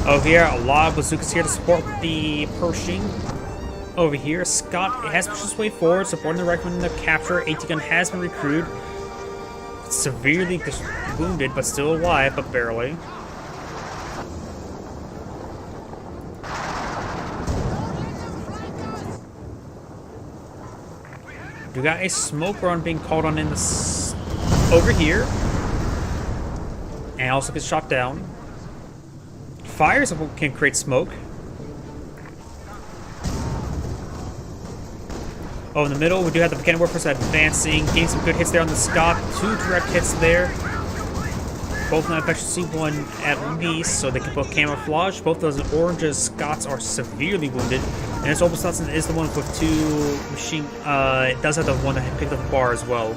Over here, a lot of bazookas here to support the Pershing. Over here, Scott has pushed his way forward, supporting the rifleman in the capture. AT gun has been recruited. Severely wounded, but still alive, but barely. We got a smoke run being called on in the over here, and also gets shot down. Fires can create smoke. Oh, in the middle, we do have the Mechanic Warforce advancing, getting some good hits there on the Scott. 2 direct hits there. Both not efficiency, one at least, so they can both camouflage. Both those oranges Scots are severely wounded. And this Obelstatsen is the one with 2 machine. It does have the one that picked up the bar as well.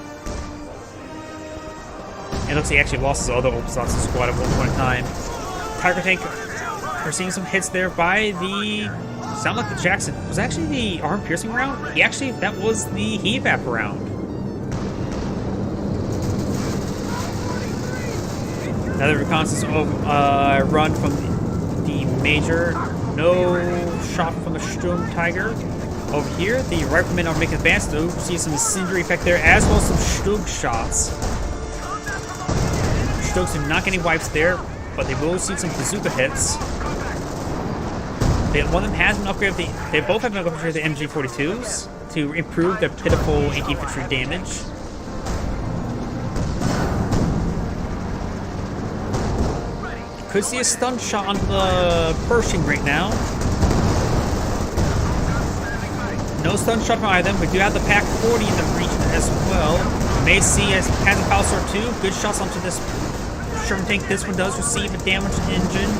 And it looks like he actually lost his other Obelstatsen squad at one point in time. Tiger Tank, we're seeing some hits there by the. Sound like the Jackson. Was actually the arm piercing round? That was the Evap round. Another reconnaissance run from the Major. No shot from the Sturm Tiger. Over here, the riflemen are making advance though. See some incendiary effect there, as well as some Stug shots. Stugs do not get any wipes there, but they will see some bazooka hits. One of them has an upgrade. They both have an upgrade to the MG42s to improve their pitiful anti-infantry damage. Could see a stun shot on the Pershing right now. No stun shot from either of them. We do have the Pack 40 in the region as well. You may see as Panzerfaust 2 good shots onto this Sherman tank. This one does receive a damaged engine.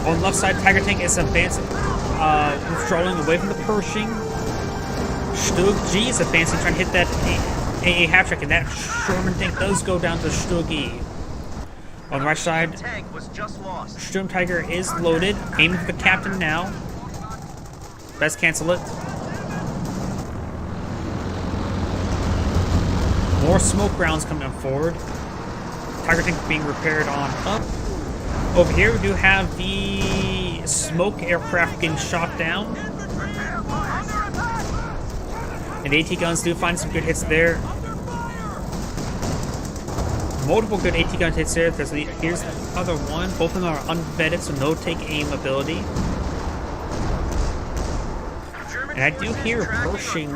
On the left side, Tiger Tank is advancing, withdrawing away from the Pershing. Stug G is advancing, trying to hit that AA half track, and that Sherman tank does go down to Stug E. On the right side, Sturm Tiger is loaded, aiming for the captain now. Best cancel it. More smoke rounds coming forward. Tiger tank being repaired on up. Over here we do have the smoke aircraft getting shot down. And the AT guns do find some good hits there. Multiple good AT gun hits there. Here's the other one. Both of them are unvetted, so no take aim ability. And I do hear Pershing,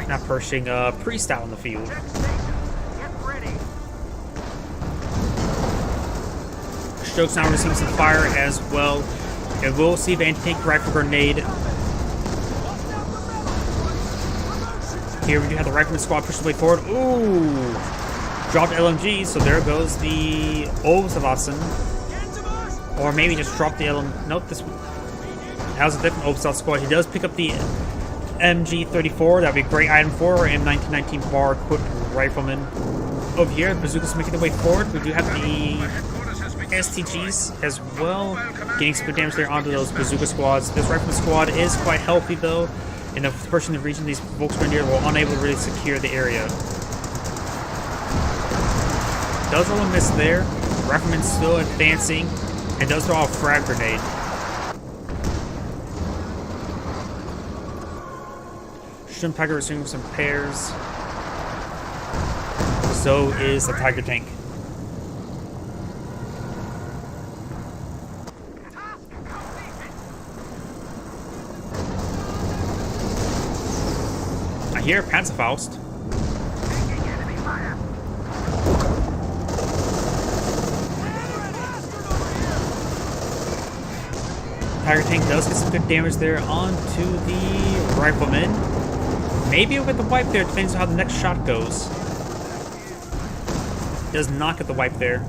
not Pershing, Priest out on the field. Stokes now receiving some fire as well. And we'll see the anti-tank rifle grenade. Here we do have the rifleman squad push the way forward. Ooh! Dropped LMG, so there goes the Obelstatsen. Or maybe just drop the LMG. Nope, this has a different Obelstatsen squad. He does pick up the MG34. That would be a great item for an M1919 bar equipped rifleman. Over here, bazookas making their way forward. We do have the STGs as well, getting some good damage there onto those bazooka squads. This rifleman squad is quite healthy though. In the first in the region, these Volksgrenadier were unable to really secure the area. Does roll a miss there. Rifleman still advancing and does throw a frag grenade. Sturm Tiger resuming some pairs. So is the Tiger tank. I hear Panzerfaust. Tiger tank does get some good damage there onto the rifleman. Maybe we'll get the wipe there, depends on how the next shot goes. Does not get the wipe there.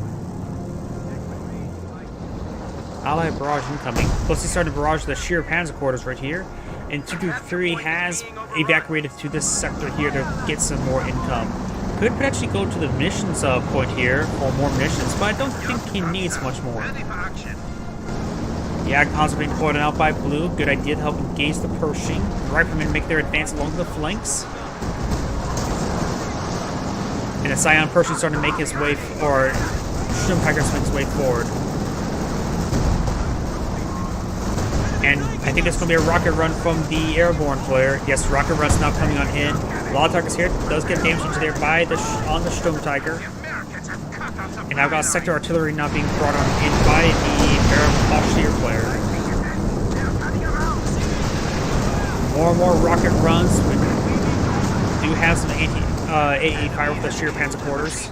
Allied barrage incoming. Plus he started to barrage the sheer panzer quarters right here. And 223 has evacuated to this sector here to get some more income. Could potentially go to the munitions point here for more munitions, but I don't think he needs much more. The Ag-Cons are being deployed out by Blue. Good idea to help engage the Pershing. The riflemen make their advance along the flanks. And the Scion Pershing starting to make his way, or Sturm Tiger makes his way forward. And I think there's going to be a rocket run from the airborne player. Yes, rocket run's now coming on in. A lot of targets here. Does get damage into there by on the Sturm Tiger. And I've got sector artillery now being brought on in by the Austrian player. More and more rocket runs. We do have some AE fire with the sheer panzer quarters.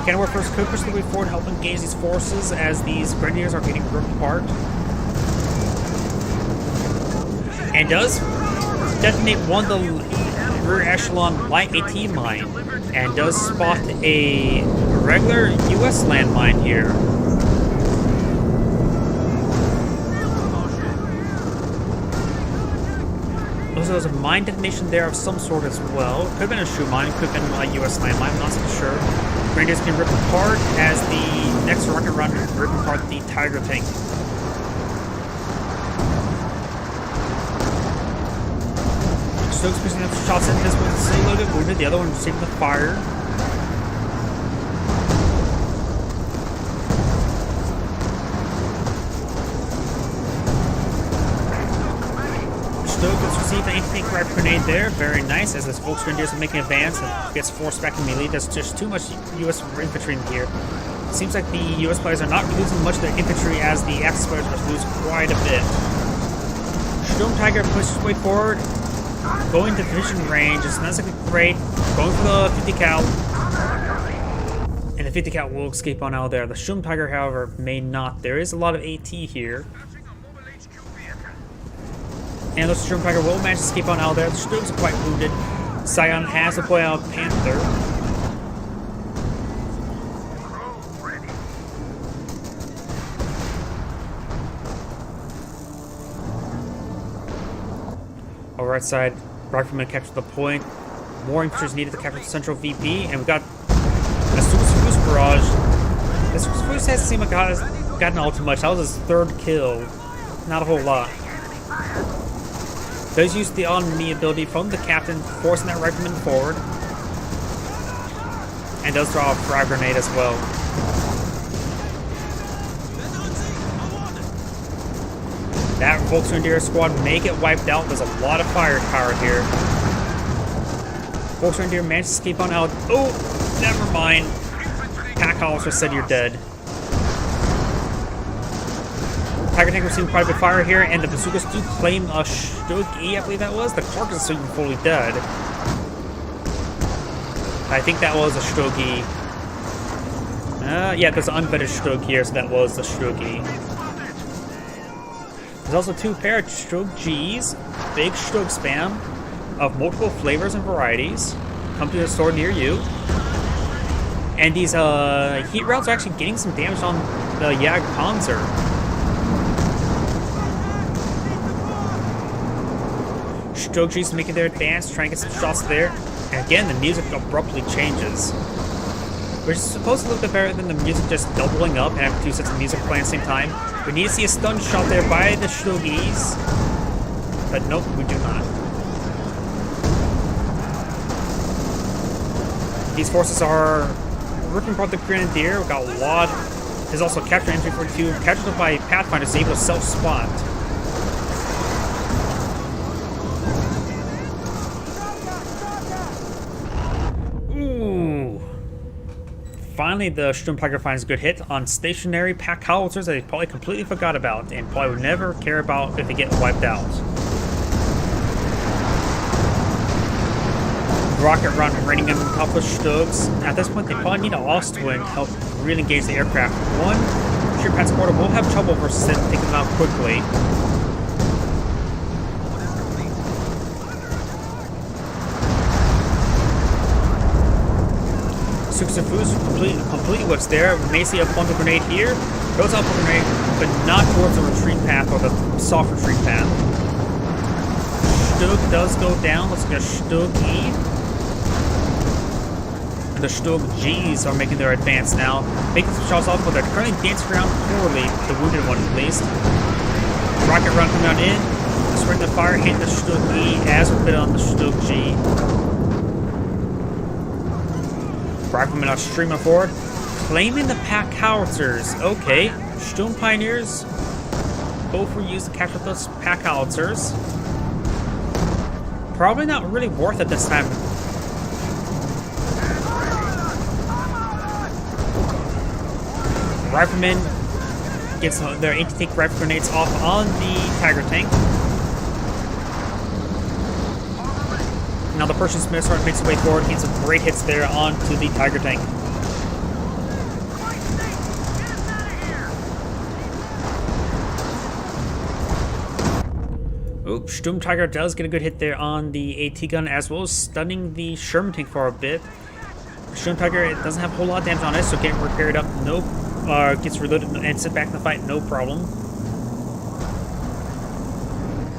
Kenilworth first could push the way forward, help engage these forces as these grenadiers are getting ripped apart. And does detonate one of the rear echelon light AT mine, and does spot a regular US landmine here. Also, there's a mine detonation there of some sort as well. Could have been a shoe mine, could have been a US landmine, I'm not so sure. Grenadiers can rip apart as the next rocket run rip apart the Tiger tank. Stokes pushing up shots in this one, single get wounded, the other one receiving the fire. Stokes received an anti-tank rifle grenade there, very nice, as this Volksgrenadiers are making an advance and gets forced back in melee. There's just too much US infantry in here. It seems like the US players are not losing much of their infantry as the Axis players must lose quite a bit. Sturm Tiger pushes his way forward, going to vision range. It's not exactly great. Going for the 50 cal. And the 50 cal will escape on out there. The Sturm Tiger, however, may not. There is a lot of AT here. And the Sturm Tiger will manage to escape on out there. The Sturms are quite wounded. Scion has to play out Panther. On the right side, Rifleman captured the point. More infantry is needed to capture the central VP, and we've got a Super barrage. This Super hasn't seemed like it has gotten all too much. That was his third kill. Not a whole lot. Does use the on-me ability from the captain, forcing that rifleman forward. And does draw a frag grenade as well. That Volksgrenadier squad may get wiped out. There's a lot of firepower here. Volksgrenadier managed to escape on out. Oh, never mind. Pack Hollis just said you're dead. Tiger tank receiving quite a bit of fire here, and the bazookas do claim a Stug E, I believe that was. The carcass is even fully dead. I think that was a Stug E. Yeah, there's an unvetted Stug here, so that was the Stug E. There's also two pair of Stug Gs, big Stug spam, of multiple flavors and varieties. Come to a store near you. And these heat rounds are actually getting some damage on the Jagdpanzer. Stog's making their advance, trying to get some shots there. And again, the music abruptly changes. Which is supposed to look a bit better than the music just doubling up and having two sets of music playing at the same time. We need to see a stun shot there by the Stogis. But nope, we do not. These forces are ripping apart the Grenadier. We've got a lot. There's also captured MG42, captured by Pathfinder, is able to self-spot. Finally, the Sturm Tiger finds a good hit on stationary pack howitzers that he probably completely forgot about and probably would never care about if they get wiped out. Rocket run raining on top of Stugs. At this point, they probably need an Ostwind to help really engage the aircraft. One sheer transporter will have trouble versus them taking them out quickly. Suxafus completely what's there. We may see a bundle grenade here. Goes up a grenade, but not towards the retreat path or the soft retreat path. Stug does go down. Let's get a Stug E. And the Stug Gs are making their advance now. Making some shots off, but they're currently dancing around poorly. The wounded one at least. Rocket run coming on in. Spreading the fire, hitting the Stug E as we bit on the Stug G. Riflemen are streaming forward, claiming the pack howitzers. Okay, Sturm Pioneers both were used to capture those pack howitzers. Probably not really worth it this time. Riflemen gets their anti-tank rifle grenades off on the Tiger tank. Now the Pershing Smith Sergeant makes his way forward, getting some great hits there onto the Tiger tank. Oops, Sturm Tiger does get a good hit there on the AT gun, as well as stunning the Sherman tank for a bit. Sturm Tiger, it doesn't have a whole lot of damage on it, so getting repaired up, gets reloaded and sit back in the fight, no problem.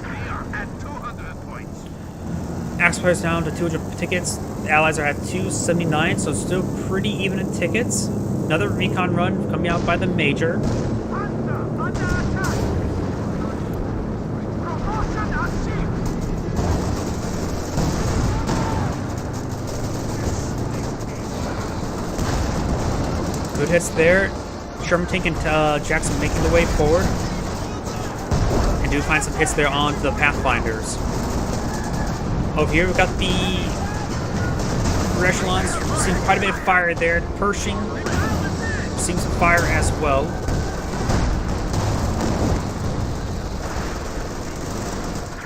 We are at 200 points. Axe Fighters down to 200 tickets. The Allies are at 279, so still pretty even in tickets. Another recon run coming out by the Major. Good hits there. Sherman tank and Jackson making their way forward. And do find some hits there on the Pathfinders. Over here we've got the rear echelons. We're seeing quite a bit of fire there. Pershing seeing some fire as well.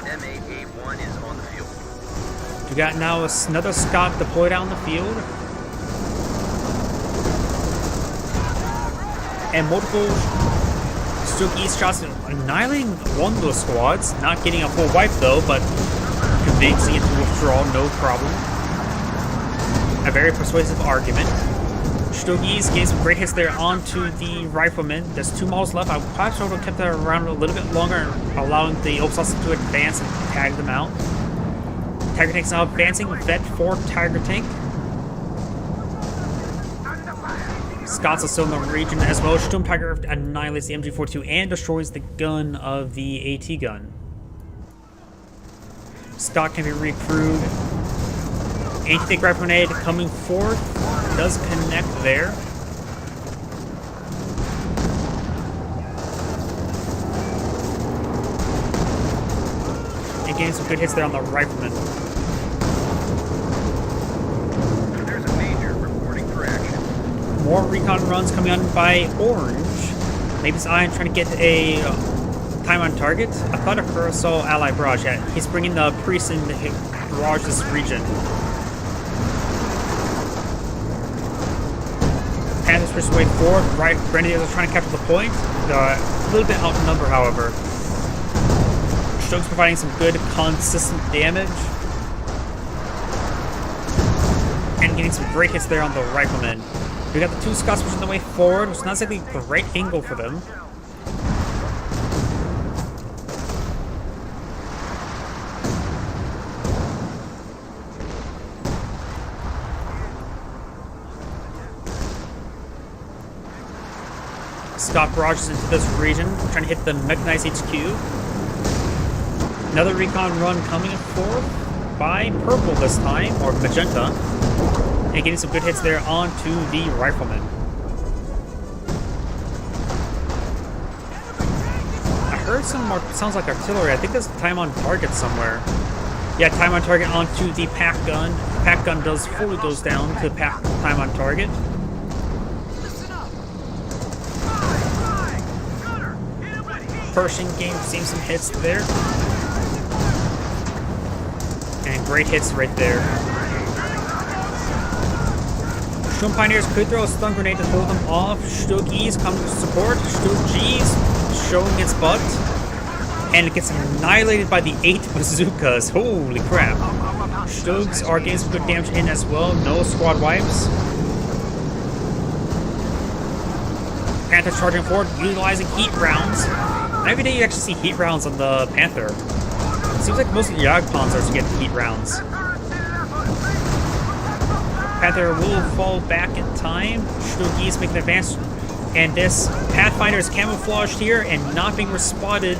M8A1 is on the field. We got now another Scot deployed out in the field. And multiple Stoke East shots annihilating one of those squads. Not getting a full wipe though, but convincing it to withdraw, no problem. A very persuasive argument. Stoke East getting some great hits there onto the riflemen. There's 2 models left. I probably should have kept that around a little bit longer, allowing the Ops to advance and tag them out. Tiger Tank's now advancing. Vet for Tiger Tank. Scots are still in the region as well. Sturm Tiger annihilates the MG42 and destroys the gun of the AT gun. Scott can be recrewed. Anti-tank rifle grenade coming forth. Does connect there. And getting some good hits there on the rifleman. There's a Major reporting for action. More recon runs coming on by Orange. Maybe it's Iron trying to get a time on target. I thought I saw Ally Barrage. Yeah, he's bringing the Priest in to barrage this region. Panthers push way forward. Right, Grenadiers are trying to capture the point. A little bit outnumbered, however. Stokes providing some good, consistent damage. And getting some great hits there on the riflemen. We got the 2 Scots pushing their way forward, which is not exactly a great angle for them. Scott barrages into this region, trying to hit the mechanized HQ. Another recon run coming forward by Purple this time, or Magenta. And getting some good hits there onto the rifleman. I heard some more, sounds like artillery. I think there's time on target somewhere. Yeah, time on target onto the pack gun. The pack gun fully goes down to pack time on target. Pershing game seeing some hits there. And great hits right there. Sturm Pioneers could throw a stun grenade to hold them off. Stoke East coming to support. Stoke G's showing its butt. And it gets annihilated by the 8 bazookas. Holy crap. Stokes are getting some good damage in as well. No squad wipes. Panther charging forward, utilizing heat rounds. Not every day you actually see heat rounds on the Panther. It seems like most of the Jagdpanzers get heat rounds. Panther will fall back in time. Stoke is making an advance. And this Pathfinder is camouflaged here and not being spotted,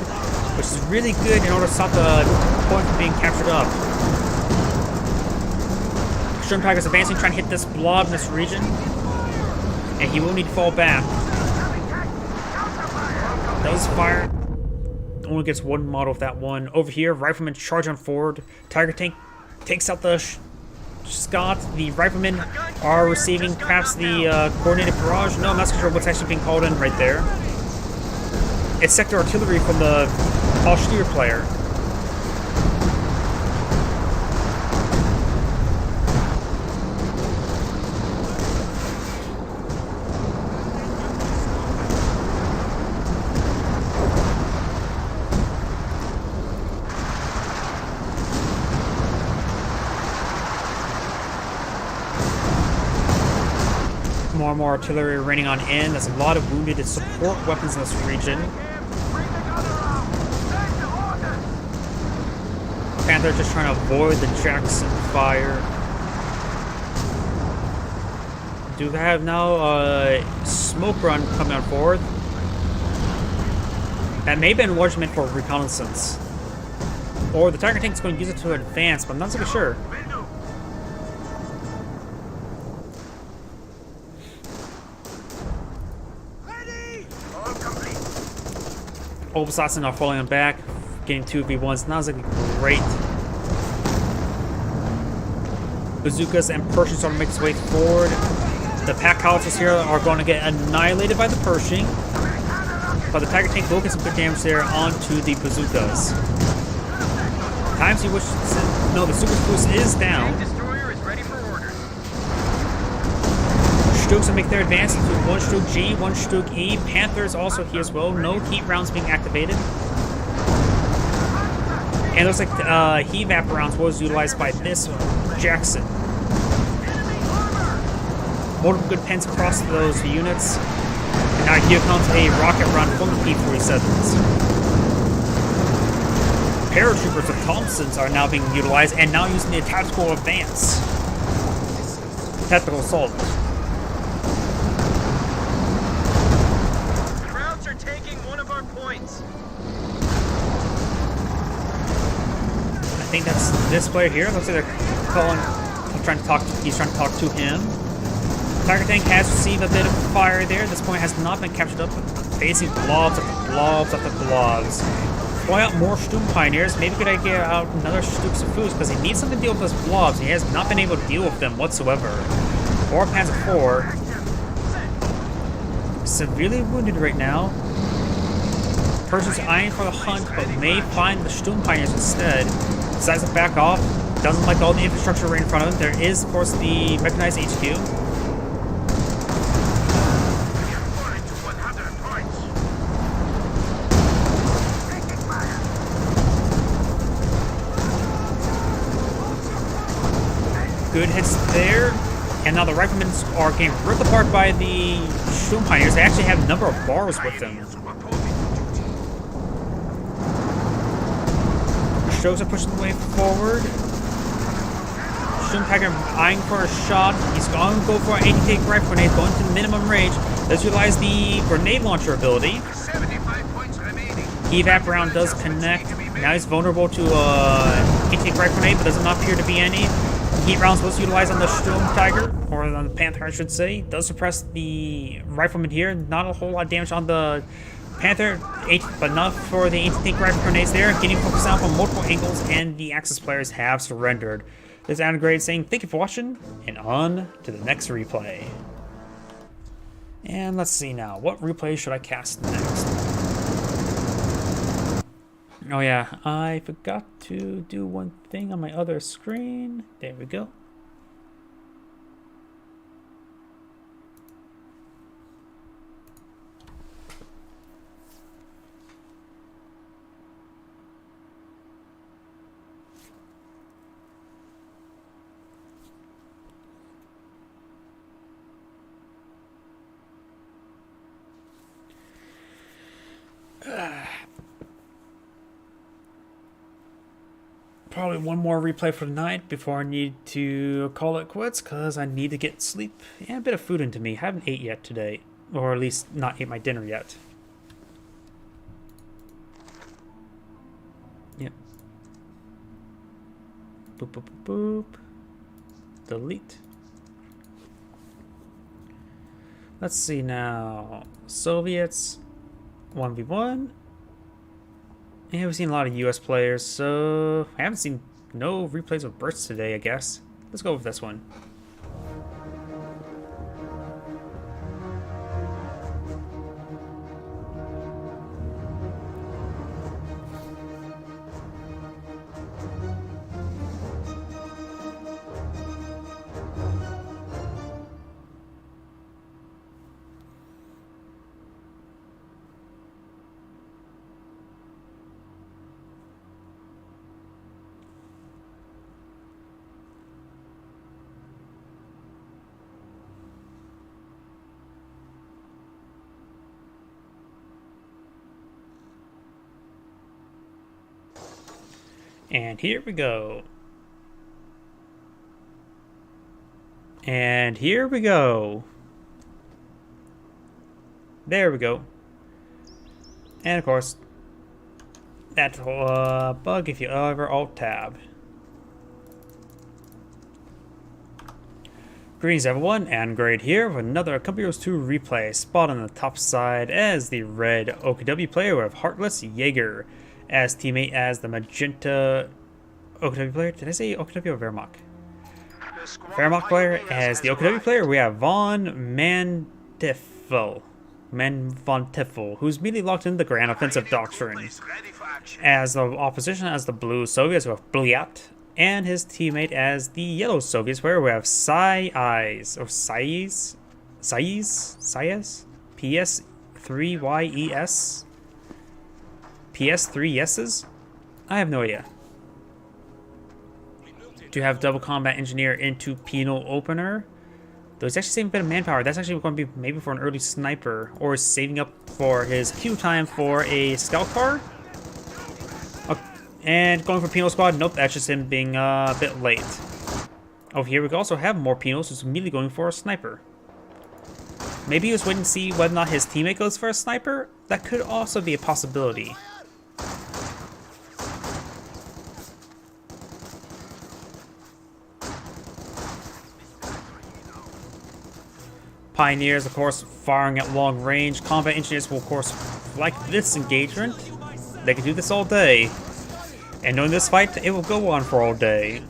which is really good in order to stop the point from being captured up. Sturm Tiger is advancing, trying to hit this blob in this region. And he will need to fall back. Does fire. only gets one model of that one. Over here, riflemen charge on forward. Tiger tank takes out the Scott. The riflemen are receiving perhaps the coordinated barrage. No, I'm not so sure what's actually being called in right there. It's sector artillery from the Austere player. More and more artillery raining on in. There's a lot of wounded support weapons in this region. Panther just trying to avoid the Jackson fire. Do they have now a smoke run coming on forward? That may have been largely meant for reconnaissance. Or the Tiger tank's going to use it to advance, but I'm not so sure. Obelsatsen are falling back, getting 2v1s. Not looking great. Bazookas and Pershings are making its way forward. The pack howitzers here are going to get annihilated by the Pershing, but the Tiger tank will get some good damage there onto the bazookas. Times he wishes to... No, the Super Boost is down. Destroyer is ready for orders. Stokes will make their advance into 1 stroke G, 1 stroke E. Panthers also here as well. No heat rounds being activated. And it looks like heat vap rounds was utilized by this Jackson. Multiple good pens across those units. And now here comes a rocket run from the P-47s. Paratroopers of Thompsons are now being utilized and now using the tactical advance. Tactical assault. I think that's this player here. Looks like they're calling. He's trying to talk to him. Tiger tank has received a bit of fire there. This point has not been captured up. Facing blobs after blobs after blobs. Fly out more Sturm Pioneers. Maybe could I get out another Stukes of Foos because he needs something to deal with those blobs. He has not been able to deal with them whatsoever. Or Panzer IV. Severely wounded right now. Pershing's eyeing for the hunt, but may find the Sturm Pioneers instead. Decides to back off. Doesn't like all the infrastructure right in front of him. There is, of course, the mechanized HQ. Good hits there. And now the riflemen are getting ripped apart by the Sturm Pioneers. They actually have a number of bars with them. Strokes are pushing the way forward. Sturmtiger eyeing for a shot. He's going to go for an anti-tank rifle grenade, going to minimum range. Let's utilize the grenade launcher ability. 75 points remaining. Evap round does connect. Now he's vulnerable to anti-tank rifle grenade, but does not appear to be any. Heat rounds was utilized on the Sturmtiger, or on the Panther, I should say. Does suppress the rifleman here. Not a whole lot of damage on the Panther, but enough for the anti-tank rifle grenades there. Getting focused out from multiple angles, and the Axis players have surrendered. This is Anagrade saying thank you for watching, and on to the next replay. And let's see now, what replay should I cast next? Oh yeah, I forgot to do one thing on my other screen. There we go. Probably one more replay for tonight before I need to call it quits, because I need to get sleep and a bit of food into me. I haven't ate yet today, or at least not ate my dinner yet. Yep. Boop, boop, boop, boop. Delete. Let's see now. Soviets 1v1. Yeah, we've seen a lot of US players, so I haven't seen no replays of bursts today, I guess. Let's go with this one. And here we go. And here we go. There we go. And of course, that bug if you ever alt-tab. Greetings everyone, and Grade here with another Company Heroes 2 replay. Spot on the top side as the red OKW player with Heartless Jaeger. As teammate as the magenta OKW player. Did I say OKW or Wehrmacht? Wehrmacht player. As the OKW player, we have Von Manteuffel. Who's immediately locked into the Grand Offensive Doctrine. As the opposition as the blue Soviets, we have Blyat. And his teammate as the yellow Soviets player, we have Sayes. Or Sayes? PS3YES? PS3 yeses? I have no idea. Do you have double combat engineer into penal opener? Though he's actually saving a bit of manpower. That's actually going to be maybe for an early sniper. Or saving up for his queue time for a scout car. Okay. And going for penal squad. Nope, that's just him being a bit late. Over here we also have more penals who's immediately going for a sniper. Maybe he was waiting to see whether or not his teammate goes for a sniper. That could also be a possibility. Pioneers, of course, firing at long range. Combat engineers will, of course, like this engagement. They can do this all day. And knowing this fight, it will go on for all day.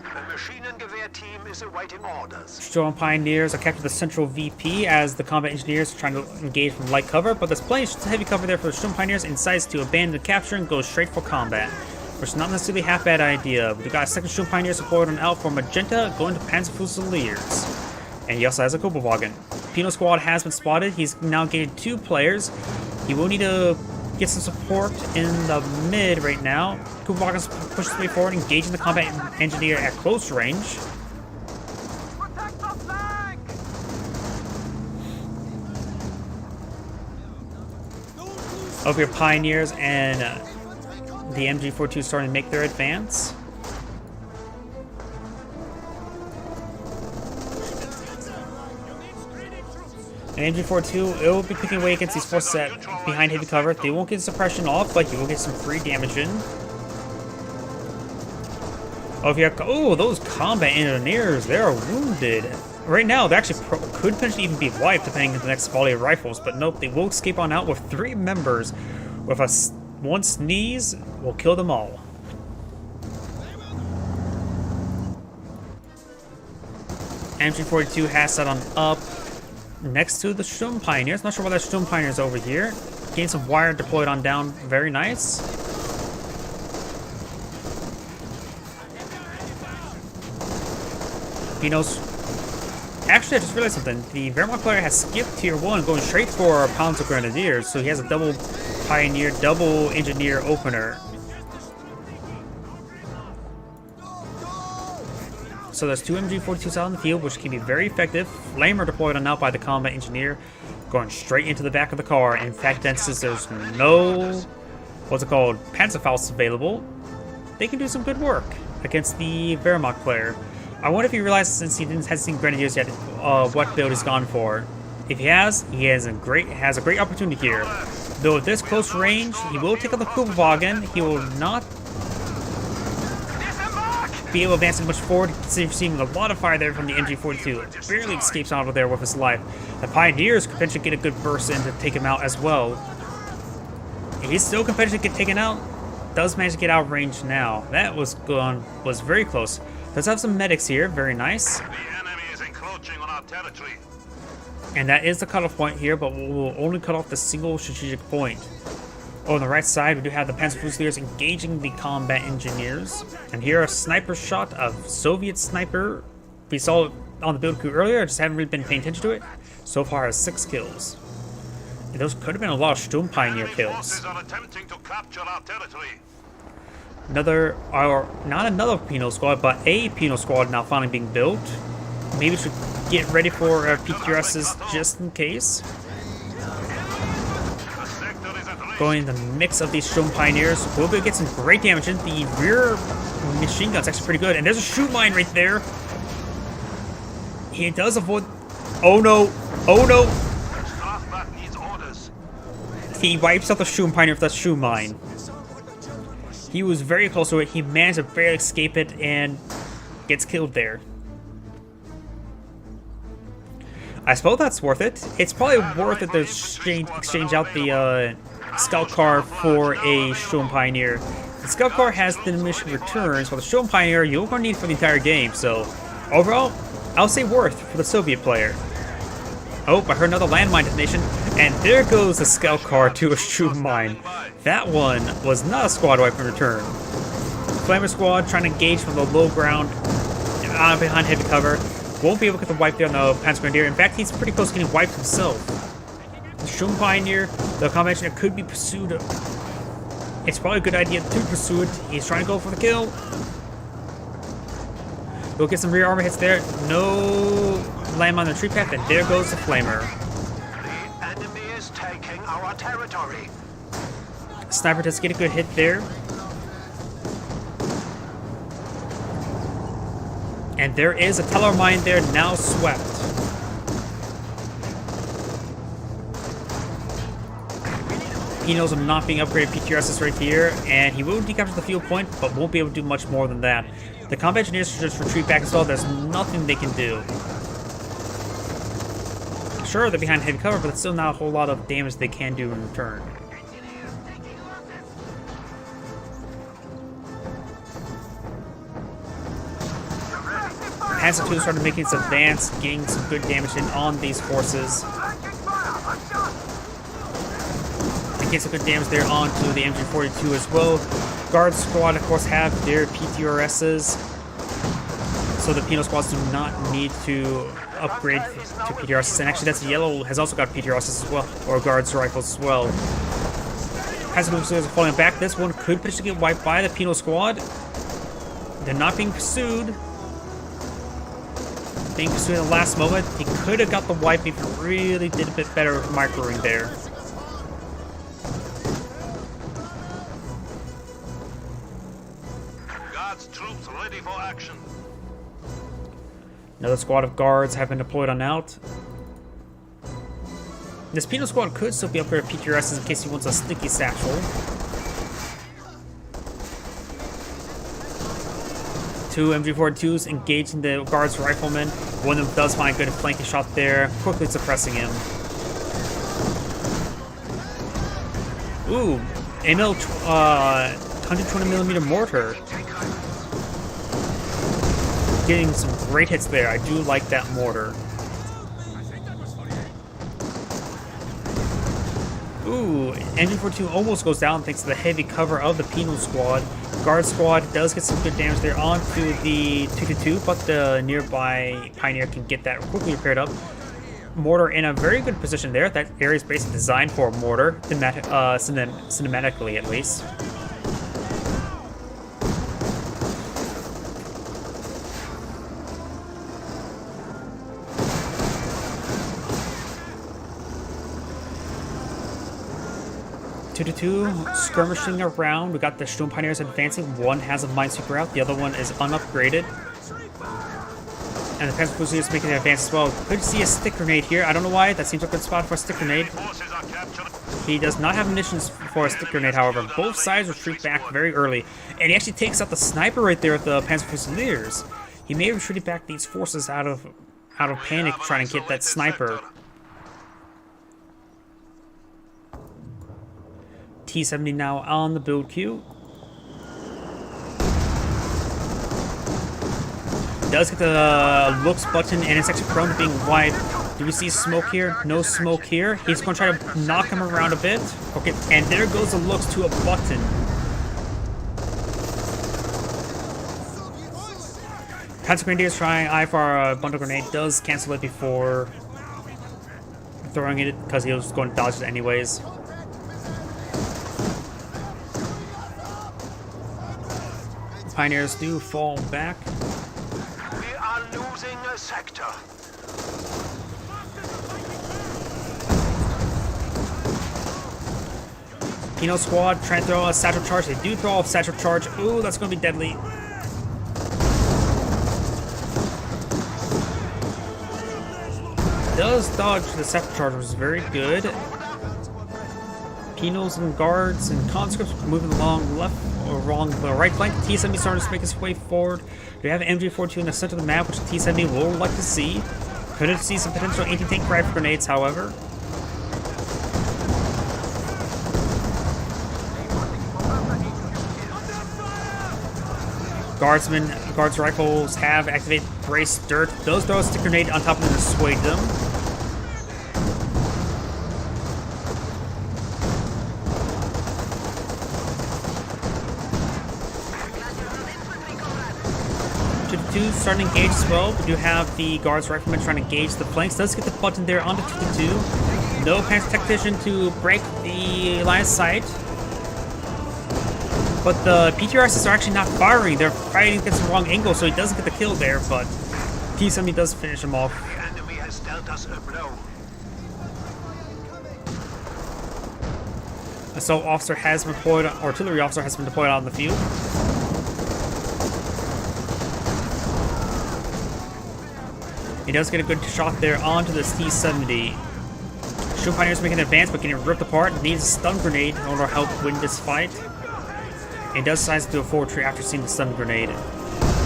The Maschinengewehr team is awaiting orders. Strong Pioneers are captured the central VP as the combat engineers are trying to engage from light cover, but there's plenty of heavy cover there for the Strong Pioneers and decides to abandon the capture and go straight for combat. Which is not necessarily a half bad idea. We got a second Strong Pioneer support on out for Magenta, going to Panzerfusiliers. And he also has a Kubelwagen. Penal Squad has been spotted. He's now gained 2 players. He will need to get some support in the mid right now. Kubelwagen's pushes his way forward, engaging the combat engineer at close range. Protect the flank! Over here, Pioneers and the MG42 starting to make their advance. And MG42, it will be picking away against these forces behind heavy cover. They won't get suppression off, but he will get some free damage in. Over here, oh, those combat engineers, they are wounded. Right now, they actually could potentially even be wiped depending on the next volley of rifles, but nope, they will escape on out with 3 members. With one sneeze, will kill them all. MG42 has set on up next to the Sturm Pioneers. Not sure why that Sturm Pioneers over here. Gain some wire deployed on down. Very nice. He knows. Actually, I just realized something. The Wehrmacht player has skipped tier 1, going straight for Panzer Grenadiers. So he has a double Pioneer, double Engineer opener. So there's 2 MG42s out in the field, which can be very effective. Flamer deployed on out by the combat engineer, going straight into the back of the car. In fact, since there's no, what's it called, Panzerfaust available, they can do some good work against the Wehrmacht player. I wonder if he realizes, since he hasn't seen Grenadiers yet, what build he's gone for. If he has a great opportunity here. Though at this close range, he will take out the Kubelwagen. He will not be able to advance much forward. Seeing a lot of fire there from the MG42. Barely escapes out of there with his life. The Pioneers could potentially get a good burst in to take him out as well. He's still competitive to get taken out. Does manage to get out of range now. That was very close. Does have some medics here. Very nice. The enemy is encroaching on our territory. And that is the cutoff point here, but we'll only cut off the single strategic point. Oh, on the right side, we do have the Panzer Fusiliers engaging the combat engineers. And here a sniper shot of Soviet sniper. We saw it on the build crew earlier, I just haven't really been paying attention to it. So far has 6 kills. And those could have been a lot of Sturm Pioneer Enemy kills. forces are attempting to capture our territory. Another, or not another penal squad, but a penal squad now finally being built. Maybe we should get ready for PQRSs just in case. The sector is at risk. Going in the mix of these Sturm Pioneers, we'll be able to get some great damage in. The rear machine gun's actually pretty good. And there's a shoot mine right there. He does avoid. Oh no! Oh no! Strafbat needs orders. He wipes out the Sturm Pioneer with that shoe mine. He was very close to it. He managed to barely escape it and gets killed there. I suppose that's worth it. It's probably worth it to exchange out the Scout Car for a Sturm Pioneer. The Scout Car has diminished returns, while the Sturm Pioneer you're going to need for the entire game. So overall, I'll say worth for the Soviet player. Oh, I heard another landmine detonation, and there goes the Scout Car to a Sturm Mine. That one was not a squad wipe in return. Flamer Squad trying to engage from the low ground behind heavy cover. Won't be able to get the wipe there on the Panzer Grenadier. In fact, he's pretty close to getting wiped himself. The Sturm Pioneer, the combat engineer could be pursued. It's probably a good idea to pursue it. He's trying to go for the kill. We'll get some rear armor hits there. No landmine on the tree path, and there goes the Flamer. The enemy is taking our territory. Sniper does get a good hit there. And there is a teller mine there, now swept. Pinos are not being upgraded PTRSs right here, and he will decapture the field point, but won't be able to do much more than that. The combat engineers should just retreat back as well. There's nothing they can do. Sure, they're behind heavy cover, but it's still not a whole lot of damage they can do in return. Panzer II started making its advance, getting some good damage in on these forces. And get some good damage there onto the MG42 as well. Guard Squad, of course, have their PTRSs, so the Penal Squads do not need to upgrade to PTRSs. And actually, that's Yellow has also got PTRSs as well, or Guards Rifles as well. Panzer II is falling back. This one could potentially get wiped by the Penal Squad. They're not being pursued. Being pursued in the last moment. He could have got the wipe if he really did a bit better with microing there. Guards troops ready for action. Another squad of guards have been deployed on out. This Penal Squad could still be upgraded PTRSs in case he wants a sticky satchel. Two MG42s engaging the guards riflemen. One of them does find a good flanking shot there, quickly suppressing him. Ooh, ML 120mm mortar. Getting some great hits there. I do like that mortar. Ooh, MG42 almost goes down thanks to the heavy cover of the Penal Squad. Guard Squad does get some good damage there onto the 222, but the nearby Pioneer can get that quickly repaired up. Mortar in a very good position there. That area is basically designed for a mortar, cinematically at least. Two skirmishing around. We got the Sturm Pioneers advancing. One has a minesweeper out, the other one is unupgraded. And the Panzer Fusiliers is making an advance as well. Could see a stick grenade here. I don't know why. That seems like a good spot for a stick grenade. Forces are captured. He does not have munitions for a stick grenade, however. Both sides retreat back very early. And he actually takes out the sniper right there with the Panzer Fusiliers. He may have retreated back these forces out of panic trying to get that sniper. T-70 now on the build queue. Does get the looks button, and it's actually prone to being wide. Do we see smoke here? No smoke here. He's going to try to knock him around a bit. Okay, and there goes the looks to a button. Panzer Grenadier is trying eye for a bundle grenade. Does cancel it before throwing it because he was going to dodge it anyways. Pioneers do fall back. We are losing a sector. Pino squad trying to throw a satchel charge. They do throw a satchel charge. Ooh, that's going to be deadly. Does dodge the satchel charge, which is very good. Pinos and guards and conscripts moving along left or wrong the right flank. T-70 starting to make its way forward. We have MG42 in the center of the map, which the T-70 will like to see. Could see some potential anti-tank rifle grenades, however. Guards rifles have activated Brace Dirt. Those throw a stick grenade on top of them to dissuade them. Two starting to engage as well. We do have the Guards riflemen trying to engage the flanks. Does get the button there on the 52. No Panzer Tactician to break the line of sight. But the PTRSs are actually not firing. They're fighting against the wrong angle, so he doesn't get the kill there, but T-70 does finish him off. The enemy has dealt us a blow. Assault officer has been deployed, artillery officer has been deployed on the field. He does get a good shot there onto this T-70. Shoot Pioneers making an advance, but getting ripped apart. Needs a stun grenade in order to help win this fight. He does decide to do a forward retreat after seeing the stun grenade.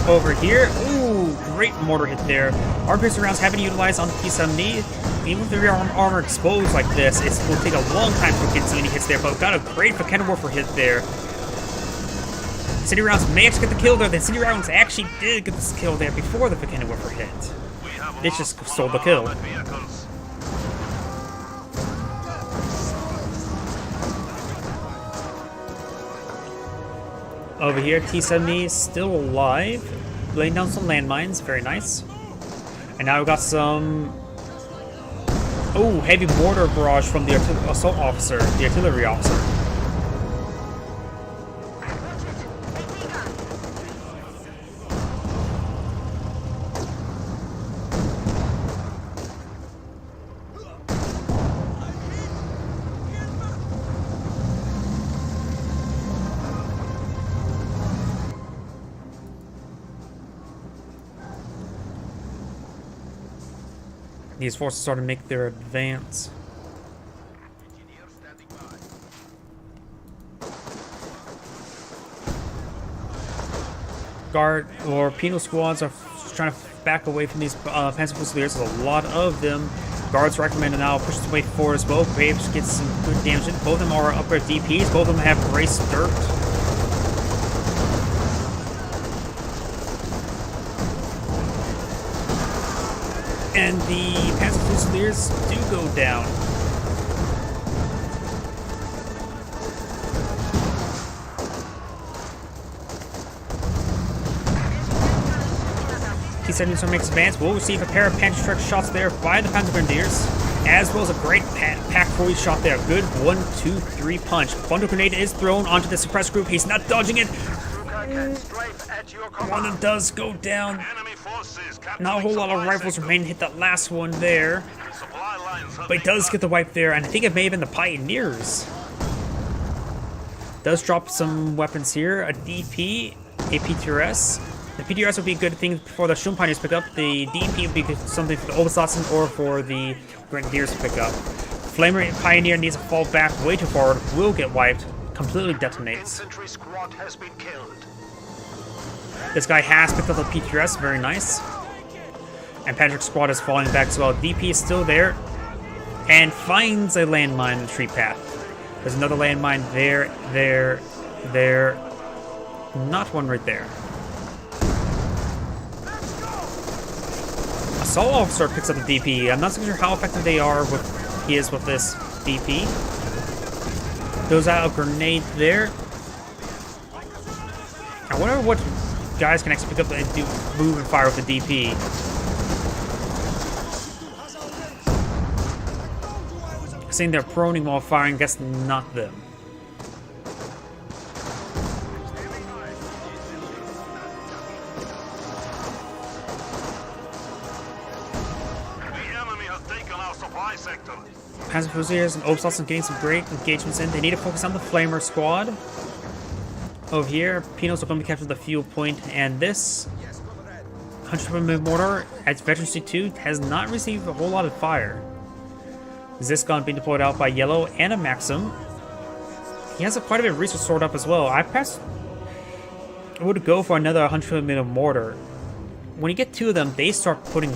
Over here, ooh, great mortar hit there. Arm-piercing rounds have been utilized on the T-70. Even with the rear armor exposed like this, it will take a long time to get any hits there, but got a great Vickenwerfer hit there. City rounds may actually get the kill there. The City rounds actually did get this kill there before the Vickenwerfer hit. They just stole the kill. Over here, T-70 is still alive, laying down some landmines, very nice. And now we've got some, oh, heavy mortar barrage from the assault officer, the artillery officer. These forces start to make their advance. Guard or penal squads are trying to back away from these Panzer Fusiliers. There's a lot of them. Guards recommend now push its way forward as well. Graves gets some good damage in. Both of them are upgrade DPs. Both of them have Brace Dirt. And the Panzer Fusiliers do go down. T-70 makes advance. Will receive a pair of Panzer Truck shots there by the Panzer Grenadiers, as well as a great Pack 40 shot there. Good 1, 2, 3 punch. Bundle grenade is thrown onto the suppressed group. He's not dodging it. One of them does go down. Not a whole lot of rifles remain. Hit that last one there. But he does get the wipe there, and I think it may have been the Pioneers. Does drop some weapons here. A DP, a PTRS. The PTRS would be a good thing for the Shun Pioneers to pick up. The DP would be something for the Obersatzen or for the Grenadiers to pick up. Flamer Pioneer needs to fall back way too forward. Will get wiped. Completely detonates. Infantry squad has been killed. This guy has picked up the PTRS, very nice. And Patrick's squad is falling back as well. DP is still there and finds a landmine in the tree path. There's another landmine there. Not one right there. Assault officer picks up the DP. I'm not so sure how effective he is with this DP. Throws out a grenade there. I wonder what guys can actually pick up and do move and fire with the DP. Saying they're proning while firing, guess not them. The enemy has taken our supply sector. Panzer Fusiliers and Obstalson getting some great engagements in. They need to focus on the Flamer squad. Over here, Pinos are going to be captured the fuel point, and this 100mm mortar at Veteran C2 has not received a whole lot of fire. Ziscon being deployed out by Yellow and a Maxim. He has quite a bit of resource stored up as well. I would go for another 100mm mortar. When you get two of them, they start putting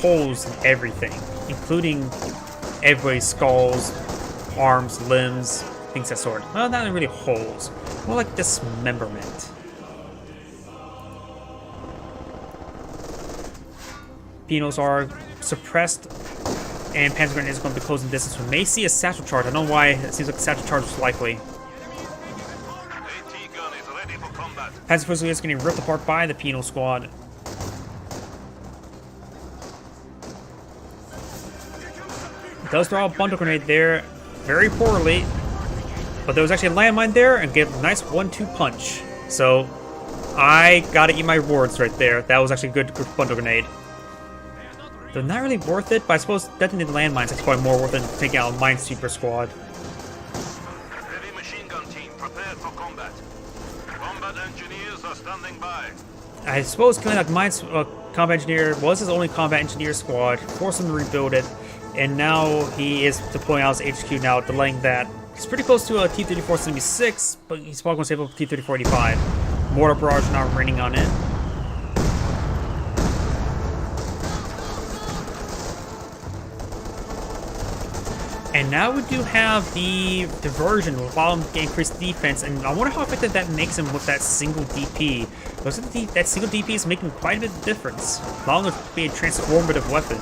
holes in everything, including everybody's skulls, arms, limbs, things of that sort. Well, not really holes, more like dismemberment. Pinos are suppressed, and Panzer Grenadier is going to be closing distance. We may see a satchel charge. I don't know why it seems like a satchel charge is likely. AT gun is ready for combat. Panzer Fusilier is getting ripped apart by the Penal squad. Does throw out a bundle grenade there, very poorly, but there was actually a landmine there and gave a nice 1-2 punch. So I gotta eat my rewards right there. That was actually a good bundle grenade. They're not really worth it, but I suppose detonating landmines is probably more worth it than taking out a Minesweeper squad. Heavy machine gun team prepared for combat. Combat engineers are standing by. I suppose killing that combat engineer was his only combat engineer squad, forced him to rebuild it, and now he is deploying out his HQ now, delaying that. He's pretty close to a T-34-76, but he's probably going to save up T-34-85. Mortar barrage now raining on it. And now we do have the diversion with increased defense, and I wonder how effective that makes him with that single DP. Looks like that single DP is making quite a bit of difference, allowing it to be a transformative weapon.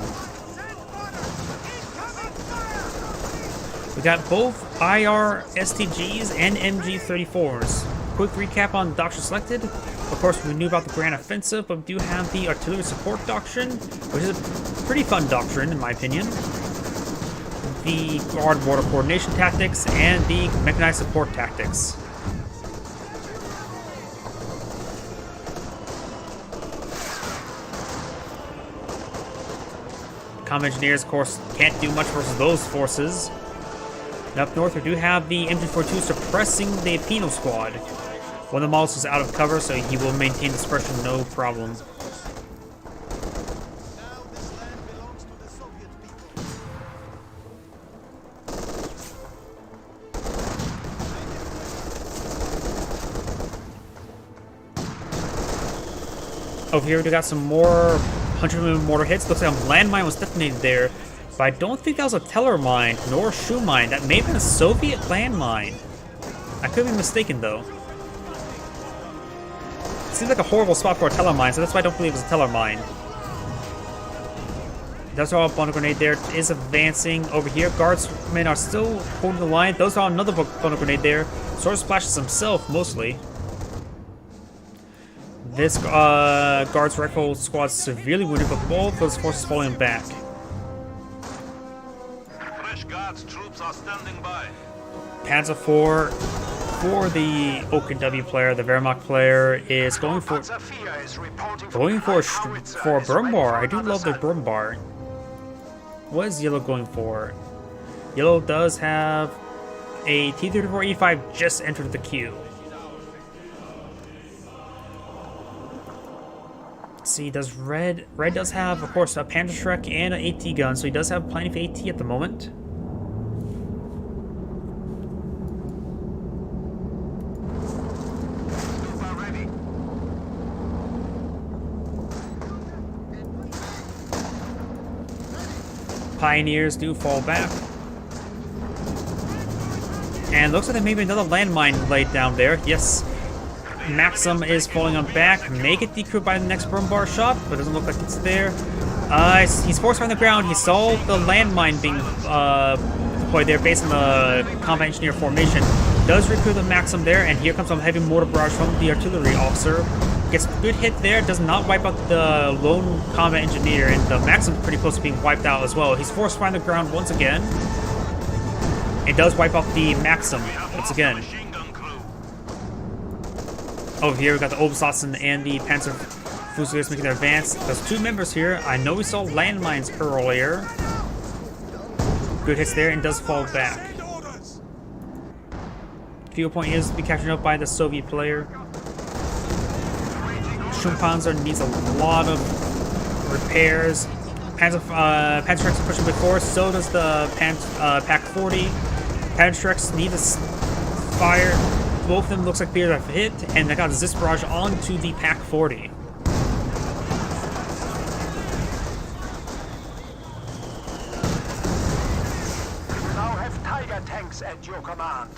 We got both IR STGs and MG34s. Quick recap on doctrine selected. Of course, we knew about the Grand Offensive, but we do have the Artillery Support Doctrine, which is a pretty fun doctrine in my opinion. The Guard Border Coordination Tactics, and the Mechanized Support Tactics. Combat Engineers, of course, can't do much versus those forces. And up north, we do have the MG42 suppressing the Penal squad. One of the models is out of cover, so he will maintain the suppression no problem. Over here, we got some more 100mm mortar hits. Looks like a landmine was detonated there, but I don't think that was a Teller mine nor a shoe mine. That may have been a Soviet landmine. I could be mistaken though. It seems like a horrible spot for a Teller mine, so that's why I don't believe it was a Teller mine. That's all a bundle grenade there. It is advancing over here. Guardsmen are still holding the line. Those are another bundle grenade there. Sword splashes himself mostly. This Guards Rifle squad severely wounded, but both those forces falling back. Fresh Guards troops are standing by. Panzer IV for the OKW player, the Wehrmacht player, is going for a Brumbar. I do love the Brumbar. What is Yellow going for? Yellow does have a T-34-85 just entered the queue. See, does Red does have, of course, a Panzerschreck and an AT gun, so he does have plenty of AT at the moment. Pioneers do fall back. And looks like there may be another landmine laid down there. Yes. Maxim is falling on back. May get decrewed by the next Brumbar shot, but doesn't look like it's there. He's forced on the ground. He saw the landmine being deployed there based on the combat engineer formation. Does recruit the Maxim there, and here comes some heavy mortar barrage from the artillery officer. Gets a good hit there, does not wipe out the lone combat engineer, and the Maxim's pretty close to being wiped out as well. He's forced on the ground once again. It does wipe out the Maxim once again. Machine gun crew. Over here, we got the Obersatzen and the Panzer Fusiliers making their advance. There's two members here. I know we saw landmines earlier. Good hits there and does fall back. Field point is to be captured up by the Soviet player. Sturmpanzer needs a lot of repairs. Panzerschrecks pushing before, so does the Pack 40. Panzerschrecks need to fire. Both of them looks like they have hit, and they got a Zis barrage onto the Pack 40. Now have Tiger tanks at your command.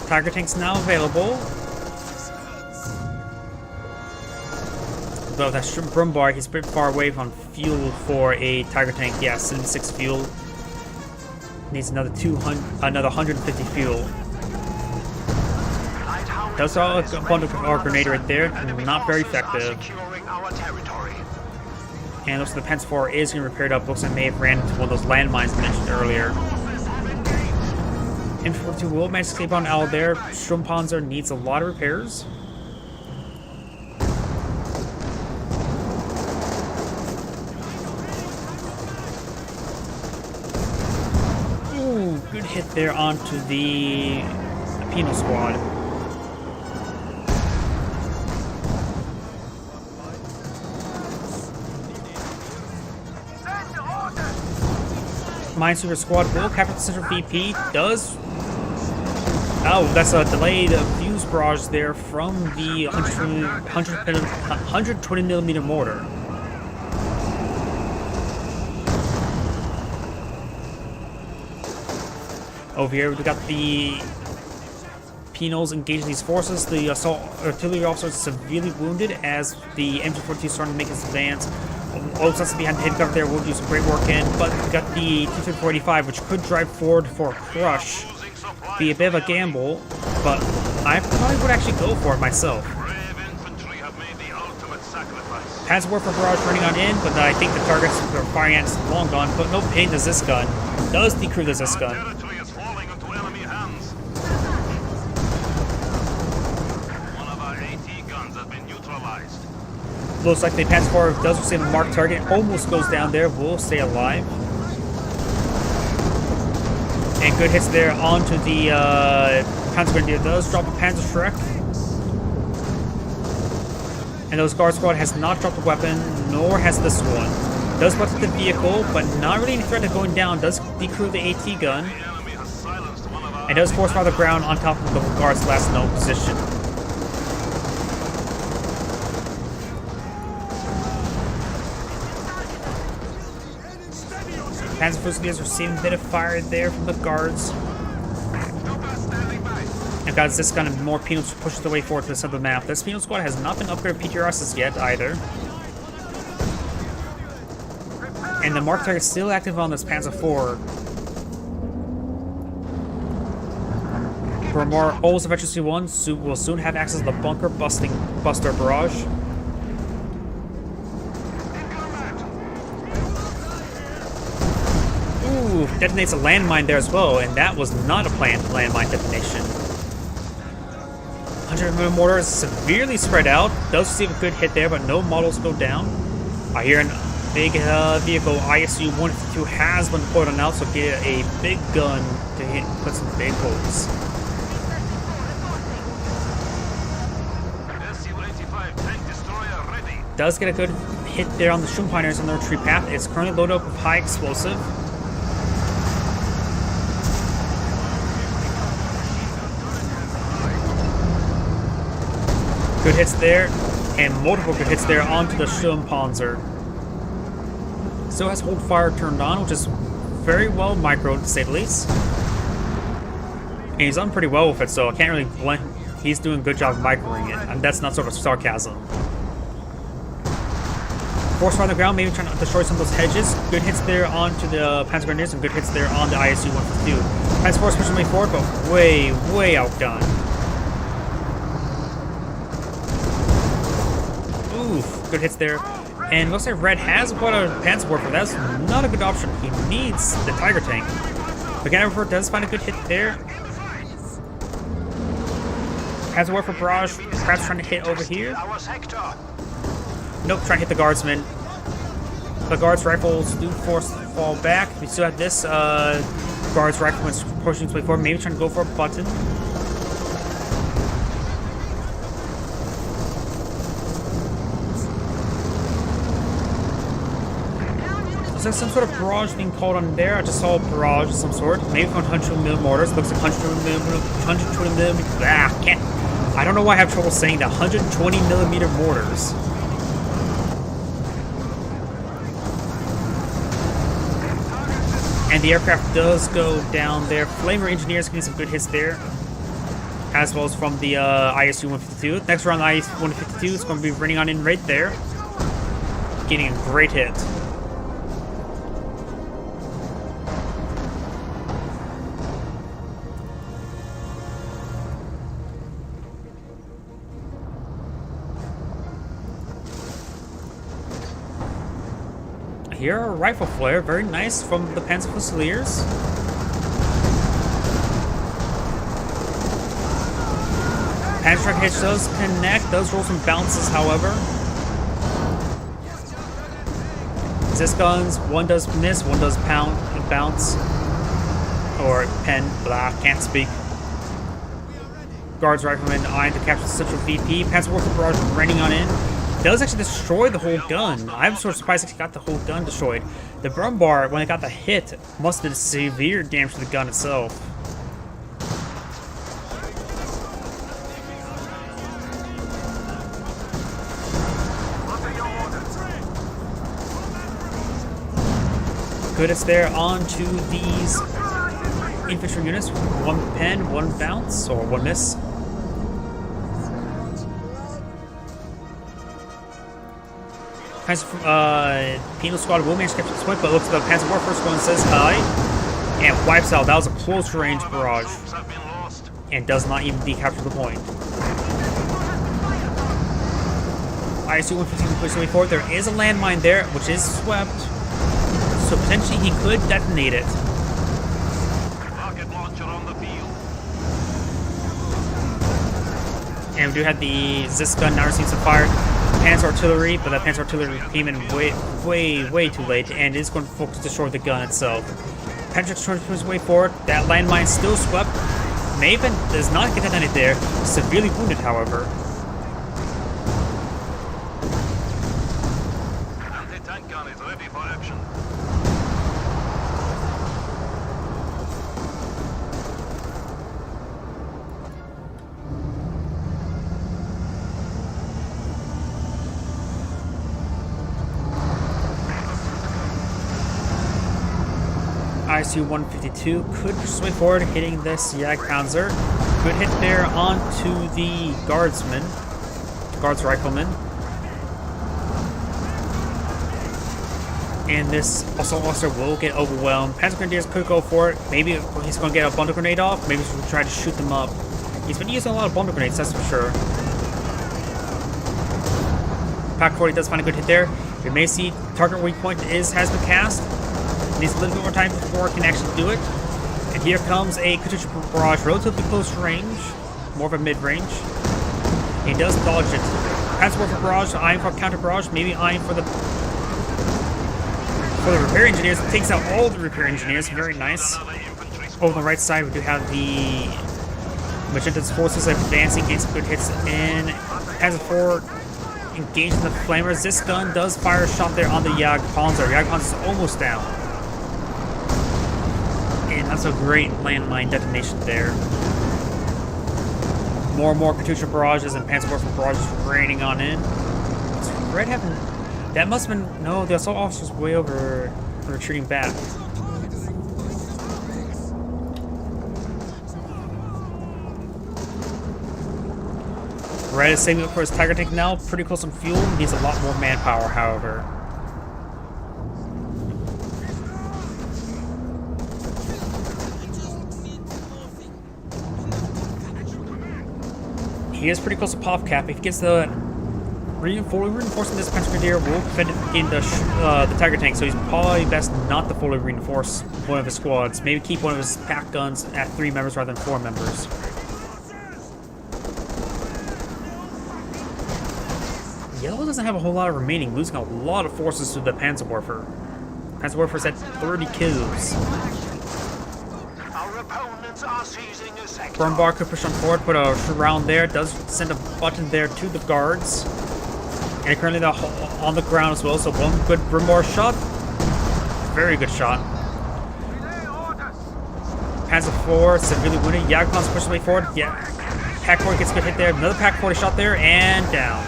Tiger tanks now available. Though that Brumbar, he's a bit far away from fuel for a Tiger tank. Yeah, 76 fuel. Needs another 150 fuel. Does all a bundle of our grenade right there. Not very effective. Securing our territory. And looks like the Panzer IV is going to repair it up. Looks like it may have ran into one of those landmines mentioned earlier. M42 will manage to escape on out there. Sturmpanzer needs a lot of repairs. Ooh, good hit there onto the Penal squad. Minesweeper squad will capture the central VP. Does. Oh, that's a delayed fuse barrage there from the 120mm mortar. Over here, we got the Penals engaging these forces. The assault artillery officer is severely wounded as the MG-42 is starting to make its advance. Obersatzen behind the head cover there will do some great work in, but we got the T-485, which could drive forward for a crush. Be a bit of a gamble, but I probably would actually go for it myself. Brave infantry have made the ultimate sacrifice. Has worked for barrage running on in, but I think the targets they're firing at is long gone, but no pain to Zis gun. Does decrew the Zis gun. Territory is falling into enemy hands. One of our AT guns has been neutralized. Looks like the Panzer IV does receive a marked target, almost goes down there, will stay alive. And good hits there onto the Panzer Grenadier. Does drop a Panzer Shrek. And those Guard Squad has not dropped a weapon, nor has this one. Does bust the vehicle, but not really any threat of going down. Does decrew the AT gun. The enemy has silenced one of our And does force fire the ground on top of the Guard's last known position. Panzer Fusiliers are receiving a bit of fire there from the guards. And got this gun and more Penals to push the way forward to the center of the map. This Penal squad has not been upgraded PTRSs yet either. And the mark target is still active on this Panzer IV. Brumbar Olds of HSC 1 will soon have access to the bunker buster barrage. Ooh, detonates a landmine there as well, and that was not a planned landmine detonation. 100mm mortar is severely spread out. Does receive a good hit there, but no models go down. I hear a big vehicle ISU 152 has been deployed on out, so get a big gun to hit, put some big holes. SU-85 tank destroyer ready. Does get a good hit there on the Sturmpiners on the retreat path. It's currently loaded up with high explosive. Good hits there, and multiple good hits there onto the Sturmpanzer. Still has hold fire turned on, which is very well microed to say the least. And he's done pretty well with it, so I can't really blame. He's doing a good job of microing it, and that's not sort of sarcasm. Force fire on the ground, maybe trying to destroy some of those hedges. Good hits there onto the Panzer Grenadiers, and good hits there on the ISU 152. Panzer Force pushing way forward, but way, way outdone. Oof, good hits there. And looks like Red has bought a Panzerwerfer. That's not a good option. He needs the Tiger tank. But Panzerwerfer does find a good hit there. Panzerwerfer barrage, perhaps trying to hit over here. Nope, trying to hit the guardsman. The guards rifles do force fall back. We still have this guards rifleman pushing its way forward, maybe trying to go for a button. Is there some sort of barrage being called on there? I just saw a barrage of some sort. Maybe from 100mm mortars. Looks like 120mm. I don't know why I have trouble saying that. 120mm mortars. And the aircraft does go down there. Flamer engineers getting some good hits there, as well as from the ISU 152. Next round, the ISU 152 is going to be running on in right there, getting a great hit. Here, a rifle flare, very nice from the Panzer Fusiliers. Panzer Truck Hitch does connect, does roll some bounces, however. Zis guns, one does miss, one does pound and bounce. Or pen, blah, can't speak. Guards Rifleman eyeing to capture the Central VP. Panzerwerfer barrage running on in. Does actually destroy the whole gun. I'm sort of surprised it got the whole gun destroyed. The Brumbar, when it got the hit, must have done severe damage to the gun itself. Good, it's there onto these infantry units. One pen, one bounce, or one miss. Penal Squad will manage to capture this point, but looks like the Panzerwerfer first one says hi and wipes out. That was a close range barrage and does not even decapture the point. ISU 115 pushing forward. There is a landmine there, which is swept, so potentially he could detonate it. Rocket launcher on the field. And we do have the Zis gun now receiving some fire. Panzer artillery, but that Panzer artillery came in way too late, and is going to focus to destroy the gun itself. Panzer turns his way forward. That landmine still swept. Maven does not get detonated there. Severely wounded, however. Anti-tank gun is ready for action. ISU 152 could sway forward, hitting this Jagdpanzer. Good hit there onto the guardsman, guards rifleman. And this assault officer will get overwhelmed. Panzer Grenadiers could go for it. Maybe he's going to get a bundle grenade off. Maybe he's going to try to shoot them up. He's been using a lot of bundle grenades, that's for sure. Pak 40 does find a good hit there. You may see target weak point has been cast. Needs a little bit more time before it can actually do it. And here comes a Katyusha barrage, relatively close range, more of a mid-range. He does dodge it. Panzerwerfer barrage, eyeing for counter barrage, maybe eyeing for the repair engineers. It takes out all the repair engineers, very nice. Over on the right side, we do have the Magenta's forces advancing, getting some good hits in. Panzer IV engaging the flamers. This gun does fire a shot there on the Jagdpanzer. Jagdpanzer is almost down. And that's a great landmine detonation there. More and more Katyusha barrages and Panzerwerfer barrages raining on in. Does Red have... That must have been... No, the assault officer's way over, retreating back. Red is saving up for his Tiger tank now. Pretty close on fuel. Needs a lot more manpower, however. He is pretty close to pop cap. If he gets the fully reinforcing this Panzer Grenadier will prevent him from getting the Tiger tank, so he's probably best not to fully reinforce one of his squads. Maybe keep one of his pack guns at 3 members rather than 4 members. Yellow doesn't have a whole lot of remaining, losing a lot of forces to the Panzerwerfer. Panzerwerfer's at 30 kills. Our opponents are seizing a sector. Burnbar could push on forward, put a round there, does send a button there to the guards. And currently they're on the ground as well, so one good Burnbar shot. Very good shot. Panzer IV, severely wounded. Jagdplan's pushing way forward. Yeah. Pack 40 gets a good hit there. Another Pack 40 shot there, and down.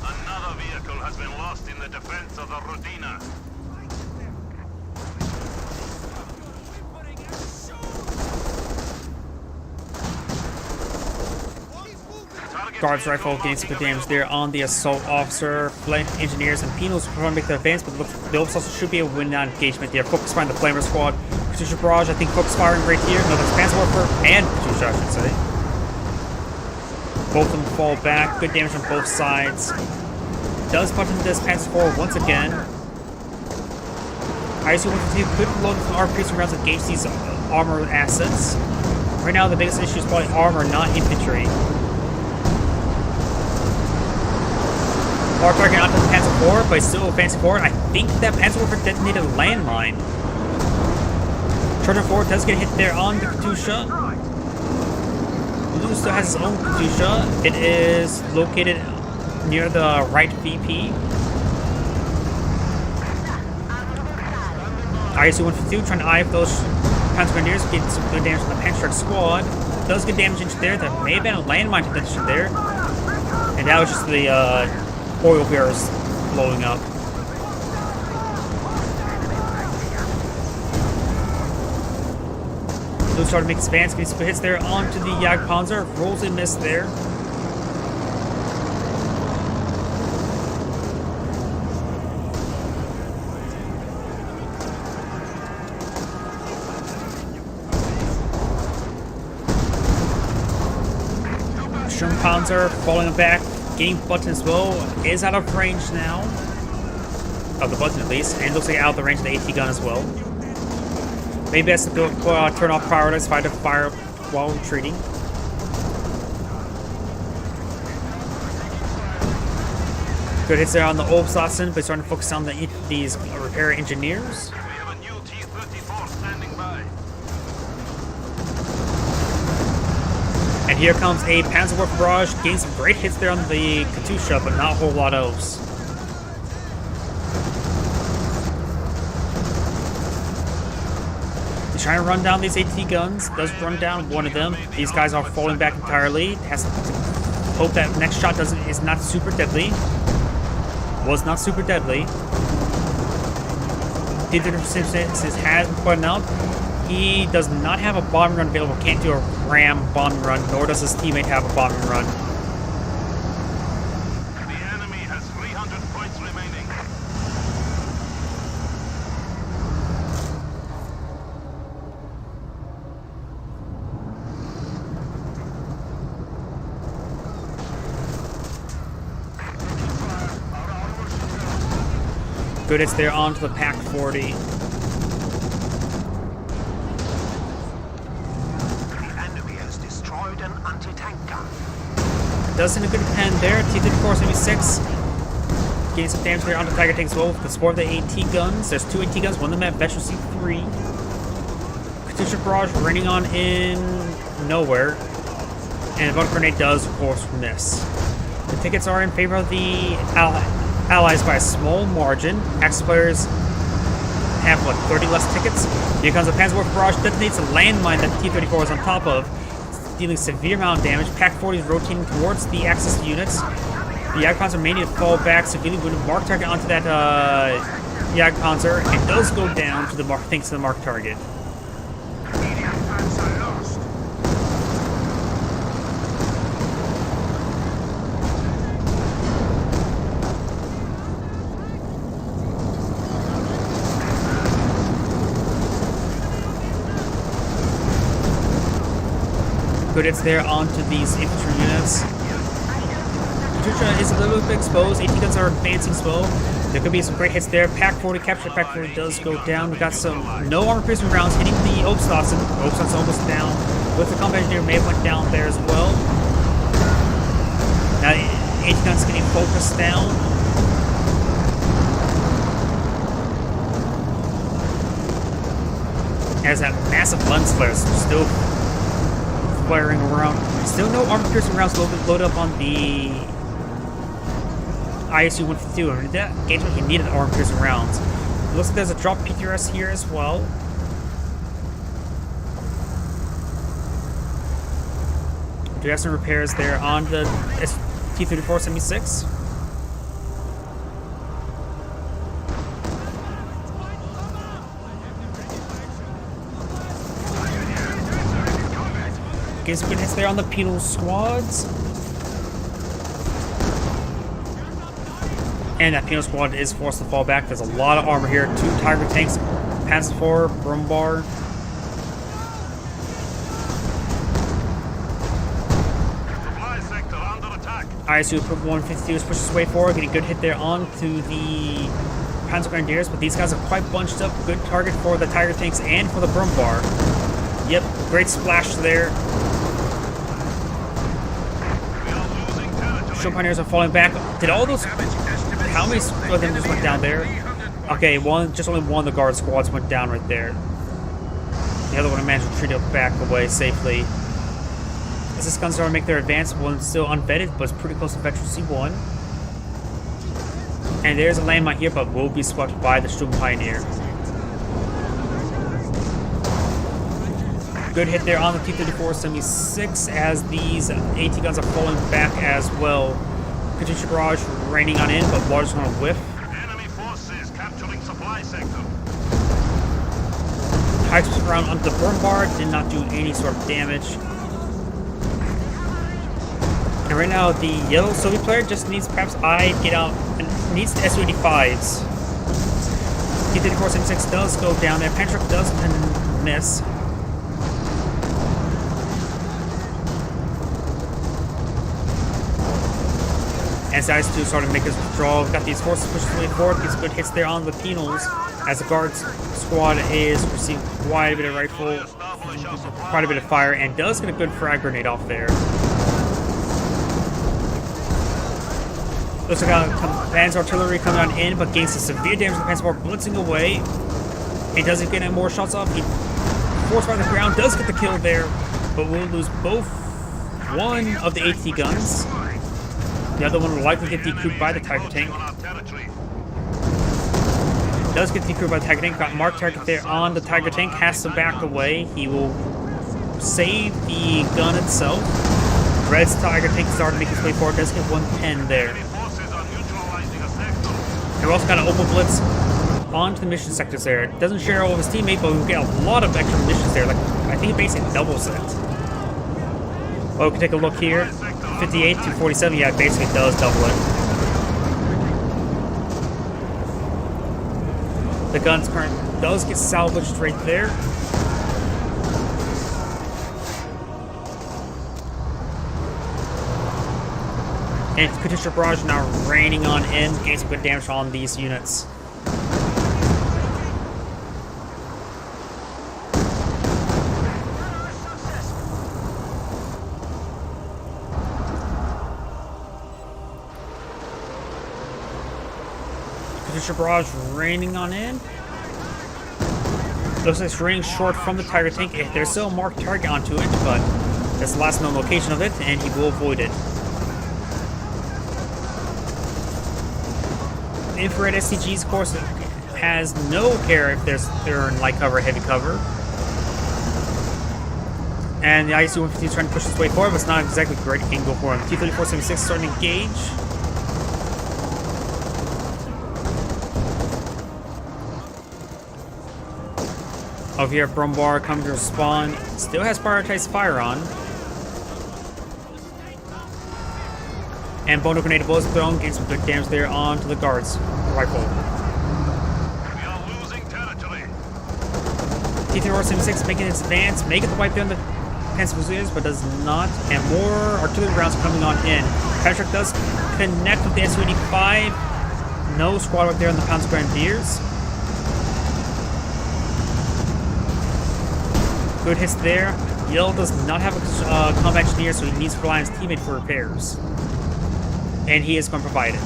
Another vehicle has been lost in the defense of the Rodina. Guards rifle getting some good damage there on the assault officer. Flank engineers and penals trying to make their advance, but the also should be a win now engagement there. Focus firing the Flamer squad. Katusha Barrage, I think, focus firing right here. No, that's Panzerwerfer and Katusha, I should say. Both of them fall back. Good damage on both sides. Does punch into this Panzer IV once again. ISU-152 could load some armor piercing rounds to engage these armor assets. Right now, the biggest issue is probably armor, not infantry. Mark target onto the Panzer IV, but still advancing forward. I think that Panzerwerfer detonated a landmine. Charging forward does get hit there on the Katusha. Blue still has his own Katusha. It is located near the right VP. ISU-152 trying to eye up those Panzer Grenadiers, getting some good damage from the Panzerwerfer squad. Does get damage into there. There may have been a landmine detonation there. And that was just the oil bearers blowing up. Blue started to make his advance, getting some hits there onto the Jagdpanzer. Rolls and miss there. Sturmpanzer falling back. Game button as well is out of range now. Of the button at least. And looks like out of the range of the AT gun as well. Maybe best to go turn off prioritize fire while retreating. Good hits there on the Obsatsen, but starting to focus on these repair engineers. We have a new T-34 standing by. And here comes a Panzerwerfer barrage, getting some great hits there on the Katusha, but not a whole lot else. He's trying to run down these AT guns, does run down one of them. These guys are falling back entirely. Has to hope that next shot is not super deadly. Was not super deadly. T-36 has been pointed out. He does not have a bombing run available, can't do a ram bombing run, nor does his teammate have a bombing run. The enemy has 300 points remaining. Good hits there onto the Pack 40. Does in a good pen there. T-34 76 getting some damage there on the Tiger tank as well with the support of the AT guns. There's 2 AT guns, one of them at Veteran C3. Katusha barrage raining on in nowhere. And Vulcan Grenade does, of course, miss. The tickets are in favor of the Allies by a small margin. Axis players have, what, 30 less tickets? Here comes a Panzerwerfer barrage, detonates a landmine that the T-34 is on top of, dealing severe amount of damage. Pack 40 is rotating towards the Axis units. The Jagdpanzer may need to fall back severely with a mark target onto that Jagdpanzer, and does go down to the mark thanks to the mark target. good hits there onto these infantry units. Katusha is a little bit exposed. AT guns are advancing slow. There could be some great hits there. Pack 40, capture Pack 40 does go down. We got some no armor piercing rounds hitting the Obstotson. Obstotson's almost down. With the combat engineer may have went down there as well. Now AT guns getting focused down. As that massive lens flare is still flaring around. Still no armor piercing rounds loaded up on the ISU 152. I mean, that engagement he needed armor piercing rounds. It looks like there's a drop PTRS here as well. Do have some repairs there on the T-34-76. Getting some good hits there on the penal squads. And that penal squad is forced to fall back. There's a lot of armor here. 2 Tiger tanks, Panzer IV, Brumbar. Supply sector under attack. ISU 152 is pushed his way forward, getting a good hit there onto the Panzer Grenadiers, but these guys are quite bunched up. Good target for the Tiger tanks and for the Brumbar. Yep, great splash there. We are losing territory. Show Pioneers are falling back. Did all those... How many of them just went down there? Okay, just only one of the guard squads went down right there. The other one managed to retreat back away safely. As this guns starting to make their advance, one's still unvetted, but it's pretty close to Veteran C1. And there's a landmine here, but will be swept by the Sturm Pioneer. Good hit there on the T-34-76 as these AT guns are falling back as well. Katusha barrage raining on in, but water's going to whiff. Enemy forces capturing supply sector. High switch around onto the Brumbar, did not do any sort of damage. And right now, the yellow Soviet player just needs perhaps get out and needs the Su-85s. T-34-76 does go down there. Pantruk does miss. As the IS-2 started to make his withdrawal, we've got these forces pushing way forward, gets good hits there on the penals, as the guard squad is receiving quite a bit of rifle, quite a bit of fire, and does get a good frag grenade off there. Looks like Panzer artillery coming on in, but gains some severe damage to the Panzer blitzing away. He doesn't get any more shots off. He force fire on the ground, does get the kill there, but will lose one of the AT guns. The other one will likely get decrewed by the Tiger tank. Does get decrewed by the Tiger tank. Got marked target there on the Tiger tank. Has to back away. He will save the gun itself. Red's Tiger tank started to make his way forward. Does get 110 there. And we also got an Opal Blitz onto the mission sectors there. It doesn't share all of his teammates, but we get a lot of extra missions there. Like, I think it basically doubles it. Well, we can take a look here. 58 to 47, yeah, it basically does double it. The gun's current does get salvaged right there. And Katusha barrage now raining on in, getting some good damage on these units. Katusha barrage raining on in. Looks like it's raining short from the Tiger tank. There's still a marked target onto it, but that's the last known location of it, and he will avoid it. The infrared SCGs, of course, has no care if they're in light cover or heavy cover. And the ISU-150 is trying to push its way forward, but it's not exactly a great angle for him. T-34-76 starting to engage. Over here, Brumbar coming to spawn. Still has prioritized fire on. And Bono Grenade was thrown, getting some good damage there onto the guards. Rifle. We are losing territory. T-34-76 making its advance, making the wipe there on the Panzer Fusiliers, but does not. And more artillery rounds coming on in. Patrick does connect with the Su-85. No squad right there on the Panzer Grenadiers. Good hits there. Yell does not have a combat engineer, so he needs to rely on his teammate for repairs. And he is going to provide it.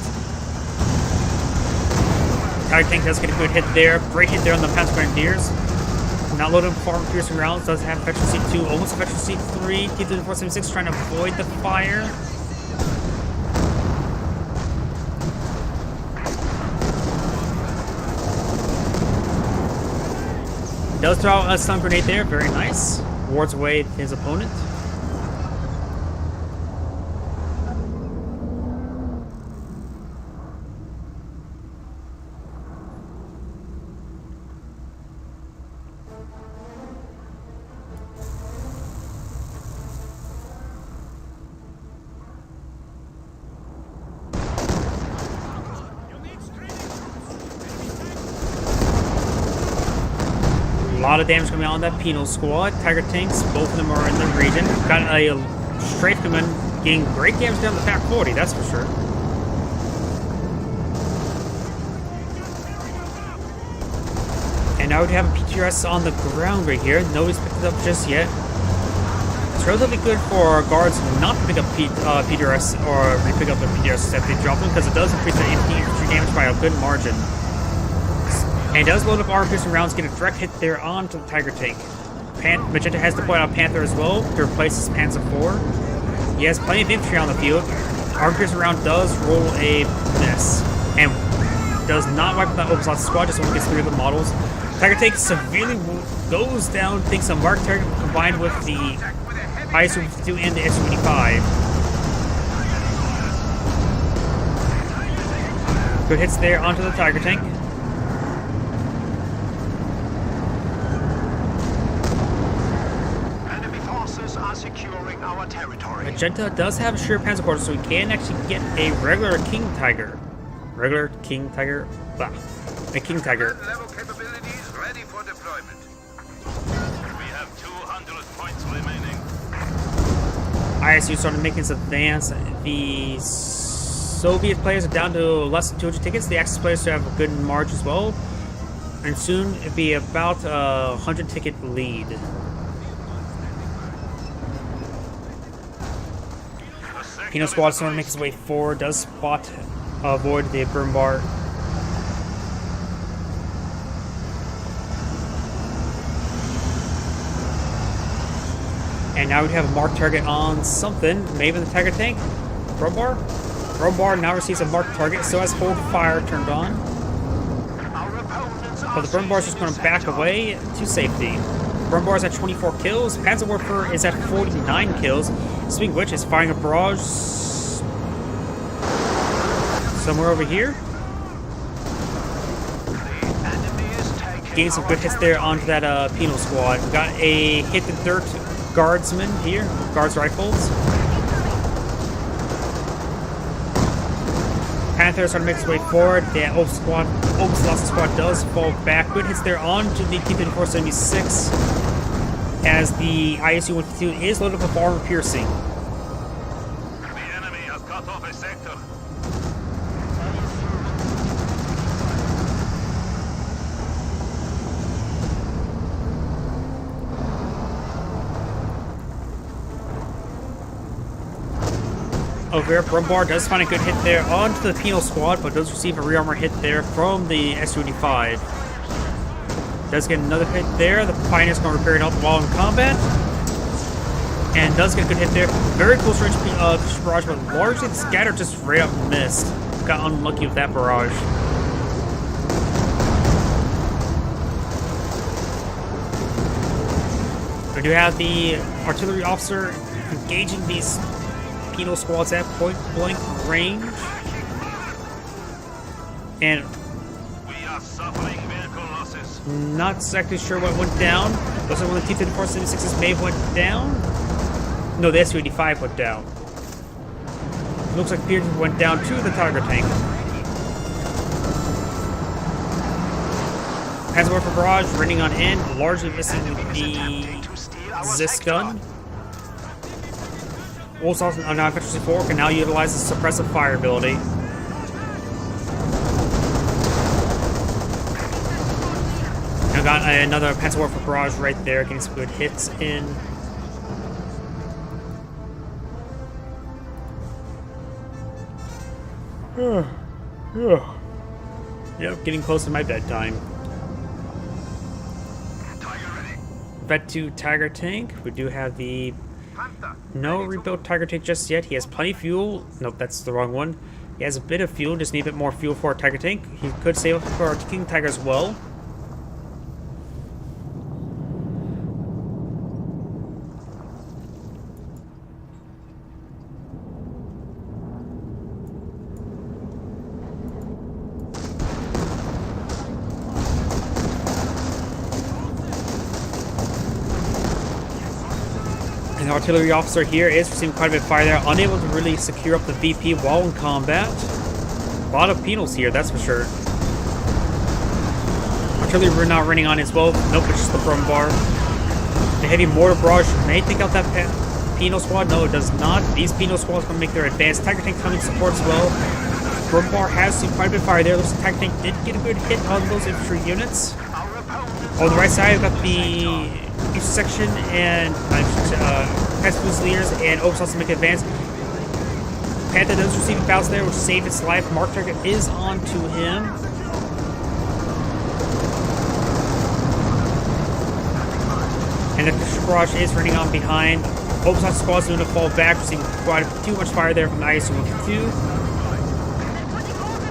Tiger Tank does get a good hit there. Great hit there on the Panzer Grenadiers. Not loaded with armor piercing rounds. Does have efficiency 2, almost efficiency 3. T-3476 trying to avoid the fire. Does throw out a stun grenade there. Very nice. Wards away his opponent. A lot of damage coming out on that penal squad. Tiger tanks, both of them are in the region. Got a strafe command getting great damage down the Pac 40, that's for sure. And now we have a PTRS on the ground right here. Nobody's picked it up just yet. It's relatively good for guards not to pick up PTRS or pick up their PTRS if they drop them, because it does increase their infantry damage by a good margin. And does load up armor piercing rounds, get a direct hit there onto the Tiger tank. Magenta has deployed out Panther as well to replace his Panzer IV. He has plenty of infantry on the field. Armor piercing round does roll a miss. And does not wipe out that Obuslav squad, just only gets 3 of the models. Tiger tank severely goes down, takes a marked target combined with the IS-52 and the Su-85. Good hits there onto the Tiger tank. Securing our territory. Magenta does have a sheer panzer quarter, so we can actually get a regular King Tiger. Regular King Tiger? Bah. A King Tiger. Level capabilities ready for deployment. We have 200 points remaining. ISU started making its advance. The Soviet players are down to less than 200 tickets. The Axis players have a good march as well. And soon it'll be about a 100 ticket lead. Penal squad is going to make his way forward, does spot avoid the burn bar. And now we have a marked target on something, maybe the Tiger tank. Crowbar? Crowbar now receives a marked target, so has hold fire turned on. But the burn bar is just going to back away to safety. Burn bar is at 24 kills. Panzer Warfare is at 49 kills. Speaking of which, is firing a barrage somewhere over here. Getting some good hits there onto that penal squad. We got a hit the dirt guardsman here, guards rifles. Panthers are to make its way forward. The Obuslav squad does fall back. Good hits there onto the T-3476 as the ISU-152 is loaded up with armor piercing. The enemy has cut off a sector. Over here, Brumbar does find a good hit there onto the penal squad, but does receive a rearmor hit there from the Su-85. Does get another hit there. The Pioneer's going to repair it out while in combat. And does get a good hit there. Very close range barrage, but largely the scatter just right up missed. Got unlucky with that barrage. We do have the artillery officer engaging these penal squads at point blank range. And We are suffering vehicle losses. not exactly sure what went down. Looks like one of the T-3476s may have went down. No, the Su-85 went down. Looks like Pearson went down to the Tiger tank. Panzer Warfare barrage running on in, largely missing the Zis gun. also on Efficiency 4 can now utilize the suppressive fire ability. I got another Panzer Warfare Barrage right there, getting some good hits in. Yep, getting close to my bedtime. Vet 2 Tiger Tank. We do have the... No rebuilt Tiger Tank just yet. He has plenty of fuel. Nope, that's the wrong one. He has a bit of fuel, just need a bit more fuel for our Tiger Tank. He could save for our King Tiger as well. The artillery officer here is receiving quite a bit of fire there, unable to really secure up the VP while in combat. A lot of penals here, that's for sure. Artillery we're not running on as well. Nope, it's just the Brumbar. The heavy mortar barrage may take out that penal squad. No, it does not. These penal squads can make their advance. Tiger Tank coming support as well. Brumbar has seen quite a bit of fire there. Looks like Tiger Tank did get a good hit on those infantry units. On the right side, we've got the each section and Pest Fusiliers and Oversoss to make an advance. Panther does receive a bounce there, which saved its life. Mark target is on to him. And the Barrage is running on behind. Oversoss squad is going to fall back, receiving quite too much fire there from the ISU-152.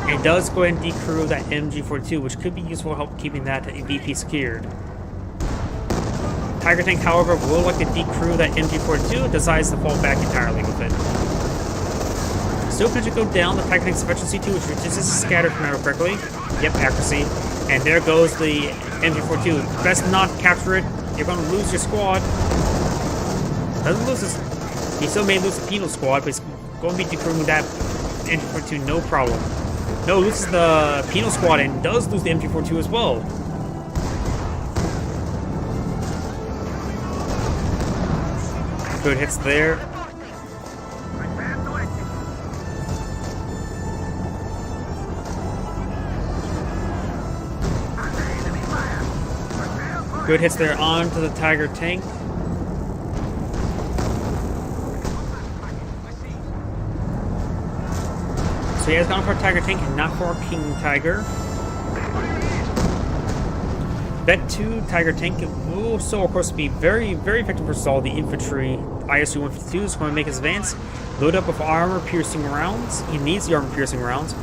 And does go ahead and decrew that MG42, which could be useful to help keeping that VP secured. Tiger Tank, however, will like to decrew that MG42, decides to fall back entirely with it. Still going to go down the Tiger Tank's efficiency 2, which reduces his scatter, if I remember correctly. Yep, accuracy. And there goes the MG42. Best not capture it. You're going to lose your squad. Doesn't lose his... He still may lose the penal squad, but he's going to be decrewing that MG42, no problem. No, loses the penal squad and does lose the MG42 as well. Good hits there. Good hits there onto the Tiger Tank. So he has gone for a Tiger Tank and not for a King Tiger. Vet 2 Tiger Tank will also, of course, be very, very effective versus all the infantry. ISU-152 is going to make his advance. Load up with armor-piercing rounds. He needs the armor-piercing rounds.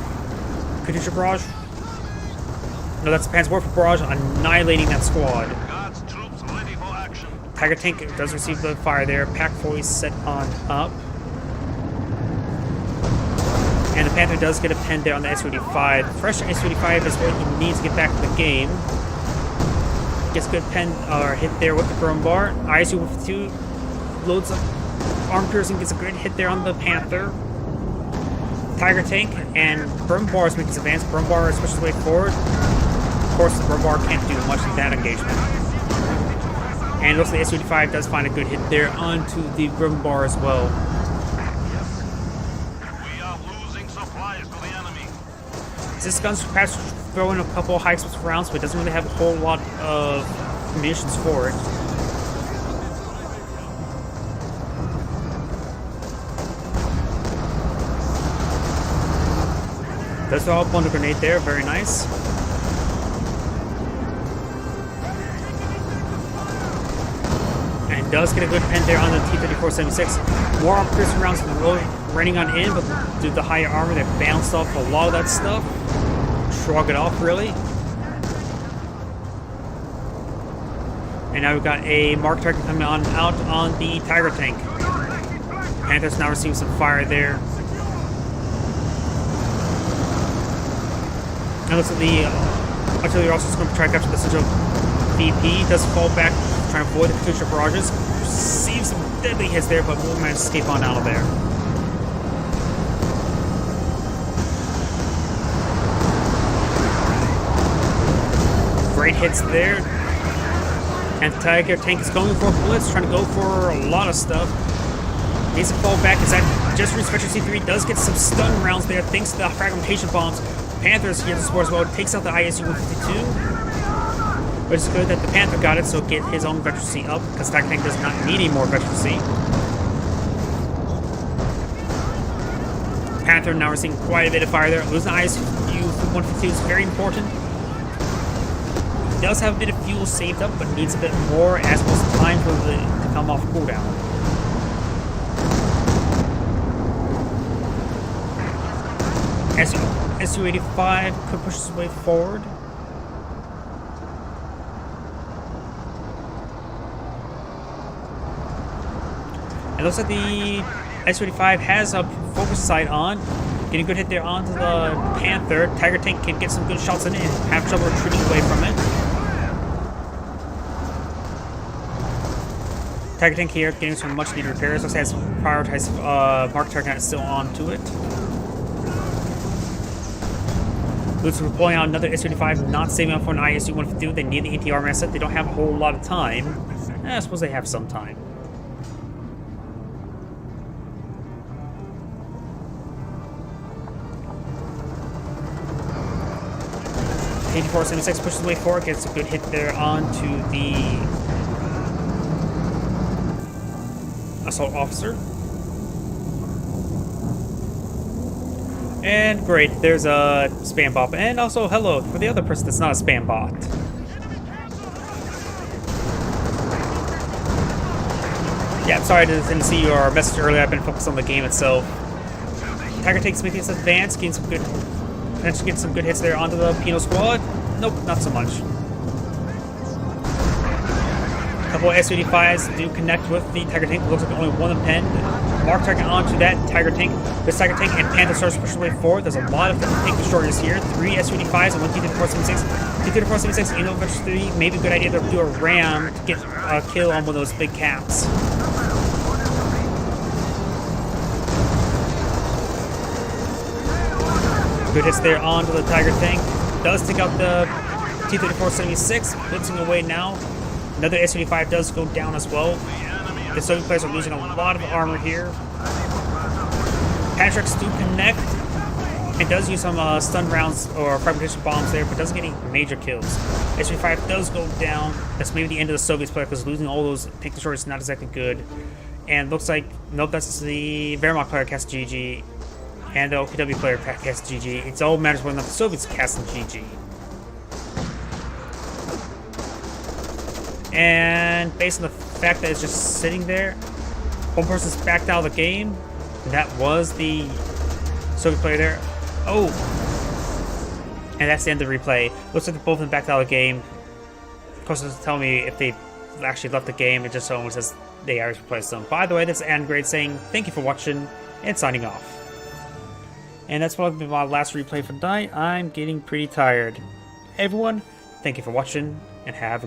Katyusha Barrage. No, that's the Panzer Warfare Barrage, annihilating that squad. Guards troops ready for action. Tiger Tank does receive the fire there. Pack fully set on up. And the Panther does get a pen there on the S-35. Fresh S-35 is what he needs to get back to the game. Gets a good pen or hit there with the Brumbar. ISU-152 loads up arm piercing, gets a great hit there on the Panther. Tiger Tank and Brumbar is making his advance. Brumbar is pushed his way forward. Of course, the Brumbar can't do much in that engagement. And it looks like the S-35 does find a good hit there onto the Brumbar as well. We are losing supplies to the enemy. This gun's perhaps throwing a couple of high-explosive rounds, but it doesn't really have a whole lot of munitions for it. Does throw up on the grenade there, very nice. And does get a good pen there on the T-34-76. More armor-piercing rounds raining on in, but due to the higher armor, they bounced off a lot of that stuff. Shrug it off, really. And now we've got a Mark target coming out on the Tiger Tank. Panther's now receiving some fire there. And looks like the artillery also is going to try to capture the central VP. Does fall back, trying to avoid the Katyusha barrages. Receives some deadly hits there, but will manage to escape on out of there. Great hits there. And the Tiger Tank is going for bullets, trying to go for a lot of stuff. needs to fall back. Is that just reached Veteran C3? Does get some stun rounds there thanks to the fragmentation bombs. Panther's here to support as well. Takes out the ISU-152. But it's good that the Panther got it, so get his own Veteran C up, because Tiger Tank does not need any more Veteran C. Panther now receiving quite a bit of fire there. Losing the ISU-152 is very important. He does have a bit of fuel saved up, but needs a bit more as well as time for it to come off cooldown. SU-85 could push his way forward. It looks like the SU-85 has a focus sight on. Getting a good hit there onto the Panther. Tiger Tank can get some good shots in it and have trouble retreating away from it. Tiger Tank here getting some much needed repairs. Looks like it has prioritized Mark Target still onto it. Looks like we're pulling out another SU-85, not saving up for an ISU-152. They need the AT armor asset. They don't have a whole lot of time. I suppose they have some time. 8476 pushes his way forward, gets a good hit there onto the assault officer. And great, there's a spam bot. And also hello for the other person that's not a spam bot. Yeah, I'm sorry I didn't see your message earlier. I've been focused on the game itself. Tiger takes making some advance, getting some good, potentially getting some good hits there onto the Pino squad. Nope, not so much. A couple of SU-85s do connect with the Tiger Tank. Looks like only one of them pinned. Mark target onto that Tiger Tank. This Tiger Tank and Panther starts pushing way forward. There's a lot of tank destroyers here. 3 SU-85s and 1 T-3476. T-3476, you know, Vector 3, maybe a good idea to do a ram to get a kill on one of those big caps. Good hits there onto the Tiger Tank. Does take out the T-3476, blitzing away now. Another SU-85 does go down as well. The Soviet players are losing a lot of armor here. Patrick's do connect. It does use some stun rounds or fragmentation bombs there, but doesn't get any major kills. SU-85 does go down. That's maybe the end of the Soviets player because losing all those tank destroyers is not exactly good. And looks like, nope, that's the Wehrmacht player cast GG. And the OKW player cast GG. It all matters whether or not the Soviets cast GG. And based on the fact that it's just sitting there, one person's backed out of the game. That was the Soviet player there. Oh! And that's the end of the replay. Looks like both of them backed out of the game. Of course, it doesn't tell me if they actually left the game. It just almost says they already replaced them. By the way, this is Angrade saying thank you for watching and signing off. And that's probably my last replay for the night. I'm getting pretty tired. Everyone, thank you for watching and have a